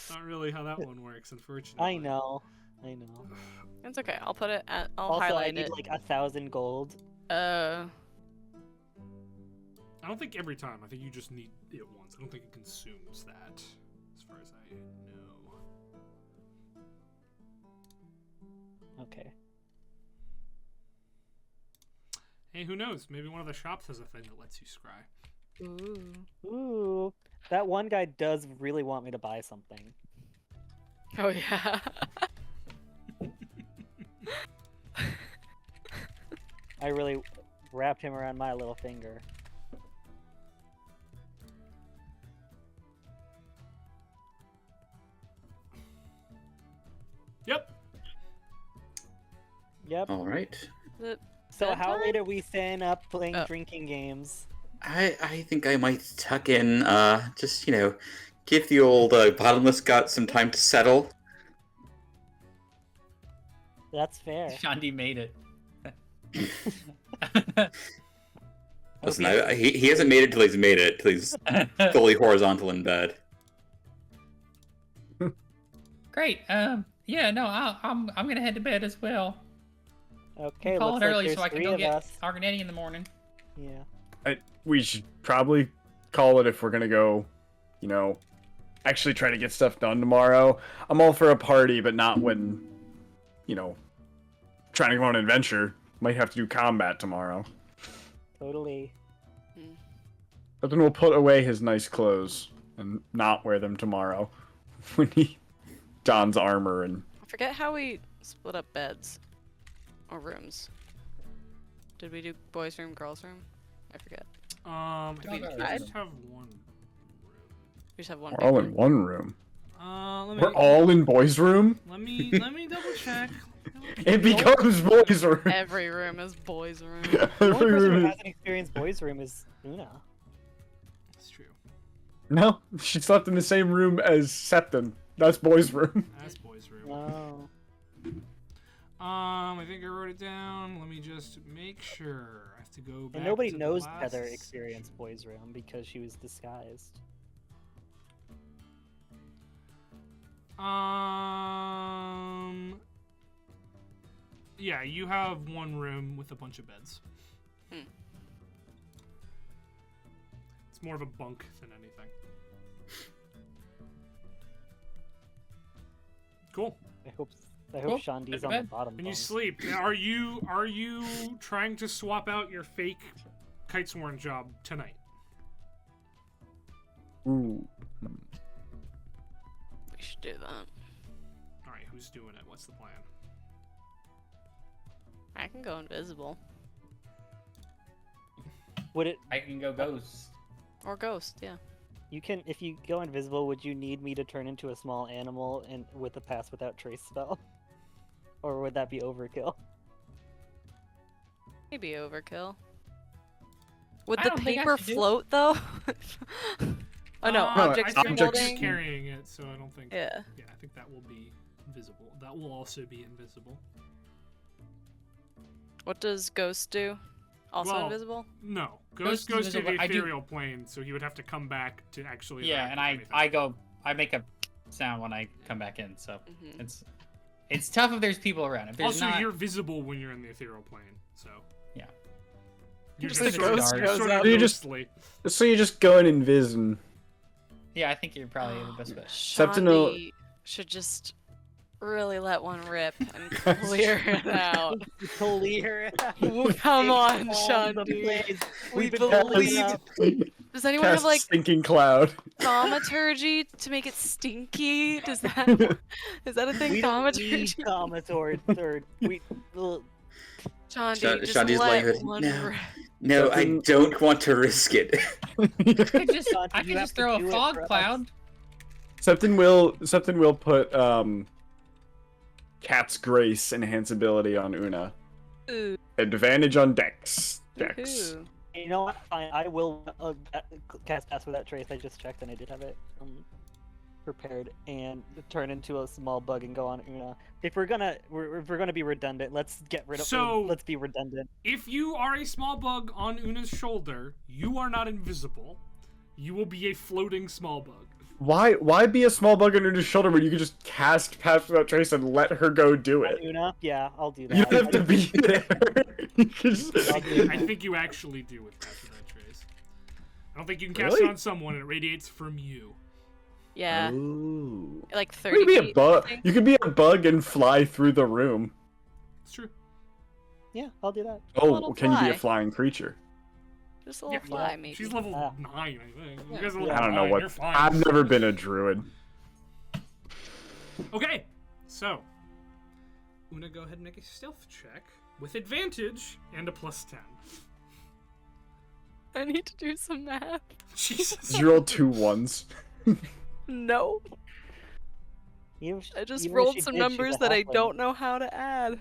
not really how that one works, unfortunately. I know. It's okay. I'll put it at, I'll Also, I highlight need it. like 1,000 gold. I don't think every time. I think you just need it once. I don't think it consumes that, as far as I know. Okay. Hey, who knows? Maybe one of the shops has a thing that lets you scry. Ooh. Ooh. That one guy does really want me to buy something. Oh, yeah. I really wrapped him around my little finger. Yep. Yep. All right. So how bedtime? late are we staying up playing Oh. drinking games? I think I might tuck in, just, give the old bottomless gut some time to settle. That's fair. Shandi made it. Listen, he hasn't made it till he's made it, till he's fully horizontal in bed. Great. Yeah. No. I'm gonna head to bed as well. Okay, Call looks it like early there's so I can 3 go of get us. Arganetti in the morning. Yeah. We should probably call it if we're gonna go, actually try to get stuff done tomorrow. I'm all for a party, but not when, trying to go on an adventure. Might have to do combat tomorrow. Totally. But then we'll put away his nice clothes and not wear them tomorrow when he dons armor and. I forget how we split up beds or rooms. Did we do boys' room, girls' room? I forget. I Did think we you divide? just have one room. We just have one. We're big all room. in one room. Let me We're all in boys' room. let me double check. It becomes boys' room. Every room is boys' room. The only Every person who room. hasn't experienced boys' room is Una. That's true. No, she slept in the same room as Septon. That's boys' room. That's boys' room. Oh. I think I wrote it down. Let me just make sure. I have to go back. And nobody to the knows last Heather experienced Boys Room because she was disguised. Yeah, you have one room with a bunch of beds. It's more of a bunk than anything. Cool. I hope Cool. Shandi's Go on to the bed. bottom. And you bunk. sleep. Are you trying to swap out your fake Kitesworn job tonight? Ooh. We should do that. All right, who's doing it? What's the plan? I can go invisible. Would it? I can go ghost. Or ghost, yeah. You can, if you go invisible, would you need me to turn into a small animal and with a pass without trace spell? Or would that be overkill? Maybe overkill. Would I the don't think I paper should do- float though? Oh no, objects I are think objects- you're floating. carrying it, so I don't think. Yeah. Yeah, I think that will be visible. That will also be invisible. What does ghost do? Also Well, invisible? No, Ghost Ghost goes is to the invisible. I do- ethereal plane, so he would have to come back to actually. Yeah, interact and with anything. I make a sound when I come back in, so Mhm. it's tough if there's people around. If there's Also, not, you're visible when you're in the ethereal plane, so. Yeah. You're Just just the sort of, ghost you're goes sort up. of You just- ghostly. So you just go in invis and yeah, I think you're probably the best bet. Septinal- Shandi should just really let one rip and clear it out. Clear. Come on, the Shandi. place. We We've been building believe. up. Does anyone have cast like stinking cloud. thaumaturgy to make it stinky? Does that is that a thing? We don't need Thaumaturgy. thaumaturgy. We. Shandi, just Shandi's let like, one "No." rip. No, I Septim- don't want to risk it. I could just, Shanti, I you could have just to throw do a it fog for us. cloud. Septon will put Cat's Grace enhance ability on Una. Ooh, Advantage on Dex. Dex. woohoo. You know what? Fine. I will cast Pass Without Trace. I just checked and I did have it prepared and turn into a small bug and go on Una. If we're gonna be redundant, let's get rid of. So- let's be redundant. If you are a small bug on Una's shoulder, you are not invisible. You will be a floating small bug. Why be a small bug under his shoulder when you can just cast Pass Without Trace and let her go do it? Una, yeah, I'll do that. You don't have to be there. You can just- I think you actually do with Pass Without Trace. I don't think you can cast Really? it on someone and it radiates from you. Yeah, Ooh. like You 30 could be a feet, I bug. think. You could be a bug and fly through the room. It's true. Yeah, I'll do that. Oh, little can you be fly. a flying creature? Just a little Yeah. fly, maybe. She's level Ah. 9, I think. You Yeah. guys are Yeah. level I don't know 9, what. You're fine. I've never been a druid. Okay, so Una, go ahead and make a stealth check with advantage and a +10. I need to do some math. Jesus. Did you roll 2 ones? No, Even I just if rolled she some did, she's numbers a that I halfling. don't know how to add.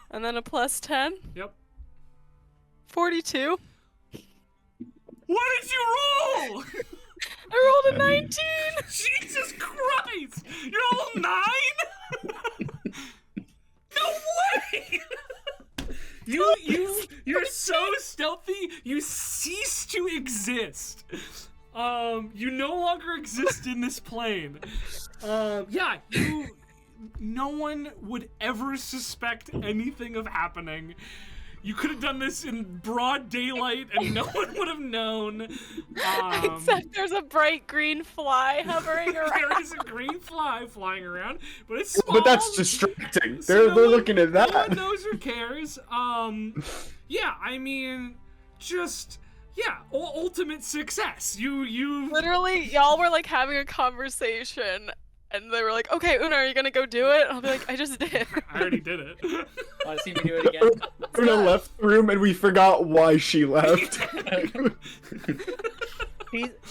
And then a +10. Yep. 42. What did you roll? I rolled a 19. Jesus Christ! You're level 9? No way! You're so stealthy. You cease to exist. You no longer exist in this plane. Yeah, no one would ever suspect anything of happening. You could have done this in broad daylight and no one would have known. Except there's a bright green fly hovering around. There is a green fly flying around, but it's small. But that's distracting. so They're no they're one- looking at that. No one knows or cares. Yeah, I mean, just ultimate success. You Literally, y'all were like having a conversation, and they were like, "Okay, Una, are you gonna go do it?" And I'll be like, "I just did." I already did it. Want to see me do it again? Una left the room and we forgot why she left.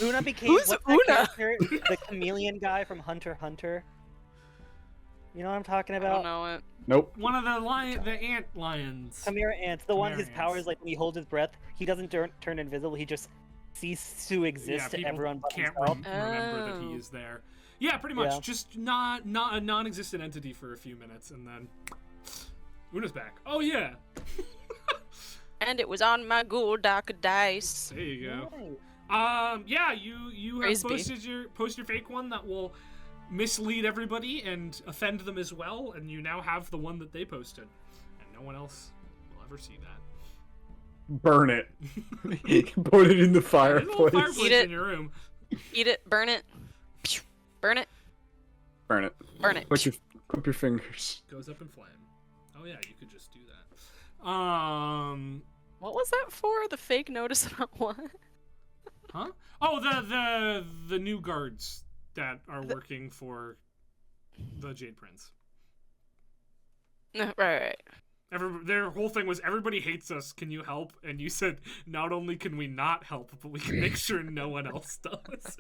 Una became Who's what's Una? that character? The chameleon guy from Hunter x Hunter. You know what I'm talking I about? don't know it. Nope. One of the ant lions. Chimera ants. The one his Chimera power ants. is like when he holds his breath, he doesn't turn invisible. He just ceases to exist Yeah, to people everyone but can't himself. remember that he Oh. is there. Yeah, pretty much. Yeah. Just not a non-existent entity for a few minutes, and then Una's back. Oh yeah. And it was on my ghoul dock of dice. There you go. Nice. Yeah, you have Frisbee. post your fake one that will mislead everybody and offend them as well, and you now have the one that they posted, and no one else will ever see that. Burn it. Put it in the There's a little fireplace. fireplace Eat it. in your room. Eat it, burn it. Pew. Burn it, Burn it. burn it. Clip your fingers. Goes up in flame. Oh yeah, you could just do that. What was that for? The fake notice about what? Huh? Oh, the new guards that are working for the Jade Prince. No, right. Their whole thing was, everybody hates us, can you help? And you said, not only can we not help, but we can make sure no one else does.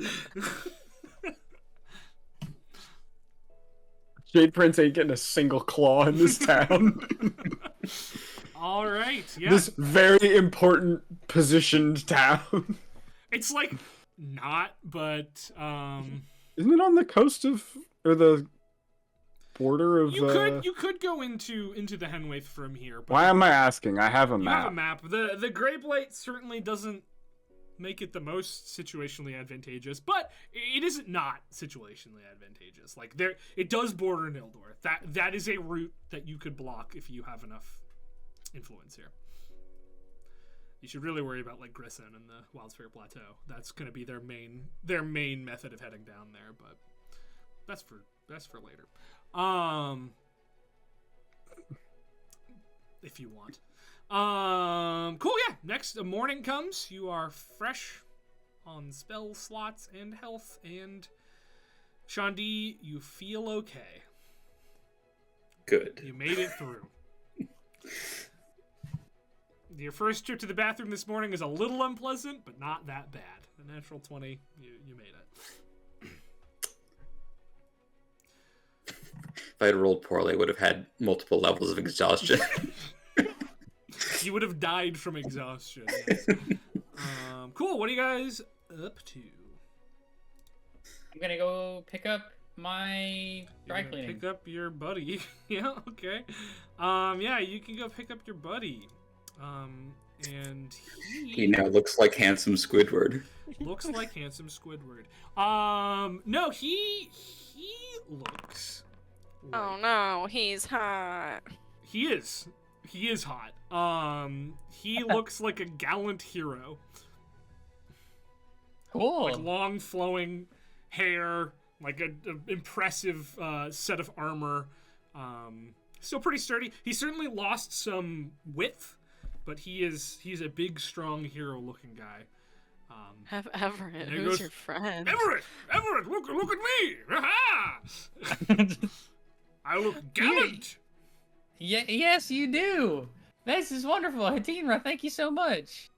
Jade Prince ain't getting a single claw in this town. All right, yeah. This very important positioned town. It's like not, but Isn't it on the coast of, or the border of? you could go into the Henwaith from here. But Why am I asking? I have a you map. have a map. The Grey Blight certainly doesn't make it the most situationally advantageous, but it isn't not situationally advantageous. Like it does border Nildor. That is a route that you could block if you have enough influence here. You should really worry about like Grissom and the Wildsphere Plateau. That's going to be their main method of heading down there, but that's for later. If you want. Cool, yeah. Next morning comes. You are fresh on spell slots and health, and Shandi, you feel okay. Good. You made it through. Your first trip to the bathroom this morning is a little unpleasant, but not that bad. The natural 20, you made it. If I had rolled poorly, I would have had multiple levels of exhaustion. You would have died from exhaustion. Yes. Cool. What are you guys up to? I'm gonna go pick up my dry You're gonna cleaning. Pick up your buddy. Yeah. Okay. Yeah, you can go pick up your buddy. And He now looks like handsome Squidward. looks like handsome Squidward. No, he looks. Oh no, he's hot. He is hot. He looks like a gallant hero. Cool. Like long flowing hair, like a impressive set of armor. Still pretty sturdy. He certainly lost some width, but he's a big, strong hero looking guy. Everett, There who's goes- your friend? Everett, look at me! Aha! I look gallant. Yeah, yes, you do. This is wonderful, Hatinra. Thank you so much.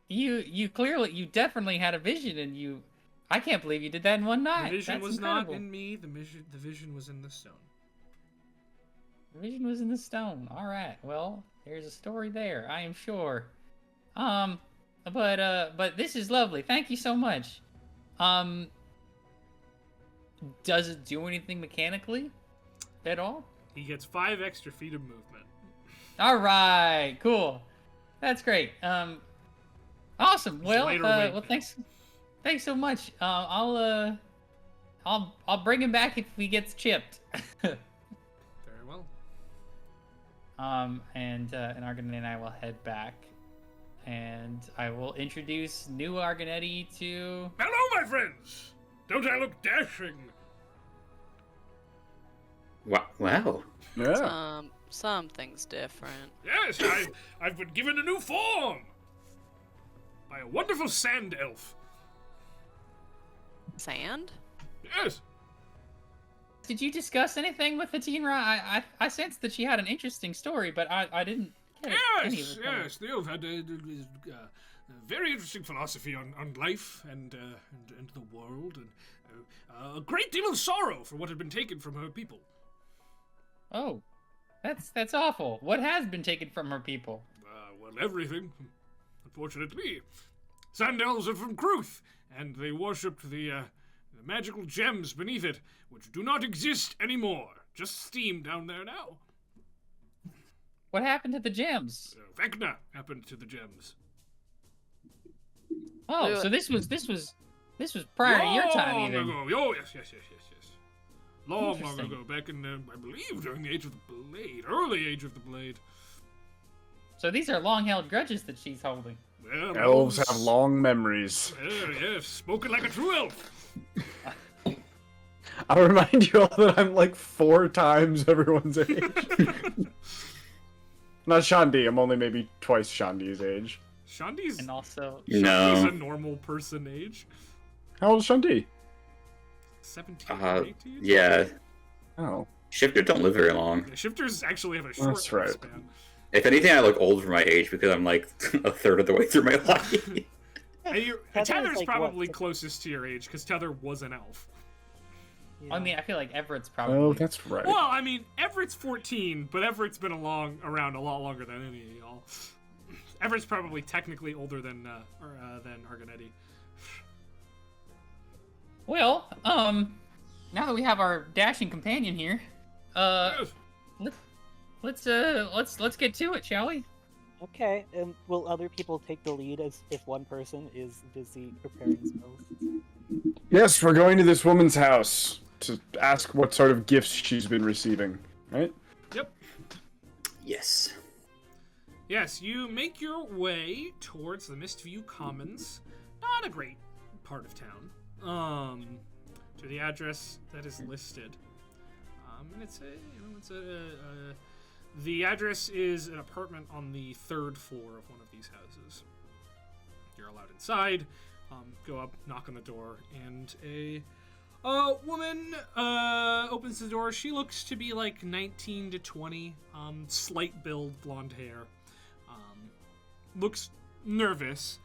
You definitely had a vision, and I can't believe you did that in one night. The vision That's was incredible. not in me. The vision was in the stone. The vision was in the stone. All right. Well, there's a story there, I am sure. But this is lovely. Thank you so much. Does it do anything mechanically at all? He gets 5 extra feet of movement. All right. Cool. That's great. Awesome. Well, later weight well, now. thanks so much. I'll bring him back if he gets chipped. Very well. And Argonetti and I will head back, and I will introduce new Argonetti to. Hello, my friends. Don't I look dashing? Wow. Yeah. Something's different. Yes, I've been given a new form by a wonderful sand elf. Sand? Yes. Did you discuss anything with Hatinra? I sensed that she had an interesting story, but I didn't get any of Yes, it. yes. The elf had a very interesting philosophy on life and the world, and a great deal of sorrow for what had been taken from her people. Oh, that's awful. What has been taken from her people? Well, everything, unfortunately. Sand elves are from Kruth, and they worshipped the magical gems beneath it, which do not exist anymore. Just steam down there now. What happened to the gems? Vecna happened to the gems. Oh, so this was prior to your time, Long even. ago. Oh, yes. Long Interesting. ago, back in, I believe, during the Age of the Blade. Early Age of the Blade. So these are long-held grudges that she's holding. Well, Elves have long memories. Yes, spoken like a true elf. I'll remind you all that I'm like 4 times everyone's age. Not Shandi, I'm only maybe twice Shandi's age. Shandi's And also, No. a normal person age. How old is Shandi? 17 or 18? Yeah. Oh. Shifters don't live very long. Yeah, shifters actually have a short That's right. lifespan. If anything, I look old for my age because I'm like a third of the way through my life. And Tether's Tether's like, probably what? closest to your age because Tether was an elf. Yeah. I mean, I feel like Everett's probably. Oh, that's right. Well, I mean, Everett's 14, but Everett's been around a lot longer than any of y'all. Everett's probably technically older than Argonetti. Well, now that we have our dashing companion here, let's get to it, shall we? Okay, and will other people take the lead as if one person is busy preparing spells? Yes, we're going to this woman's house to ask what sort of gifts she's been receiving, right? Yep. Yes. Yes, you make your way towards the Mistview Commons. Not a great part of town. To the address that is listed. And the address is an apartment on the 3rd floor of one of these houses. You're allowed inside. Go up, knock on the door, and a woman opens the door. She looks to be like 19 to 20, slight build, blonde hair. Looks nervous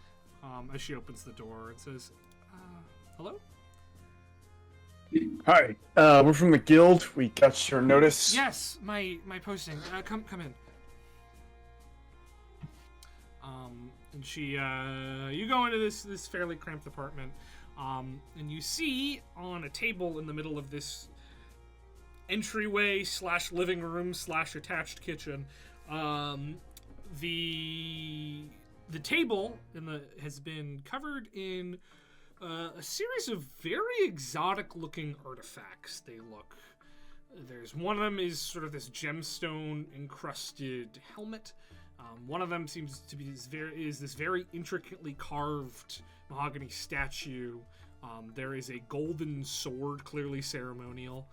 as she opens the door and says, hello? Hi, we're from the guild. We got your notice. Yes, my posting. Come in. And she, you go into this fairly cramped apartment, and you see on a table in the middle of this entryway / living room / attached kitchen, the table has been covered in a series of very exotic looking artifacts. There's one of them is sort of this gemstone encrusted helmet. One of them seems to be this very intricately carved mahogany statue. There is a golden sword, clearly ceremonial,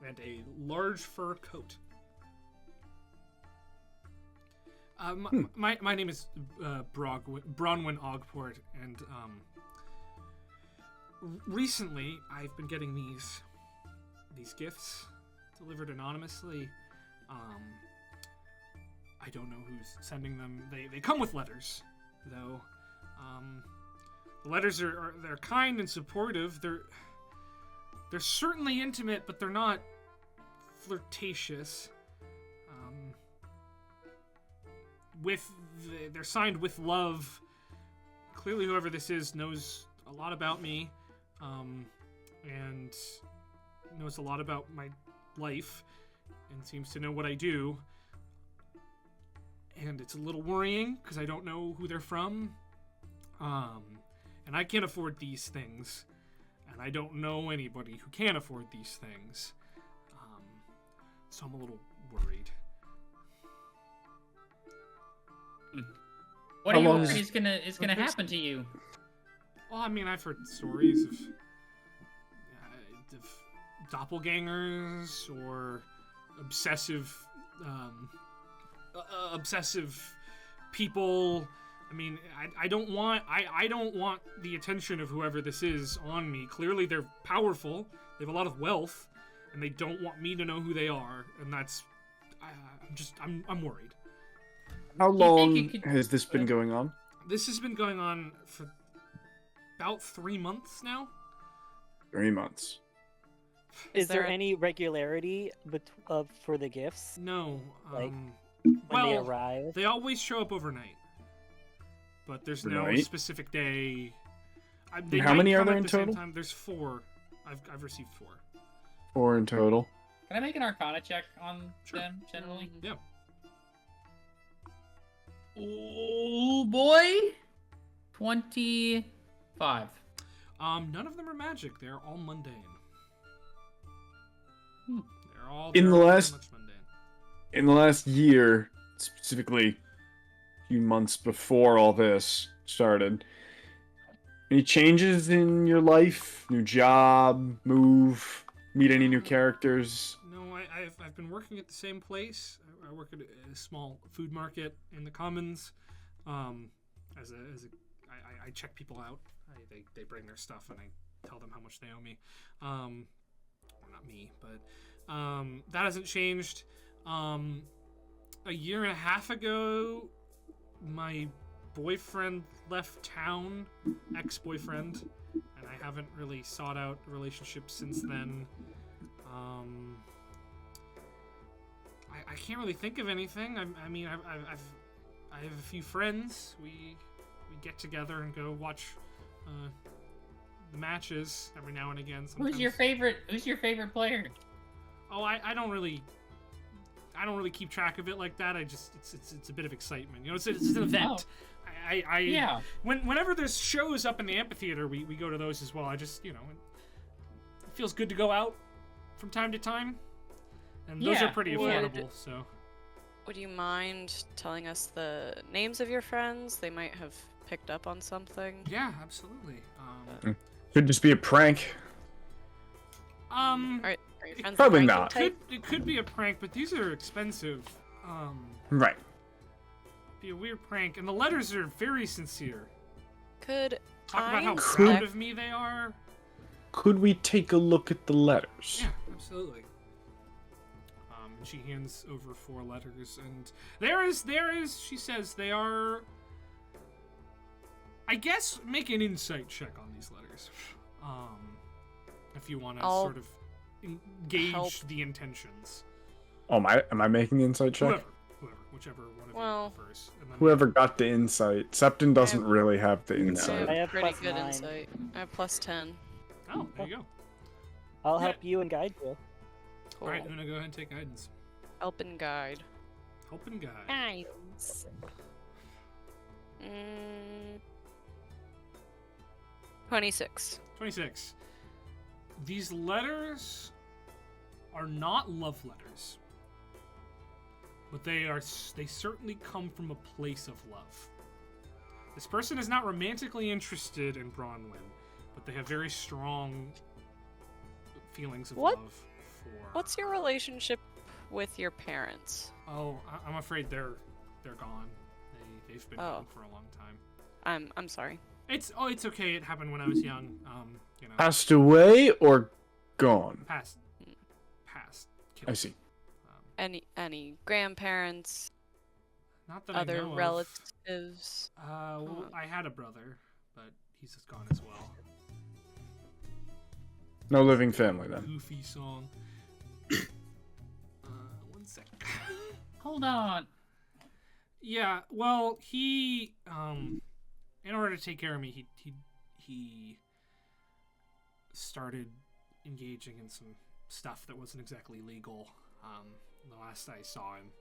and a large fur coat. My name is Bronwyn Ogport, and recently I've been getting these gifts delivered anonymously. I don't know who's sending them. They come with letters, though. The letters they're kind and supportive. They're certainly intimate, but they're not flirtatious. They're signed with love. Clearly, whoever this is knows a lot about me, and knows a lot about my life, and seems to know what I do. And it's a little worrying because I don't know who they're from, and I can't afford these things, and I don't know anybody who can afford these things, so I'm a little worried. What are you How long worried is gonna happen to you? Well, I mean, I've heard stories of doppelgangers or obsessive people. I mean, I don't want the attention of whoever this is on me. Clearly, they're powerful. They have a lot of wealth, and they don't want me to know who they are. And that's, I'm worried. How Do you think long you could- has this been going on? This has been going on for about 3 months now. 3 months. Is there there any regularity for the gifts No. Like, when well, they arrive? they always show up overnight, but there's no Overnight? specific day. And how many are come there at in the same total? time. There's 4. I've received 4. 4 in total. Can I make an Arcana check on them generally? Yeah. Oh boy. 25. None of them are magic. They're all mundane. Hmm. They're all In the very last- much mundane. In the last year, specifically a few months before all this started, any changes in your life? New job, move, meet any new characters? No, I've been working at the same place. I work at a small food market in the Commons. I check people out. They bring their stuff and I tell them how much they owe me. Well, not me, but that hasn't changed. A year and a half ago, my boyfriend left town, ex-boyfriend, and I haven't really sought out a relationship since then. I can't really think of anything. I mean, I have a few friends. We get together and go watch the matches every now and again. Sometimes. Who's your favorite player? Oh, I don't really keep track of it like that. It's a bit of excitement. You know, it's an event. Oh. Yeah. Whenever there's shows up in the amphitheater, we go to those as well. I just, it feels good to go out from time to time. And those are pretty affordable, so. Would you mind telling us the names of your friends? They might have picked up on something. Yeah, absolutely. Could just be a prank. Are your friends Probably the not. pranking type? It could be a prank, but these are expensive. Right. Be a weird prank, and the letters are very sincere. Could Talk about how Could- proud of me they are. Could we take a look at the letters? Yeah, absolutely. And she hands over 4 letters, and there is, she says, they are, I guess, make an insight check on these letters. If you want to I'll sort of gauge help. the intentions. Oh, am I making the insight check? Whichever one of Well, you prefers. And then Whoever got the insight. Septon doesn't Yeah. really have the No. insight. I have pretty plus good 9. insight. I have plus 10. Oh, there you go. I'll Yeah. help you and guide you. Cool. All right, Una, go ahead and take guidance. Help and guide. Help and guide. Guides. 26. 26. These letters are not love letters, but they certainly come from a place of love. This person is not romantically interested in Bronwyn, but they have very strong feelings of What? love for. What's your relationship with your parents? Oh, I'm afraid they're gone. They've been Oh. gone for a long time. I'm sorry. It's okay. It happened when I was young. Passed away or gone? Past. Killed. I see. Any grandparents, Not that I other know of. relatives? Well, I had a brother, but he's just gone as well. No living family then. Goofy song. One sec. Hold on. Yeah, well, he, in order to take care of me, he started engaging in some stuff that wasn't exactly legal. The last I saw him,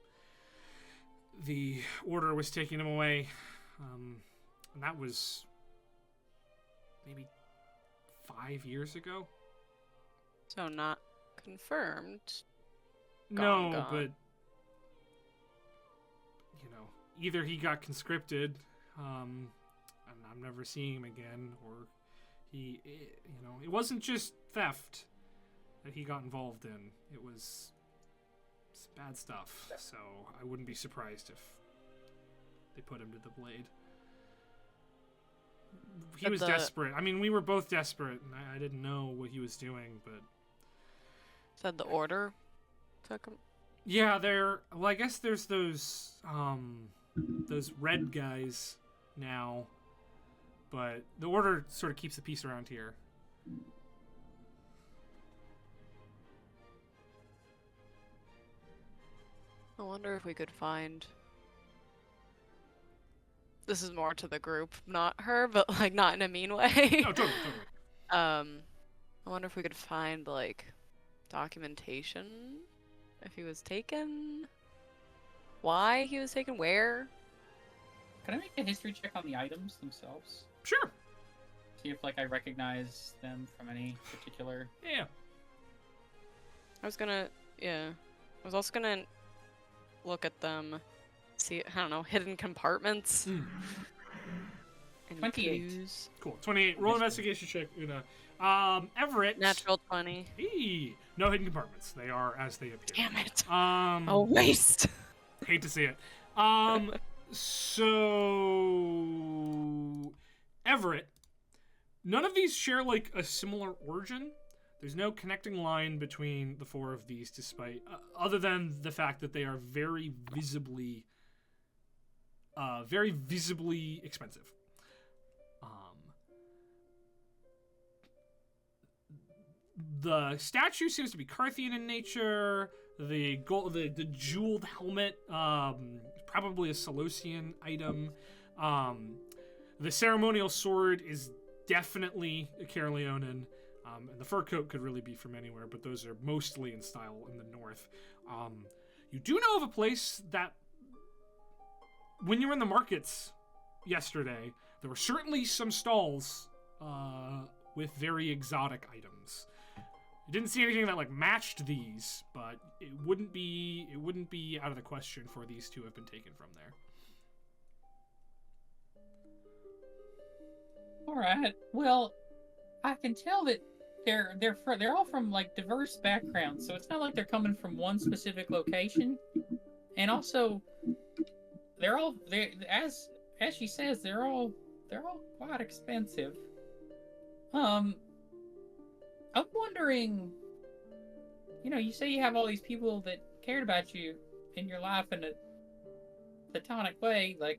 the order was taking him away, and that was maybe 5 years ago. So not confirmed. No, Gone. but either he got conscripted, and I'm never seeing him again, or it wasn't just theft that he got involved in. It was bad stuff. So I wouldn't be surprised if they put him to the blade. He But was the- desperate. I mean, we were both desperate, and I didn't know what he was doing, but. Said the order took him. Yeah, well, I guess there's those red guys now, but the order sort of keeps the peace around here. I wonder if we could find. This is more to the group, not her, but like not in a mean way. No, totally. I wonder if we could find like documentation if he was taken, why he was taken, where. Can I make a history check on the items themselves? Sure. See if like I recognize them from any particular. Yeah. I was also gonna look at them, see, I don't know, hidden compartments. Any 28. clues? Cool. 28. Roll investigation check, Una. Everett. Natural 20. Hey, no hidden compartments. They are as they appear. Damn it. A waste. Hate to see it. So Everett, none of these share like a similar origin. There's no connecting line between the four of these, despite other than the fact that they are very visibly expensive. The statue seems to be Carthian in nature. The jeweled helmet, probably a Seleucian item. The ceremonial sword is definitely a Caerleonan. And the fur coat could really be from anywhere, but those are mostly in style in the north. You do know of a place that, when you were in the markets yesterday, there were certainly some stalls with very exotic items. You didn't see anything that like matched these, but it wouldn't be out of the question for these to have been taken from there. All right. Well, I can tell that they're all from like diverse backgrounds, so it's not like they're coming from one specific location. And also, as she says, they're all quite expensive. I'm wondering, you say you have all these people that cared about you in your life in a platonic way, like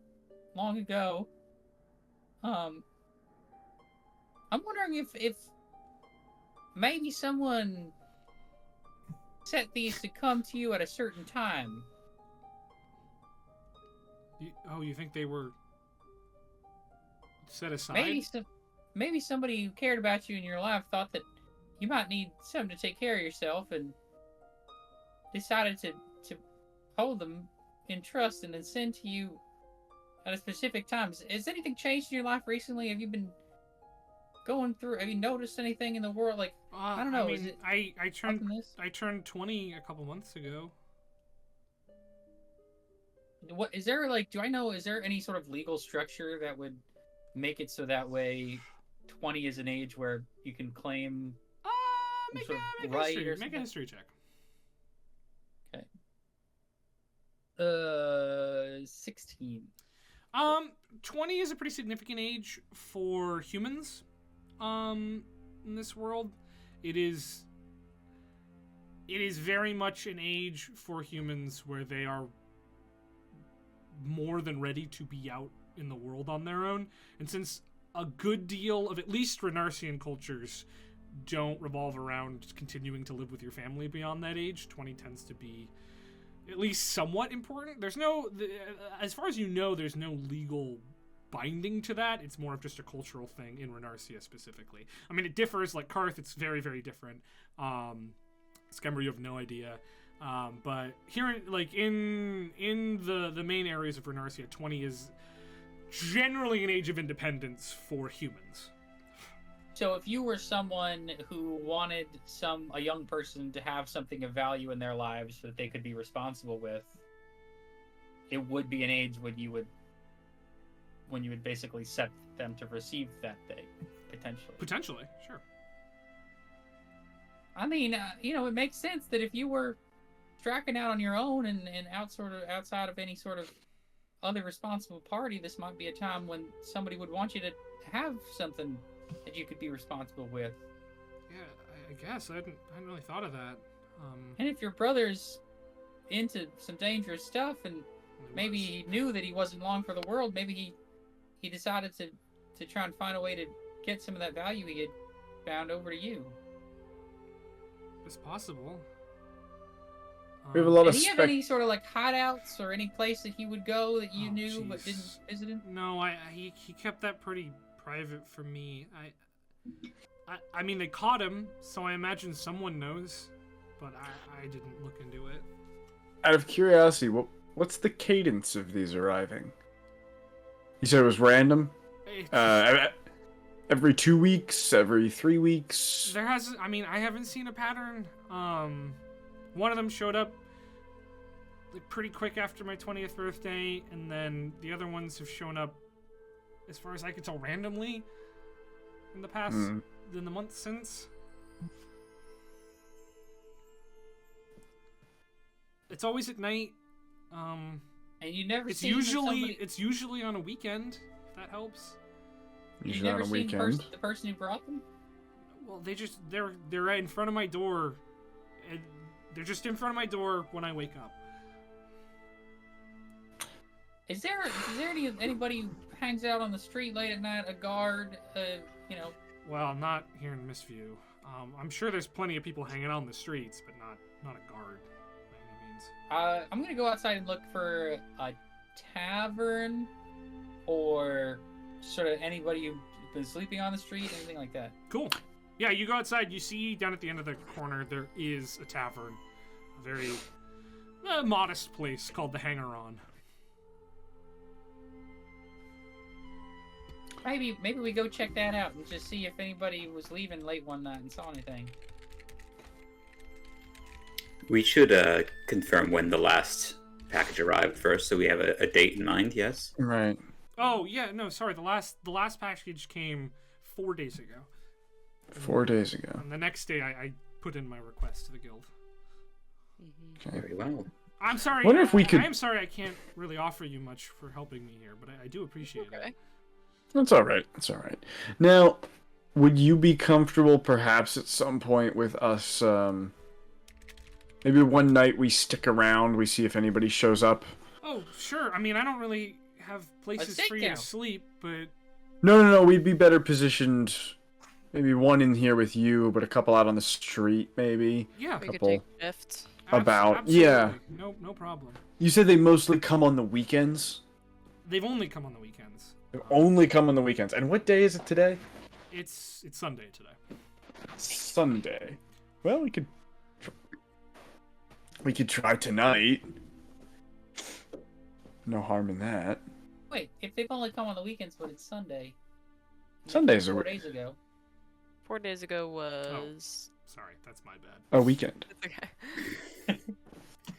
long ago. I'm wondering if maybe someone set these to come to you at a certain time. You think they were set aside? Maybe somebody who cared about you in your life thought that you might need something to take care of yourself and decided to hold them in trust and then send to you at a specific time. Has anything changed in your life recently? Have you been going through? Have you noticed anything in the world? Like, I don't know. I mean, I turned 20 a couple months ago. What is there like? Do I know? Is there any sort of legal structure that would make it so that way 20 is an age where you can claim make a history check. Okay. 16. 20 is a pretty significant age for humans. In this world, it is very much an age for humans where they are more than ready to be out in the world on their own. And since a good deal of at least Renarsian cultures don't revolve around continuing to live with your family beyond that age, 20 tends to be at least somewhat important. There's no, as far as you know, there's no legal binding to that. It's more of just a cultural thing in Renarsia specifically. I mean, it differs. Like Karth, it's very, very different. Skemmer, you have no idea. But here, like in the main areas of Renarsia, 20 is generally an age of independence for humans. So if you were someone who wanted a young person to have something of value in their lives that they could be responsible with, it would be an age when you would basically set them to receive that thing, potentially. Potentially, sure. I mean, it makes sense that if you were striking out on your own and outside of any sort of other responsible party, this might be a time when somebody would want you to have something that you could be responsible with. Yeah, I guess I hadn't really thought of that. And if your brother's into some dangerous stuff, and maybe he knew that he wasn't long for the world, maybe he decided to try and find a way to get some of that value he had found over to you. It's possible. We have a lot did of he have any sort of like hideouts or any place that he would go that you knew but didn't visit him? No, he kept that pretty private for me. I mean, they caught him, so I imagine someone knows, but I didn't look into it. Out of curiosity, what's the cadence of these arriving? You said it was random? It's- Every 2 weeks, every 3 weeks. There has, I mean, I haven't seen a pattern. One of them showed up like pretty quick after my 20th birthday, and then the other ones have shown up, as far as I can tell, randomly in the past, in the month since. It's always at night. And you never It's seen somebody... it's usually on a weekend, if that helps. You Usually on never a seen weekend. the person who brought them? Well, they're right in front of my door, and they're just in front of my door when I wake up. Is there anybody who hangs out on the street late at night, a guard, you know? Well, not here in Mistview. I'm sure there's plenty of people hanging out on the streets, but not a guard by any means. I'm gonna go outside and look for a tavern, or sort of anybody who's been sleeping on the street, anything like that. Cool. Yeah, you go outside. You see down at the end of the corner there is a tavern, a very modest place called the Hanger-On. Maybe we go check that out and just see if anybody was leaving late one night and saw anything. We should confirm when the last package arrived first, so we have a date in mind. Yes. Right. Oh yeah, no, sorry. The last package came 4 days ago. 4 days ago. And the next day, I put in my request to the guild. Okay. Very well. I'm sorry. Wonder if we could- I am sorry I can't really offer you much for helping me here, but I do appreciate it. Okay. That's all right. That's all right. Now, would you be comfortable, perhaps, at some point with us? Maybe one night we stick around, we see if anybody shows up. Oh, sure. I mean, I don't really have places for you to stakeout. sleep, but No. We'd be better positioned. Maybe one in here with you, but a couple out on the street, maybe. yeah, We could Couple. take shifts. About- absolutely. yeah. No problem. You said they mostly come on the weekends. They've only come on the weekends. They only come on the weekends. And what day is it today? It's Sunday today. Sunday. Well, we could try tonight. No harm in that. Wait, if they've only come on the weekends, but it's Sunday. Sundays Four are days ago. 4 days ago was. Sorry, that's my bad. a weekend. It's okay.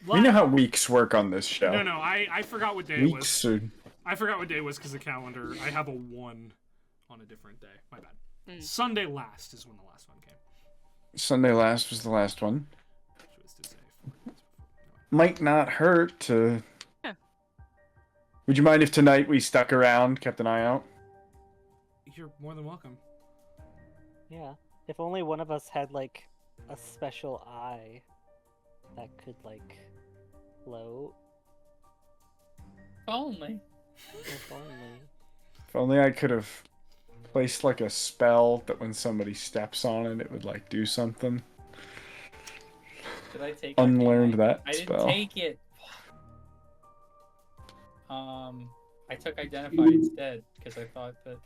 We know how weeks work on this show. No, I forgot what day it was. Weeks are... I forgot what day it was because the calendar. I have a 1 on a different day. My bad. Mm. Sunday last is when the last one came. Sunday last was the last one. Which was to say 4 days before. Might not hurt to... Yeah. Would you mind if tonight we stuck around, kept an eye out? You're more than welcome. Yeah. If only one of us had like a special eye that could like float. Only. If only. If only I could have placed like a spell that when somebody steps on it, it would like do something. Did I take? Unlearned Arcane? that I didn't spell. take it. I took Identify instead because I thought that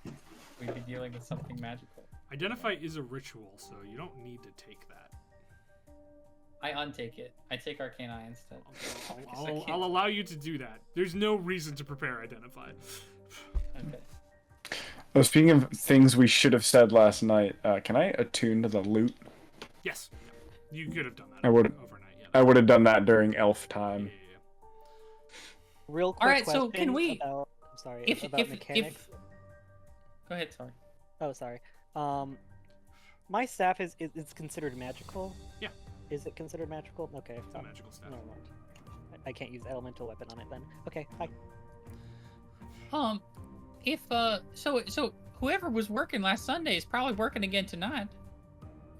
we'd be dealing with something magical. Identify is a ritual, so you don't need to take that. I untake it. I take Arcane Eye instead. I'll allow you to do that. There's no reason to prepare Identify. Okay. Oh, speaking of things we should have said last night, can I attune to the loot? Yes. You could have done that I would- overnight. Yeah. I would have done that during elf time. Real quick Alright, so question can we- about, I'm sorry, If about mechanics. Go ahead. Sorry. Oh, sorry. My staff is it's considered magical. Yeah. Is it considered magical? Okay. It's a magical staff. Never mind. I can't use elemental weapon on it then. Okay. Hi. If so whoever was working last Sunday is probably working again tonight.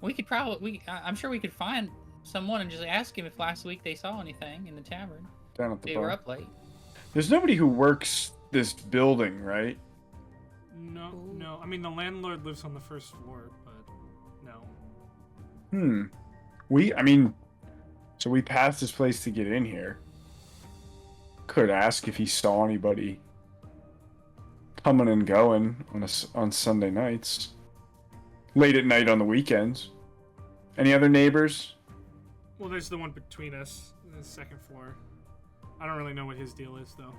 We could probably I'm sure we could find someone and just ask him if last week they saw anything in the tavern. Down at the They were bar. up late. There's nobody who works this building, right? No. I mean, the landlord lives on the first floor, but no. So we passed this place to get in here. Could ask if he saw anybody coming and going on Sunday nights. Late at night on the weekends. Any other neighbors? Well, there's the one between us, the second floor. I don't really know what his deal is, though.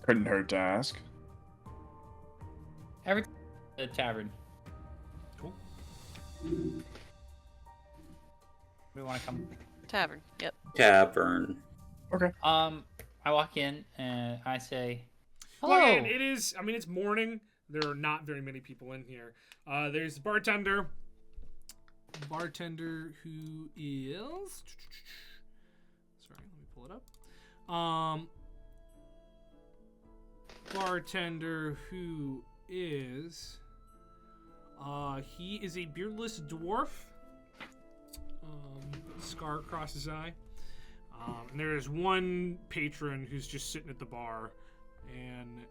Couldn't hurt to ask. Every the tavern. Cool. We want to come. Tavern. Yep. Tavern. I walk in and I say, "Hello." Well, again, it is. I mean, it's morning. There are not very many people in here. There's the bartender. Bartender who is. Sorry, let me pull it up. Bartender who is. He is a beardless dwarf. Scar across his eye. And there's one patron who's just sitting at the bar, and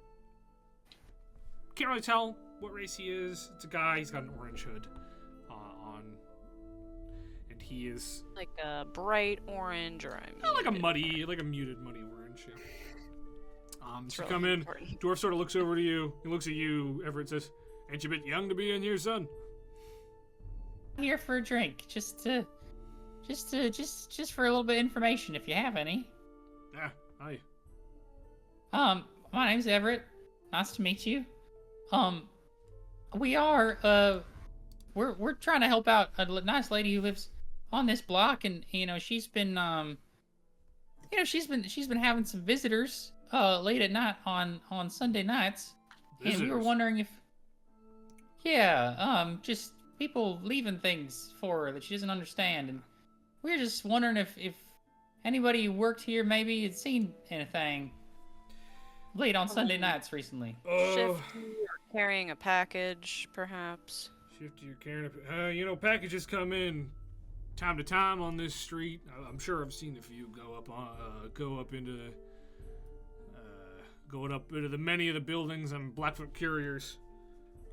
can't really tell what race he is. It's a guy. He's got an orange hood on, and he is Like a bright orange, or not like a muted muddy orange. Yeah. It's So you really come in. important. Dwarf sort of looks over to you. He looks at you. Everett says, "Ain't you a bit young to be in here, son?" I'm here for a drink, just for a little bit of information, if you have any. Yeah, hi. My name's Everett. Nice to meet you. We are we're trying to help out a nice lady who lives on this block, and she's been she's been having some visitors late at night on Sunday nights, and we were Visitors? wondering if just people leaving things for her that she doesn't understand, and we were just wondering if anybody who worked here maybe had seen anything late on Sunday nights recently. Shifty or carrying a package, perhaps. Shifty, you're carrying packages come in time to time on this street. I'm sure I've seen a few going up into the many of the buildings on Blackfoot Couriers.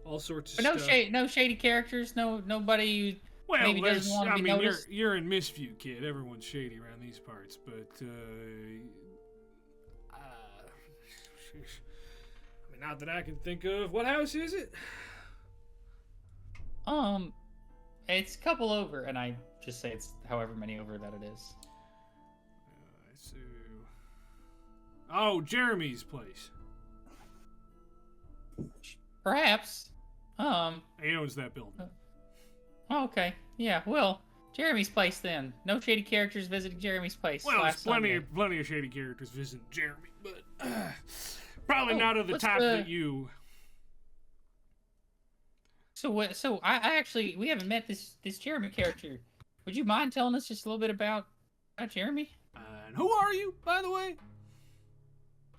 All sorts of But stuff. no shady characters, nobody who Well, maybe doesn't want to be noticed. you're in Mistview, kid. Everyone's shady around these parts, but I mean, not that I can think of. What house is it? It's a couple over, and I just say it's however many over that it is. So, oh, Jeremy's place. Perhaps. He owns that building. Okay. Yeah. Well, Jeremy's place then. No shady characters visiting Jeremy's place. Well, there's last plenty Sunday. of shady characters visiting Jeremy, but probably Oh, not of the what's type the- that you. So I actually we haven't met this Jeremy character. Would you mind telling us just a little bit about Jeremy? And who are you, by the way?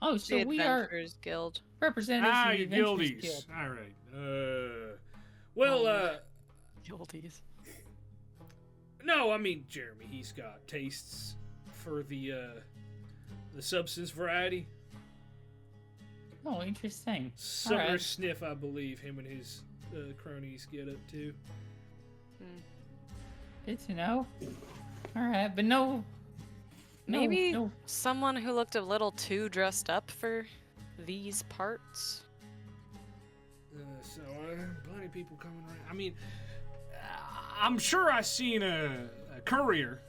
Oh, The so we are Adventurers Guild. representatives of the You Adventurers guildies. Guild. All right. Guildies. No, I mean Jeremy. He's got tastes for the substance variety. Oh, interesting. Summer Alright. sniff, I believe him and his cronies get up to. Good to know. All right, but no. Maybe No. someone who looked a little too dressed up for these parts. Plenty of people coming around. I mean, I'm sure I seen a courier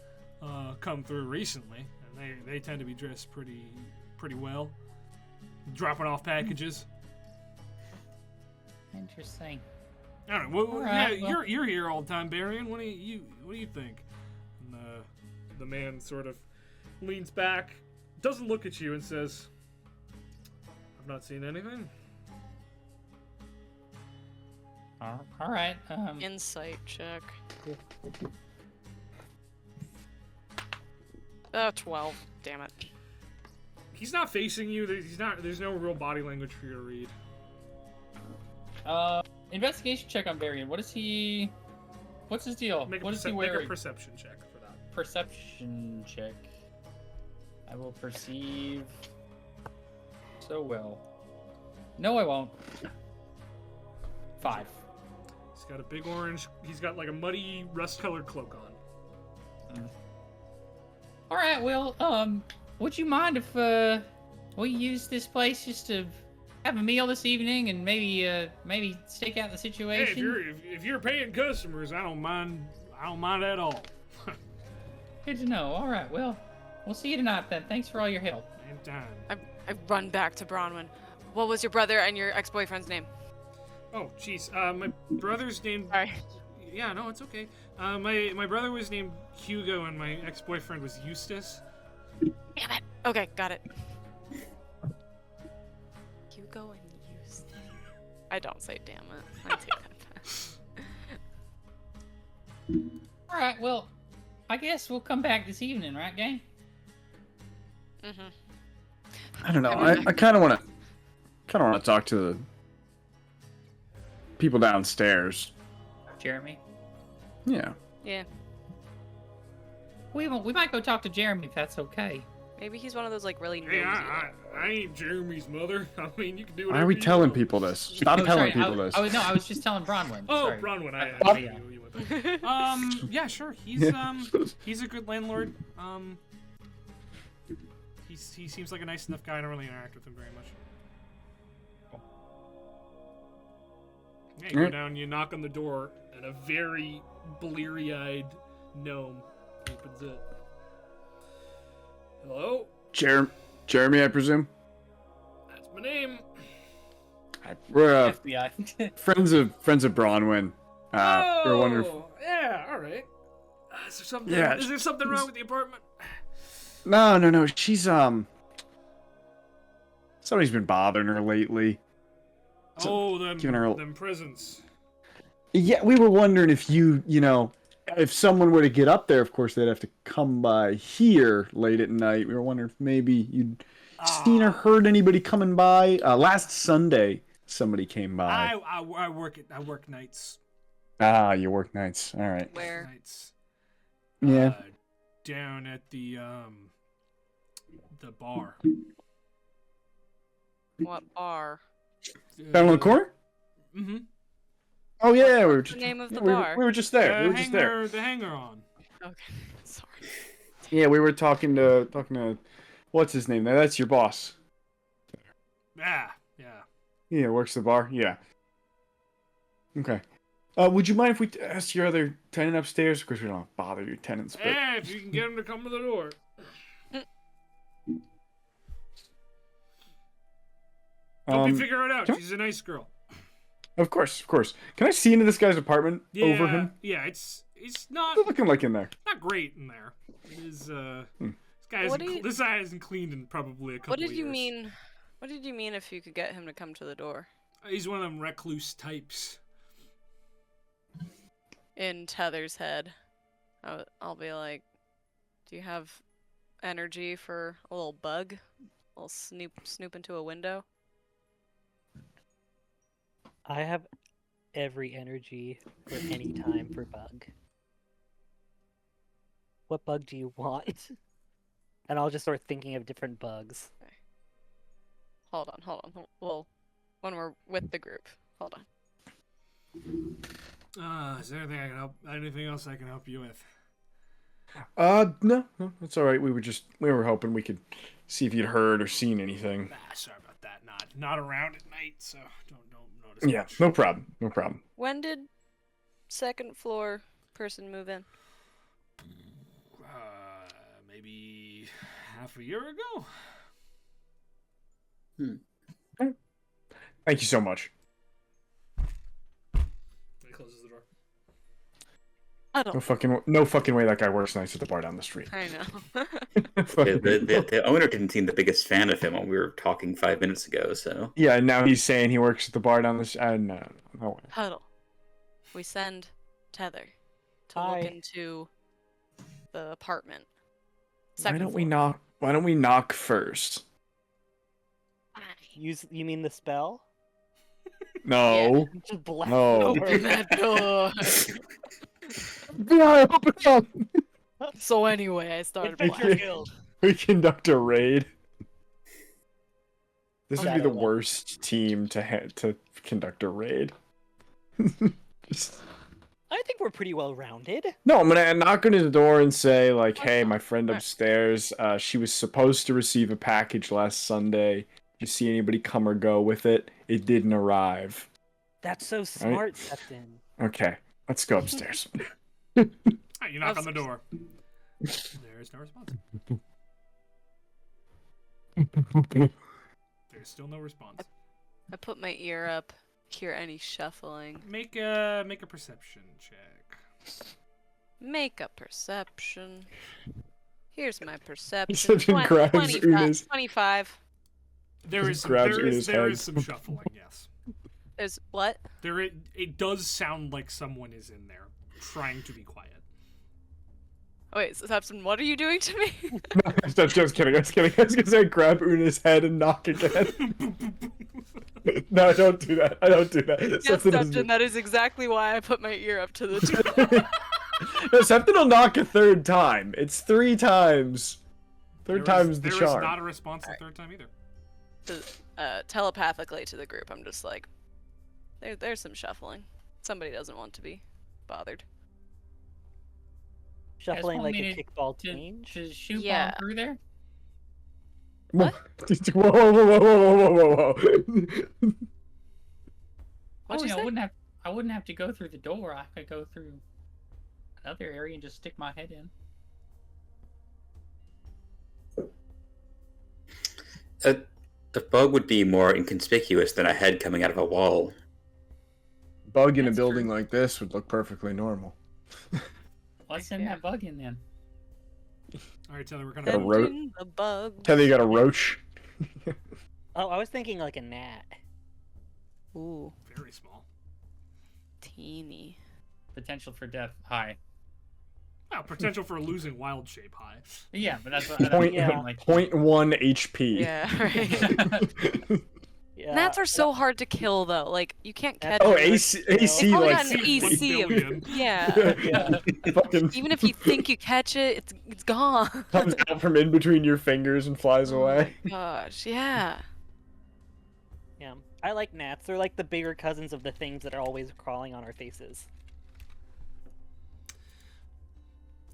come through recently, and they tend to be dressed pretty well, dropping off packages. Interesting. I don't know. Well, Alright, yeah, well- you're here all the time, Barian. What do you think? And, the man sort of leans back, doesn't look at you, and says, "I've not seen anything." All right. Insight check. 12. Damn it. He's not facing you. There's no real body language for you to read. Investigation check on Varian. What's his deal? What is he Make a wearing? perception check for that. Perception check. I will perceive so well. No, I won't. 5. He's got a big orange. He's got like a muddy rust-colored cloak on. All right. Well, would you mind if we use this place just to have a meal this evening and maybe stake out the Hey, situation? if you're paying customers, I don't mind at all. Good to know. All right. Well, we'll see you tonight then. Thanks for all your help. Anytime. I run back to Bronwyn. What was your brother and your ex-boyfriend's name? Oh, jeez. My brother's name. Sorry. Yeah, no, it's okay. My brother was named Hugo, and my ex-boyfriend was Eustace. Damn it. Okay, got it. Hugo and Eustace. I don't say damn it. I take that back. Alright, well, I guess we'll come back this evening, right, gang? Mm-hmm. I don't know. I kind of want to talk to the people downstairs. Jeremy? Yeah. Yeah. We might go talk to Jeremy if that's okay. Maybe he's one of those like really Hey, nosy. I ain't Jeremy's mother. I mean, you can do whatever. Why are we you telling want. people this? Stop Oh, telling sorry, people this. I was just telling Bronwyn. Oh, sorry. Bronwyn, Yeah. you went there. Yeah, sure. He's a good landlord. He seems like a nice enough guy. I don't really interact with him very much. Yeah, you go down, you knock on the door, and a very bleary-eyed gnome opens it. Hello? Jeremy, I presume. That's my name. We're FBI. friends of Bronwyn. We're wondering. Yeah, all right. Is there something? Yeah, Is there something wrong with the apartment? No. She's somebody's been bothering her lately. Oh, giving her them presents. Yeah, we were wondering if you know, if someone were to get up there, of course they'd have to come by here late at night. We were wondering if maybe you'd seen or heard anybody coming by. Last Sunday, somebody came by. I work nights. Ah, you work nights. All right. Where? Nights. Yeah. Down at the bar. What bar? Down on the corner? Mm-hmm. Oh yeah, we were What's just the name of the we bar? were just there. We were just there. The hanger on. Okay. Sorry. Yeah, we were talking to what's his name? That's your boss. Yeah. Yeah, works the bar. Yeah. Okay. Would you mind if we asked your other tenant upstairs? Of course, we don't bother your tenants, but Hey, if you can get him to come to the door. Help me figure it out. can I- She's a nice girl. of course. Can I see into this guy's apartment Yeah, over him? Yeah, it's not What's it looking like in there? not great in there. It is What do you- this guy hasn't cleaned in probably a couple What of did you years. mean? What did you mean if you could get him to come to the door? He's one of them recluse types. In Tether's head, I'll be like, "Do you have energy for a little bug? A little snoop into a window?" I have every energy for any time for bug. What bug do you want? And I'll just start thinking of different bugs. Hold on. Well, when we're with the group, hold on. Is there anything else I can help you with? No, that's all right. We were hoping we could see if you'd heard or seen anything. Sorry about that. Not around at night, so don't notice Yeah, much. no problem. When did second floor person move in? Maybe half a year ago. Thank you so much. He closes the door. I don't. No fucking way that guy works nights at the bar down the street. I know. The owner didn't seem the biggest fan of him when we were talking 5 minutes ago, so. Yeah, and now he's saying he works at the bar down the street. No way. Huddle. We send Tether to Hi. look into the apartment. Why don't we floor. knock? Why don't we knock first? You mean the spell? No. Just blast No. the door. Open that door. Yeah, open up. So anyway, I started Adventure blasting. Guild. We conduct a raid. This would be the Shadow. worst team to conduct a raid. Just... I think we're pretty well rounded. No, I'm gonna knock on his door and say, like, "Hey, my friend upstairs. She was supposed to receive a package last Sunday. Did you see anybody come or go with it? It didn't arrive. That's so smart, Septon. Okay, let's go upstairs." You knock on the door. There's no response. There's still no response. I put my ear up. Hear any shuffling? Make a perception check. Make a perception. Here's my perception. Perception grabs 25. Una's- 25. There is grabs there is Una's there head. is some shuffling. Yes. There's what? It does sound like someone is in there trying to be quiet. Wait, so Septon, what are you doing to me? Just kidding. I was gonna say grab Una's head and knock again. No, don't do that. I don't do that. Yes, Septon doesn't do- Septon, that is exactly why I put my ear up to the door. No, Septon will knock a third time. It's 3 times. Third There is- time's the there is charm. not a response the third time either. Telepathically to the group, I'm just like, there's some shuffling. Somebody doesn't want to be bothered. Shuffling like a mean kickball to change. shoot Yeah. bomb through there. Whoa, whoa, whoa, whoa, whoa, whoa, whoa. What'd you I say? wouldn't have to go through the door. I could go through another area and just stick my head in. A bug would be more inconspicuous than a head coming out of a wall. Bug in a That's building true. like this would look perfectly normal. Let's send that bug in then. All right, Taylor, we're A gonna. ro- Sending the bug. Tell you got a roach. Oh, I was thinking like a gnat. Ooh, Very small. teeny. Potential for death high. Wow, potential for losing wild shape high. Yeah, but that's what Point, Yeah. I'm like. 0.1 HP. Yeah, right. Yeah. Gnats are so hard to kill, though. Like, you can't catch Oh, them. AC, They AC probably like got an 1 EC of billion. yeah. Yeah. fucking Even if you think you catch it, it's gone. comes out from in between your fingers and flies Oh away. my gosh, yeah. Yeah. I like gnats. They're like the bigger cousins of the things that are always crawling on our faces.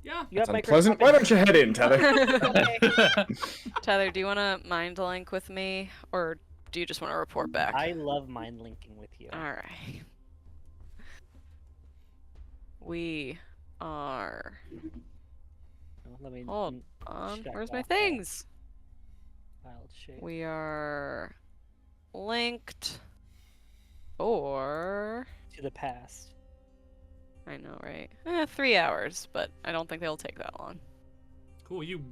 Yeah. You have Unpleasant. Why don't you head in, Tether? Tyler, do you want to mind link with me, or do you just want to report back? I love mind linking with you. All right. We are. Let me Hold on. check Where's my off that things? wild shape. We are linked. Or To the past. I know, right? 3 hours, but I don't think they'll take that long. Cool. You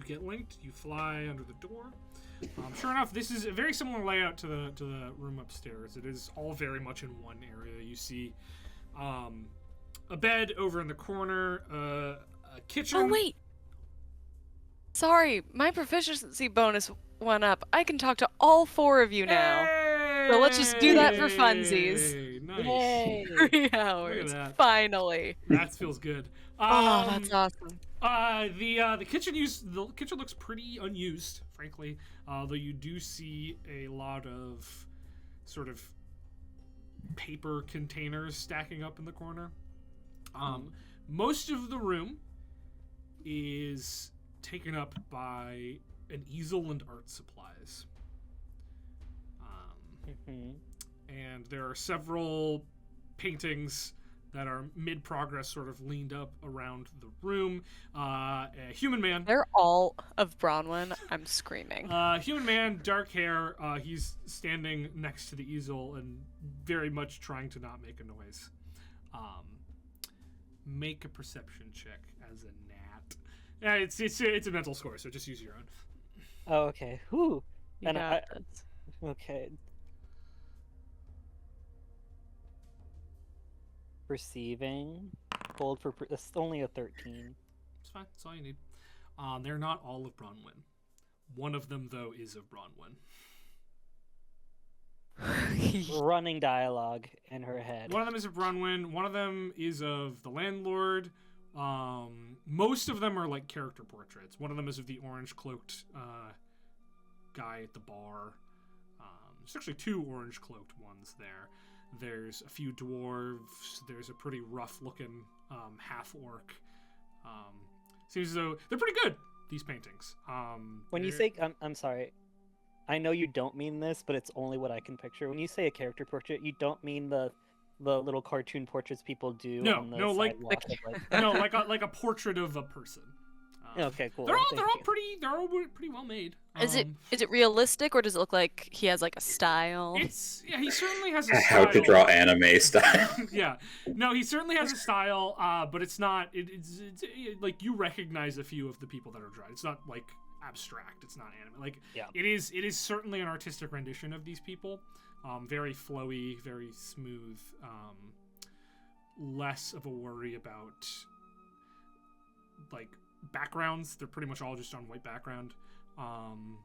get linked. You fly under the door. Sure enough, this is a very similar layout to the room upstairs. It is all very much in one area. You see a bed over in the corner, a kitchen. Oh wait. Sorry, my proficiency bonus went up. I can talk to all 4 of you now. So let's just do that for funsies. Hey, nice. Yay! 3 hours. that. Finally. That feels good. Oh, that's awesome. The kitchen looks pretty unused, frankly. Though you do see a lot of sort of paper containers stacking up in the corner. Most of the room is taken up by an easel and art supplies. Mhm. And there are several paintings that are mid-progress, sort of leaned up around the room. A human man. They're all of Bronwyn. I'm screaming. Human man, dark hair. He's standing next to the easel and very much trying to not make a noise. Make a perception check as a gnat. Yeah, it's a mental score, so just use your own. Oh, okay. Whew. You and got this. Okay. Perceiving. Hold for. It's only a 13. It's fine. That's all you need. They're not all of Bronwyn. One of them, though, is of Bronwyn. Running dialogue in her head. One of them is of Bronwyn. One of them is of the landlord. Most of them are like character portraits. One of them is of the orange cloaked guy at the bar. There's actually 2 orange cloaked ones there. There's a few dwarves. There's a pretty rough looking half orc. Seems as though they're pretty good, these paintings. When you say, I'm sorry, I know you don't mean this, but it's only what I can picture. When you say a character portrait, you don't mean the little cartoon portraits people do No, on the no, like- sidewalk of, no, like a portrait of a person. Okay, cool. They're all Thank you. pretty well made. Is it realistic, or does it look like he has like a style? He certainly has a style. How to draw anime style. Yeah, no, he certainly has a style, but it's not. It's like you recognize a few of the people that are drawn. It's not like abstract. It's not anime. Like it is certainly an artistic rendition of these people. Very flowy, very smooth. Less of a worry about like backgrounds. They're pretty much all just on white background. And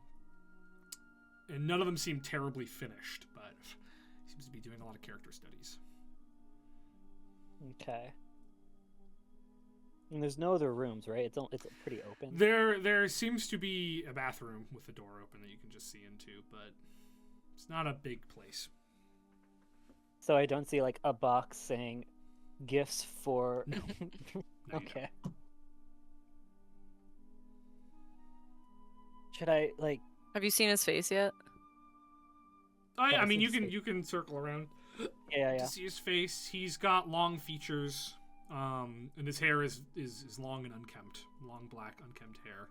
none of them seem terribly finished, but he seems to be doing a lot of character studies. Okay. And there's no other rooms, right? It's pretty open. There seems to be a bathroom with the door open that you can just see into, but it's not a big place. So I don't see like a box saying gifts for. No. No, okay. Should I like? Have you seen his face yet? I mean, you can circle around. Yeah. To see his face. He's got long features, and his hair is long and unkempt, long black unkempt hair.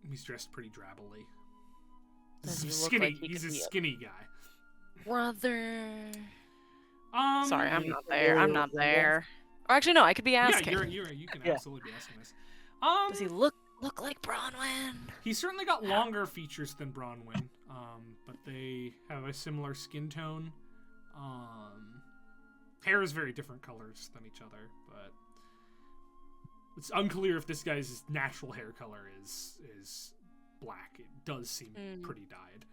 He's dressed pretty drabbily. Does he look Skinny. like he He's could a be a skinny guy. brother? Sorry, Sorry, I'm not there. I'm not there. Or actually, no, I could be asking. Yeah, you can absolutely be asking this. Does he look like Bronwyn? He's certainly got longer features than Bronwyn, but they have a similar skin tone. Hair is very different colors than each other, but it's unclear if this guy's natural hair color is black. It does seem pretty dyed.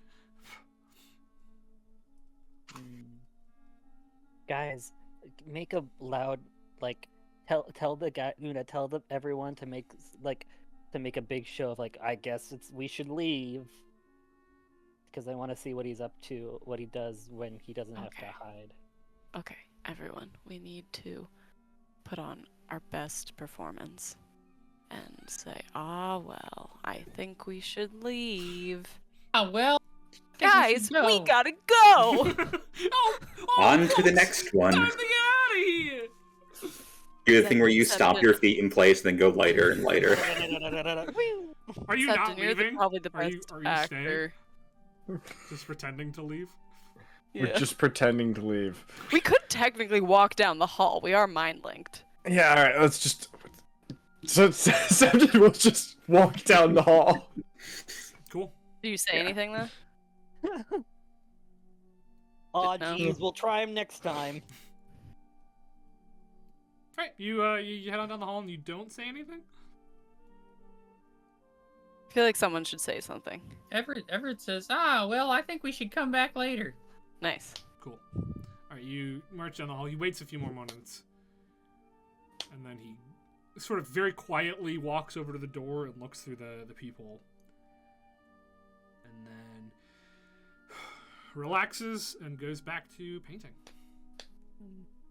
Guys, make a loud tell the guy everyone to make a big show of like, I guess we should leave, because I want to see what he's up to, what he does when he doesn't have to hide. Okay, everyone, we need to put on our best performance and say, well, I think we should leave. Well, Guys, we gotta go! On to the next one. Time to get out of here! Do the thing where you stop your feet in place and then go lighter and lighter. Are you not You're leaving? probably the Are best you actor. staying? Just pretending to leave? We're just pretending to leave. We could technically walk down the hall. We are mind linked. Yeah, all right. Let's just. So Septon will just walk down the hall. Cool. Do you say anything though? Aw, No. jeez, we'll try him next time. Alright, you head on down the hall and you don't say anything? I feel like someone should say something. Everett says, well, I think we should come back later. Nice. Cool. Alright, you march down the hall. He waits a few more moments. And then he sort of very quietly walks over to the door and looks through the people. And then relaxes and goes back to painting.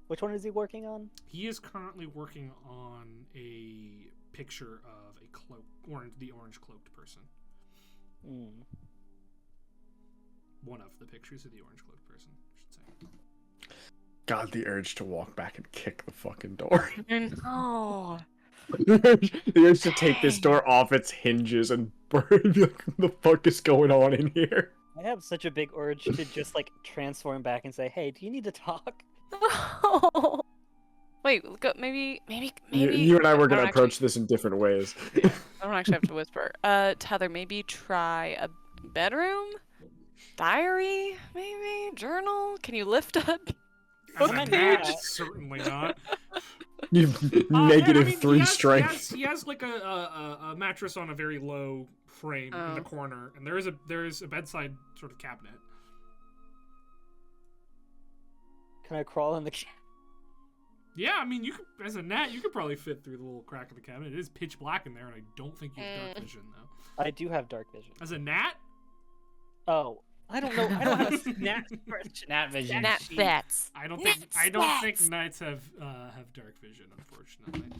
Which one is he working on? He is currently working on a picture of a the orange cloaked person. One of the pictures of the orange cloaked person, I should say. God, the urge to walk back and kick the fucking door. Oh. The urge to take this door off its hinges and burn. Like, what the fuck is going on in here? I have such a big urge to just transform back and say, "Hey, do you need to talk?" Wait, maybe. You and I were gonna don't approach this in different ways. I don't actually have to whisper. Tether, maybe try a bedroom, diary, maybe journal. Can you lift up? As a Book gnat, page? certainly not. You've -3 strength. He has like a mattress on a very low frame in the corner, and there is a bedside sort of cabinet. Can I crawl in the? Yeah, I mean, you could, as a gnat, you could probably fit through the little crack of the cabinet. It is pitch black in there, and I don't think you have dark vision though. I do have dark vision. As a gnat, Oh, I don't know. I don't have a Nat vision. Nat vets. I don't think knights have dark vision, unfortunately.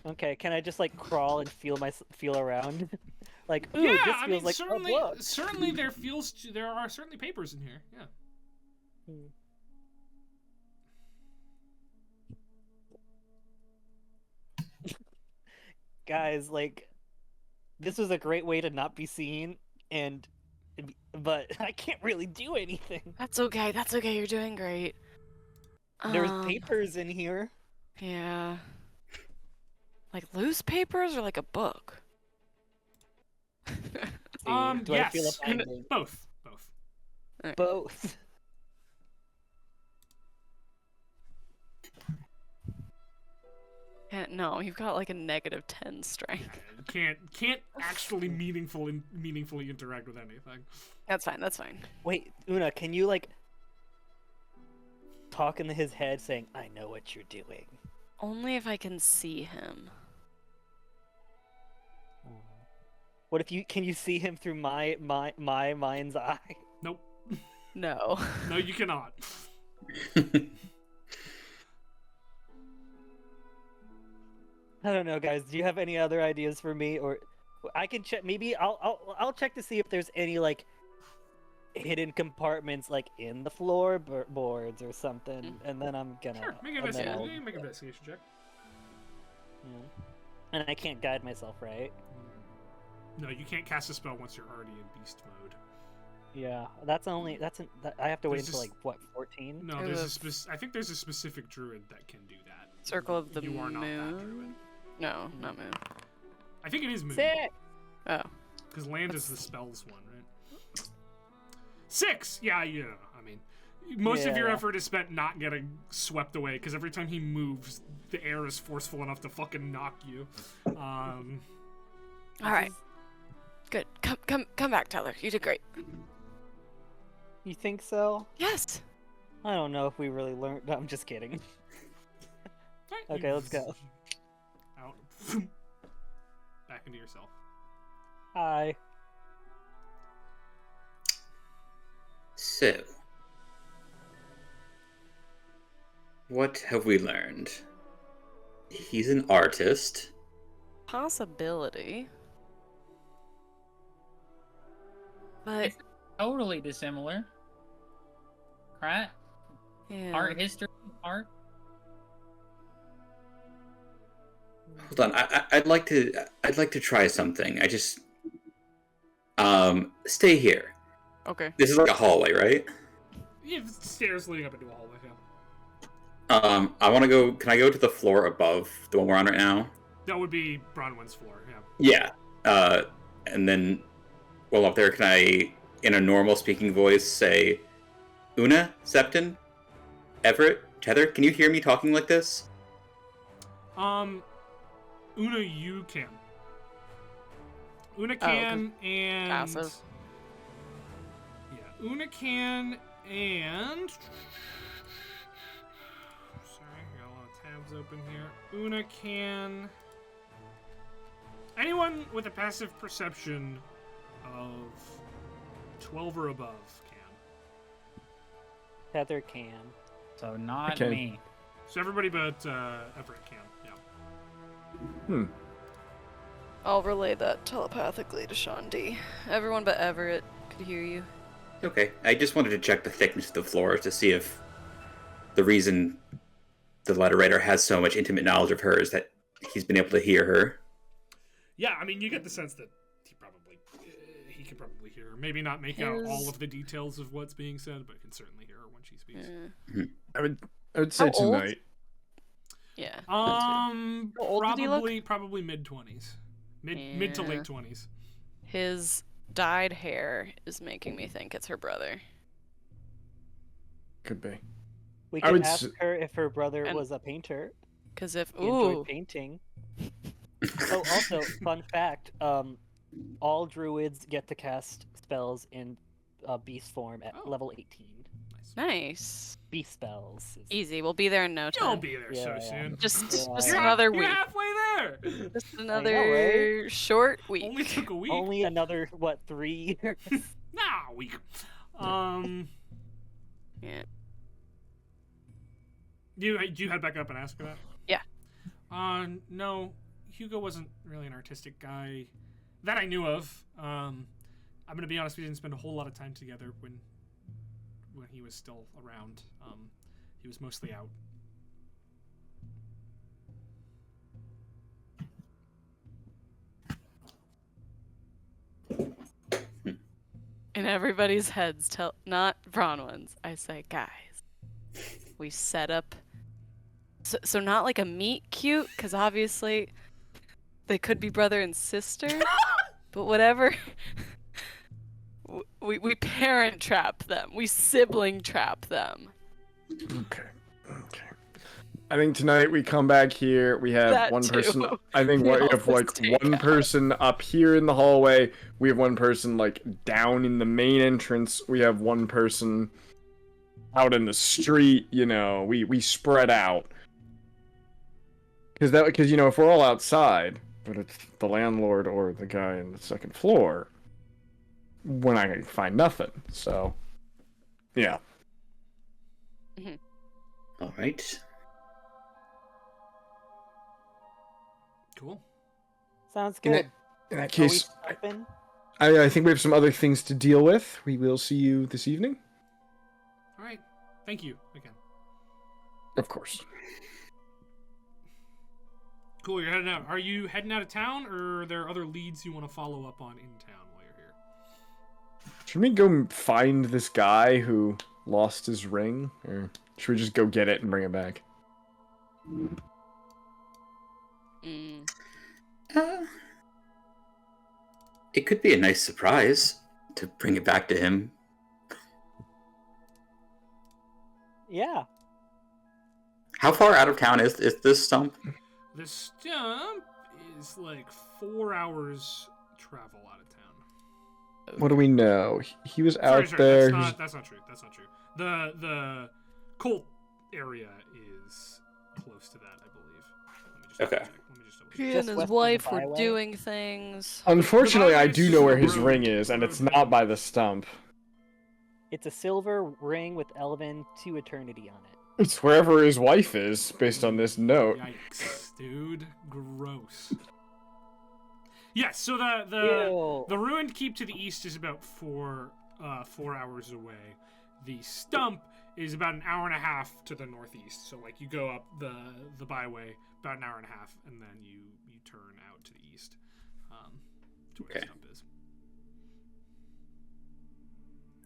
Okay, can I just crawl and feel around? Ooh, Yeah, this I feels mean, a book. certainly there are certainly papers in here. Yeah. guys, like, this was a great way to not be seen, but I can't really do anything. That's okay. That's okay. You're doing great. There's papers in here. Yeah. Like loose papers or like a book? Do I feel a Yes. binding? Both. Both. No, you've got like a -10 strength. Can't actually meaningfully interact with anything. That's fine. That's fine. Wait, Una, can you like talk into his head, saying, "I know what you're doing"? Only if I can see him. What if you can you see him through my mind's eye? Nope. No. No, you cannot. I don't know, guys. Do you have any other ideas for me, or I can check? Maybe I'll check to see if there's any like hidden compartments like in the floorboards or something, and then I'm gonna. Sure, make an and then investigation. Make an investigation check. yeah. And I can't guide myself, right? No, you can't cast a spell once you're already in beast mode. Yeah, I have to wait There's until just- like what 14? No, I think there's a specific druid that can do that. Circle of the You are not that druid. moon. No, not moon. I think it is moon. Sick. Oh. Because land is the spells one, right? 6! Yeah. I mean, most of your Yeah. effort is spent not getting swept away, because every time he moves, the air is forceful enough to fucking knock you. All right. Good. Come back, Tyler. You did great. You think so? Yes. I don't know if we really learned. No, I'm just kidding. Okay, let's go. Out. Back into yourself. Hi. So, what have we learned? He's an artist. Possibility. But Totally dissimilar. Right? yeah. Art history, art. Hold on, I'd like to try something. I just stay here. Okay. This is like a hallway, right? You have stairs leading up into a hallway, yeah. I want to go. Can I go to the floor above the one we're on right now? That would be Bronwyn's floor, yeah. Yeah. And then, while up there, can I, in a normal speaking voice, say, Una, Septon, Everett, Tether, can you hear me talking like this? Una, you can. Una can, and... Passive. Yeah, Una can, and... Sorry, I got a lot of tabs open here. Una can... Anyone with a passive perception of 12 or above can. Heather can. So not Okay. me. So everybody but Everett can, yeah. I'll relay that telepathically to Sean D. Everyone but Everett could hear you. Okay, I just wanted to check the thickness of the floor to see if the reason the letter writer has so much intimate knowledge of her is that he's been able to hear her. Yeah, I mean, you get the sense that he can probably hear her. Maybe not make out all of the details of what's being said, but can certainly hear her when she speaks. Yeah. I would say How old? tonight. Yeah. How old did he look? Probably mid-20s. Mid to Yeah. late 20s. His dyed hair is making me think it's her brother. Could be. We I could would ask her if her brother And- was a painter. Cause if He enjoyed ooh, painting. Oh, also, fun fact: all druids get to cast spells in beast form at Oh. level 18. nice, Beast spells. easy. We'll be there in no You'll time. be there so Yeah. soon. Just Yeah. another You're week. halfway there. Just another short week. Only took a week. Only another 3 years. Nah, week. Yeah. Do you head back up and ask her that? Yeah. No, Hugo wasn't really an artistic guy that I knew of. I'm gonna be honest, we didn't spend a whole lot of time together when he was still around. He was mostly out. in everybody's heads, not Bronwyn's, I say, guys, we set up. So not like a meet cute, because obviously they could be brother and sister, but whatever. We parent trap them. We sibling trap them. Okay. I think tonight we come back here. We have That one too. person. I think We we have also like stake one out. person up here in the hallway. We have one person like down in the main entrance. We have one person out in the street. You know, we spread out. Because if we're all outside, but it's the landlord or the guy in the second floor, we're not gonna find nothing. So, yeah. All right. Cool. Sounds In good. that Are we case, stopping? I think we have some other things to deal with. We will see you this evening. All right. Thank you again. Of course. Cool. You're heading out. Are you heading out of town, or are there other leads you want to follow up on in town while you're here? Should we go find this guy who lost his ring? Or should we just go get it and bring it back? It could be a nice surprise to bring it back to him. Yeah. How far out of town is this stump? The stump is like 4 hours travel out of town. What do we know? He was out Sorry, there. That's not true. That's not true. The cult area is close to that, I believe. Let me just Okay. double check. Let me just double check. He Just and west his of the wife were byway? doing things. Unfortunately, I do know where his Road. ring is, and it's not by the stump. It's a silver ring with Elven to eternity on it. It's wherever his wife is, based on this note. Yikes, dude. Gross. Yes, so Ew. the ruined keep to the east is about 4 hours away. The stump is about an hour and a half to the northeast. So like you go up the byway about an hour and a half, and then you turn out to the east, to where the Okay. stump is.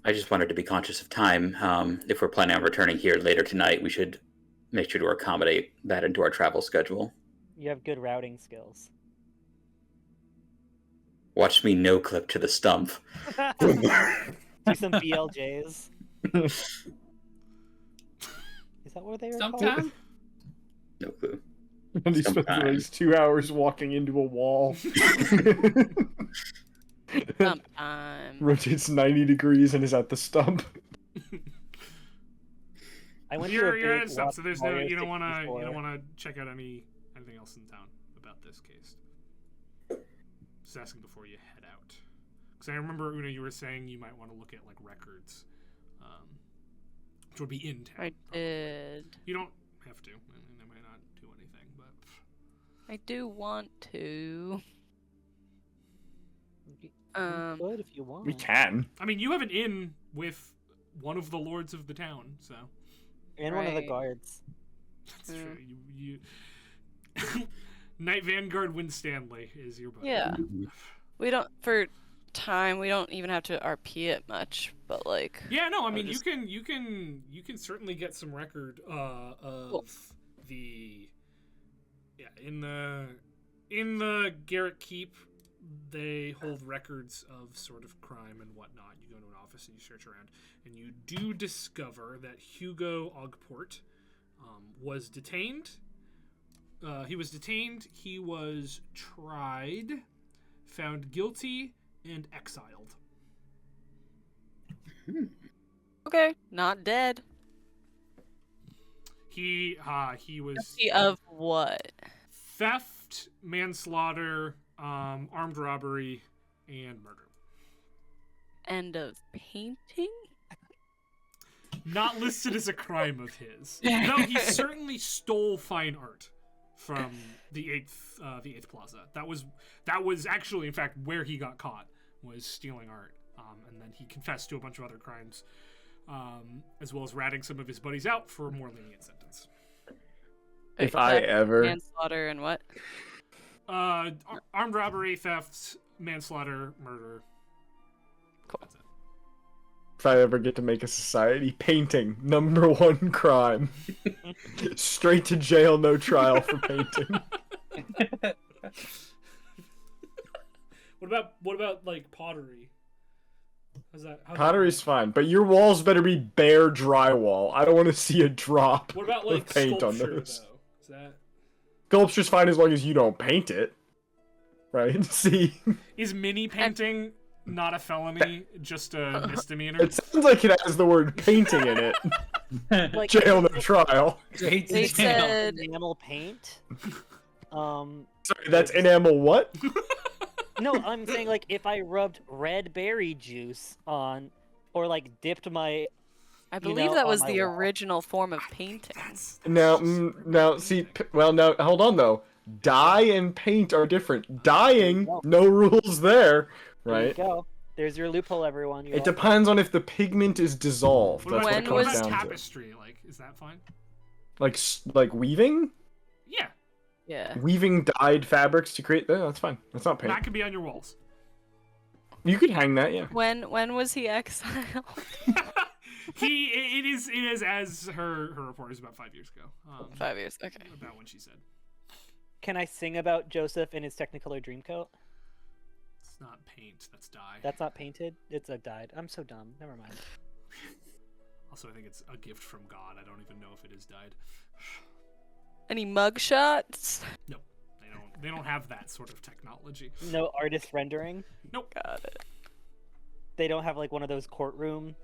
I just wanted to be conscious of time. If we're planning on returning here later tonight, we should make sure to accommodate that into our travel schedule. You have good routing skills. Watch me no-clip to the stump. Do some BLJs. Is that what they were called? Sometime? No clue. And he spent the Sometime. next 2 hours walking into a wall. Sometime. Rotates 90 degrees and is at the stump. I went You're through a at big a stump, walk so there's Mario no you don't want to 64. check out anything else in town about this case. Just asking before you head out, because I remember Una, you were saying you might want to look at like records, which would be in town. I did. You don't have to. I mean, they might not do anything, but I do want to. You could if you want. We can. I mean, you have an inn with one of the lords of the town, so And one of the Right. guards. that's true. You Knight Vanguard Winstanley is your buddy. Yeah. We don't for time. We don't even have to RP it much, but like. Yeah, no, I mean just- you can certainly get some record of the in the Garrett Keep. They hold records of sort of crime and whatnot. You go to an office and you search around, and you do discover that Hugo Ogport was detained. He was detained. He was tried, found guilty, and exiled. Okay, not dead. He was Guilty of what? theft, manslaughter, armed robbery, and murder. End of painting? Not listed as a crime of his. Though he certainly stole fine art from the eighth Plaza. That was actually, in fact, where he got caught, was stealing art. And then he confessed to a bunch of other crimes, as well as ratting some of his buddies out for a more lenient sentence. If I ever... Manslaughter and what? Armed robbery, theft, manslaughter, murder. Cool. That's it. if I ever get to make a society, painting, #1 crime. Straight to jail, no trial for painting. What about like pottery? How's that? Pottery's fine, but your walls better be bare drywall. I don't want to see a drop What about of like paint on sculpture those. though? Is that Sculpture's fine as long as you don't paint it. Right? See? is mini painting not a felony, just a misdemeanor? It sounds like it has the word painting in it. Like, Jail, no trial. Straight to They jail. said enamel paint. Sorry, that's enamel what? No, I'm saying like if I rubbed red berry juice on, or like dipped my, I you believe know, that on was my the wall. original form of painting. Now, see, well, now, hold on, though. Dye and paint are different. Dyeing, no rules there, There you right? go. There's your loophole, everyone. You're It depends on if the pigment is dissolved. What That's about, what it When comes was down to. tapestry? Like, is that fine? Like weaving? Yeah, Yeah. Weaving dyed fabrics to create that? That's fine. That's not paint. that could be on your walls. You could hang that, yeah. When was he exiled? It is as her report is about 5 years ago. 5 years. Okay. About when she said. Can I sing about Joseph in his Technicolor Dreamcoat? It's not paint, that's dye. That's not painted. It's a dyed. I'm so dumb. Never mind. Also, I think it's a gift from God. I don't even know if it is dyed. Any mugshots? No, they don't have that sort of technology. No artist rendering. Nope. Got it. They don't have like one of those courtroom.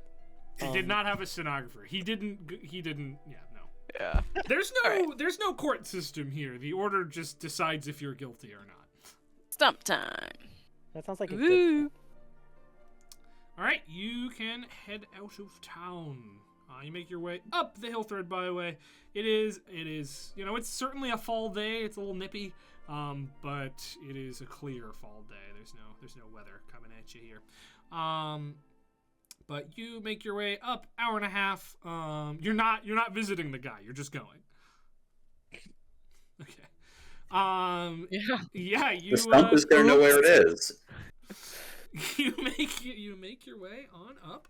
He did not have a stenographer. He didn't. Yeah, no. Yeah. There's no court system here. The order just decides if you're guilty or not. Stump time. That sounds like a good. Woo. All right, you can head out of town. You make your way up the Hillthread Byway. It is, it's certainly a fall day. It's a little nippy, but it is a clear fall day. There's no weather coming at you here. But you make your way up, hour and a half. You're not visiting the guy. You're just going. Okay. Yeah. You. The stump is gonna know where it is. You make your way on up.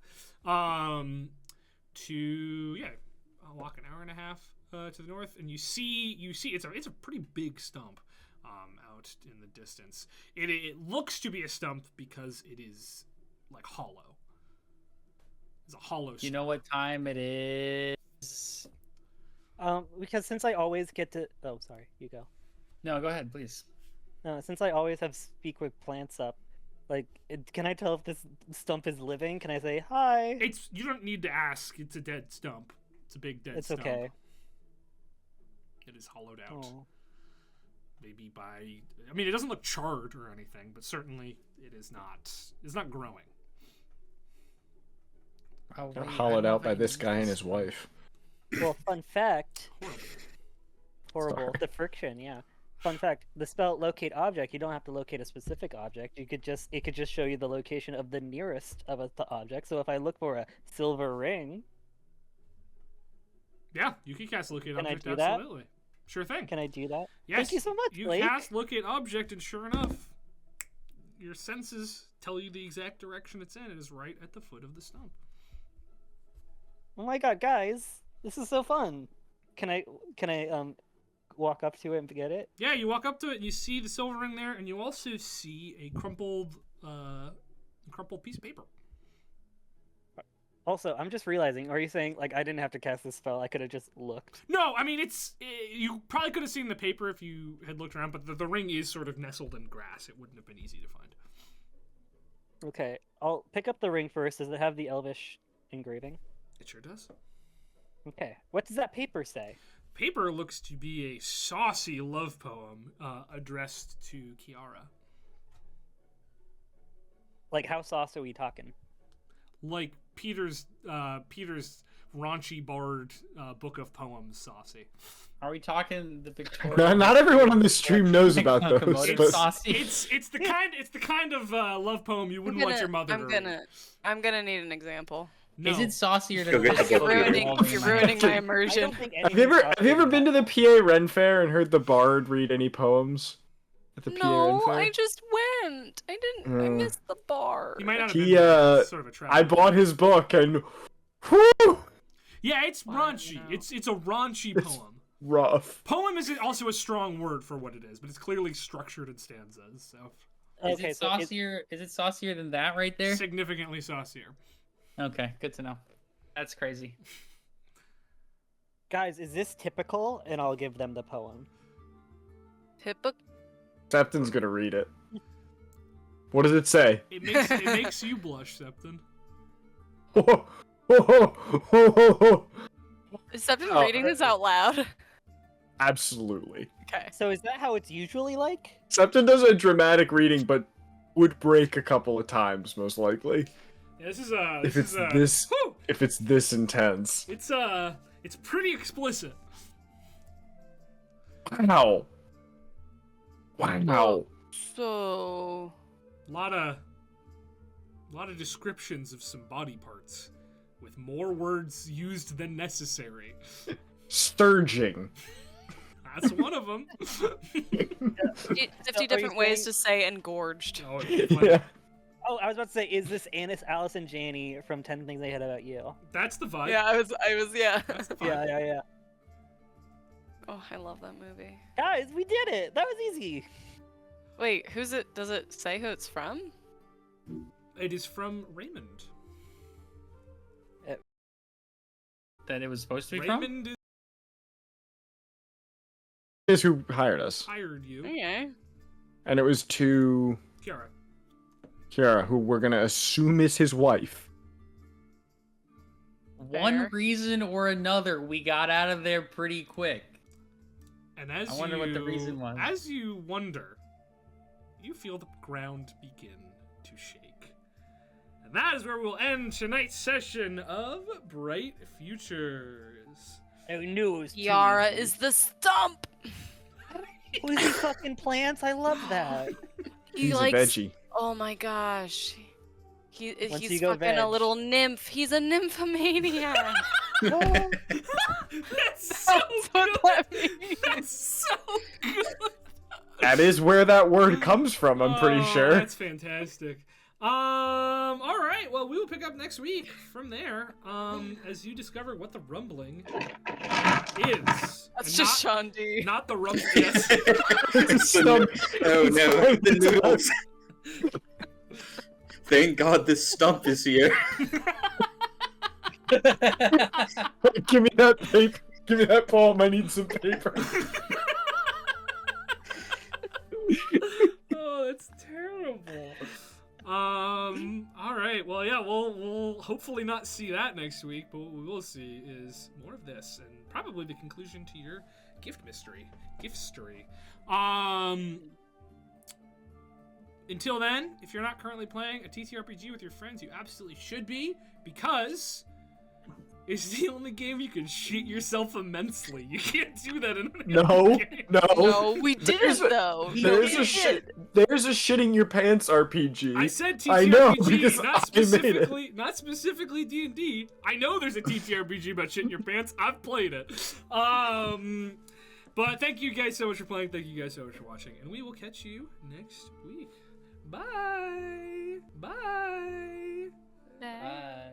Walk an hour and a half to the north, and you see it's a pretty big stump out in the distance. It looks to be a stump because it is like hollow. It's a hollow stump. You know what time it is? Because since I always get to. Oh, sorry. You go. No, go ahead, please. Since I always have speak with plants up, like, can I tell if this stump is living? Can I say hi? You don't need to ask. It's a dead stump. It's a big dead stump. It's okay. It is hollowed out. Oh. Maybe it doesn't look charred or anything, but certainly it is not. It's not growing. Oh, Got wait, hollowed I out by love this it. guy and his wife. Well, fun fact. Horrible. Horrible. The friction, yeah. Fun fact: the spell "locate object." You don't have to locate a specific object. It could just show you the location of the nearest of the object. So if I look for a silver ring, Yeah, you can cast locate Can I object. do that? Absolutely. Sure thing. can I do that? Yes. Thank you so much, You Blake. cast locate object, and sure enough, your senses tell you the exact direction it's in. It is right at the foot of the stump. Oh my god, guys, this is so fun. Can I walk up to it and get it? Yeah, you walk up to it and you see the silver ring there, and you also see a crumpled piece of paper. Also, I'm just realizing, are you saying like I didn't have to cast this spell? I could have just looked. No, I mean you probably could have seen the paper if you had looked around, but the ring is sort of nestled in grass. It wouldn't have been easy to find. Okay, I'll pick up the ring first. Does it have the elvish engraving? It sure does. Okay, what does that paper say? Paper looks to be a saucy love poem addressed to Kiara. Like, how sauce are we talking? Like Peter's raunchy bard book of poems, saucy. Are we talking the Victoria? Not everyone on this stream knows about those, Locomotive but saucy. It's the kind of love poem you wouldn't want your mother to read. I'm gonna need an example. No. Is it saucier Go than get the You're book, ruining, Peter. you're ruining my I immersion. don't think have you ever been to the PA Ren Fair and heard the bard read any poems at the PA Ren No, Fair? I just didn't. I missed the bar. He might not have He, been sort of a trap. I bought his book and whew, Yeah, it's raunchy. no. It's a raunchy poem. rough. Poem is also a strong word for what it is, but it's clearly structured in stanzas, so Is it saucier? Is it saucier than that right there? significantly saucier. Okay, good to know. That's crazy. Guys, is this typical? And I'll give them the poem. Septon's gonna read it. What does it say? It makes you blush, Septon. Is Septon Oh, reading this out loud? Absolutely. Okay. So is that how it's usually like? Septon does a dramatic reading, but would break a couple of times, most likely. Yeah, If it's this intense. It's pretty explicit. Wow. Wow. So. A lot of descriptions of some body parts, with more words used than necessary. Sturging. That's one of them. 50 different ways to say engorged. Oh, Yeah. Oh, I was about to say, is this Alice and Janney from 10 Things I Hate About You? that's the vibe. Yeah, I was, yeah. That's the vibe. Yeah. Oh, I love that movie. Guys, we did it! That was easy! Wait, who's it? Does it say who it's from? It is from Raymond. That it was supposed to be Raymond Is who hired us. hired you. Okay. And it was to Kiara. Kiara, who we're gonna assume is his wife. from? One Fair. reason or another, we got out of there pretty quick. And as I wonder what the reason was. As you wonder, you feel the ground begin to shake. And that is where we'll end tonight's session of Bright Futures. I knew it was too Yara easy. is the stump. Who is he fucking plants? I love that. He He's a likes. veggie. Oh my gosh. Once He's you go fucking a veg. little nymph. He's a nymphomaniac. That's so That's what good. that means. That's so good. That is where that word comes from, I'm pretty Oh, sure. That's fantastic. All right. Well, we will pick up next week from there. As you discover what the rumbling is. That's And just Sean D. not the rumbling. Yes. Stump. Oh no, the noodles. Thank God this stump is here. Give me that paper. Give me that poem. I need some paper. Oh, that's terrible. All right. Well, yeah, we'll hopefully not see that next week, but what we will see is more of this and probably the conclusion to your gift mystery, giftstery. Until then, if you're not currently playing a TTRPG with your friends, you absolutely should be, because it's the only game you can shit yourself immensely. You can't do that in another No, game. No, we There's didn't a- though. There's a shitting your pants RPG. I said TTRPG, I know, because I made it. not specifically D&D. I know there's a TTRPG about shitting your pants. I've played it. But thank you guys so much for playing. Thank you guys so much for watching, and we will catch you next week. Bye. Bye. Bye.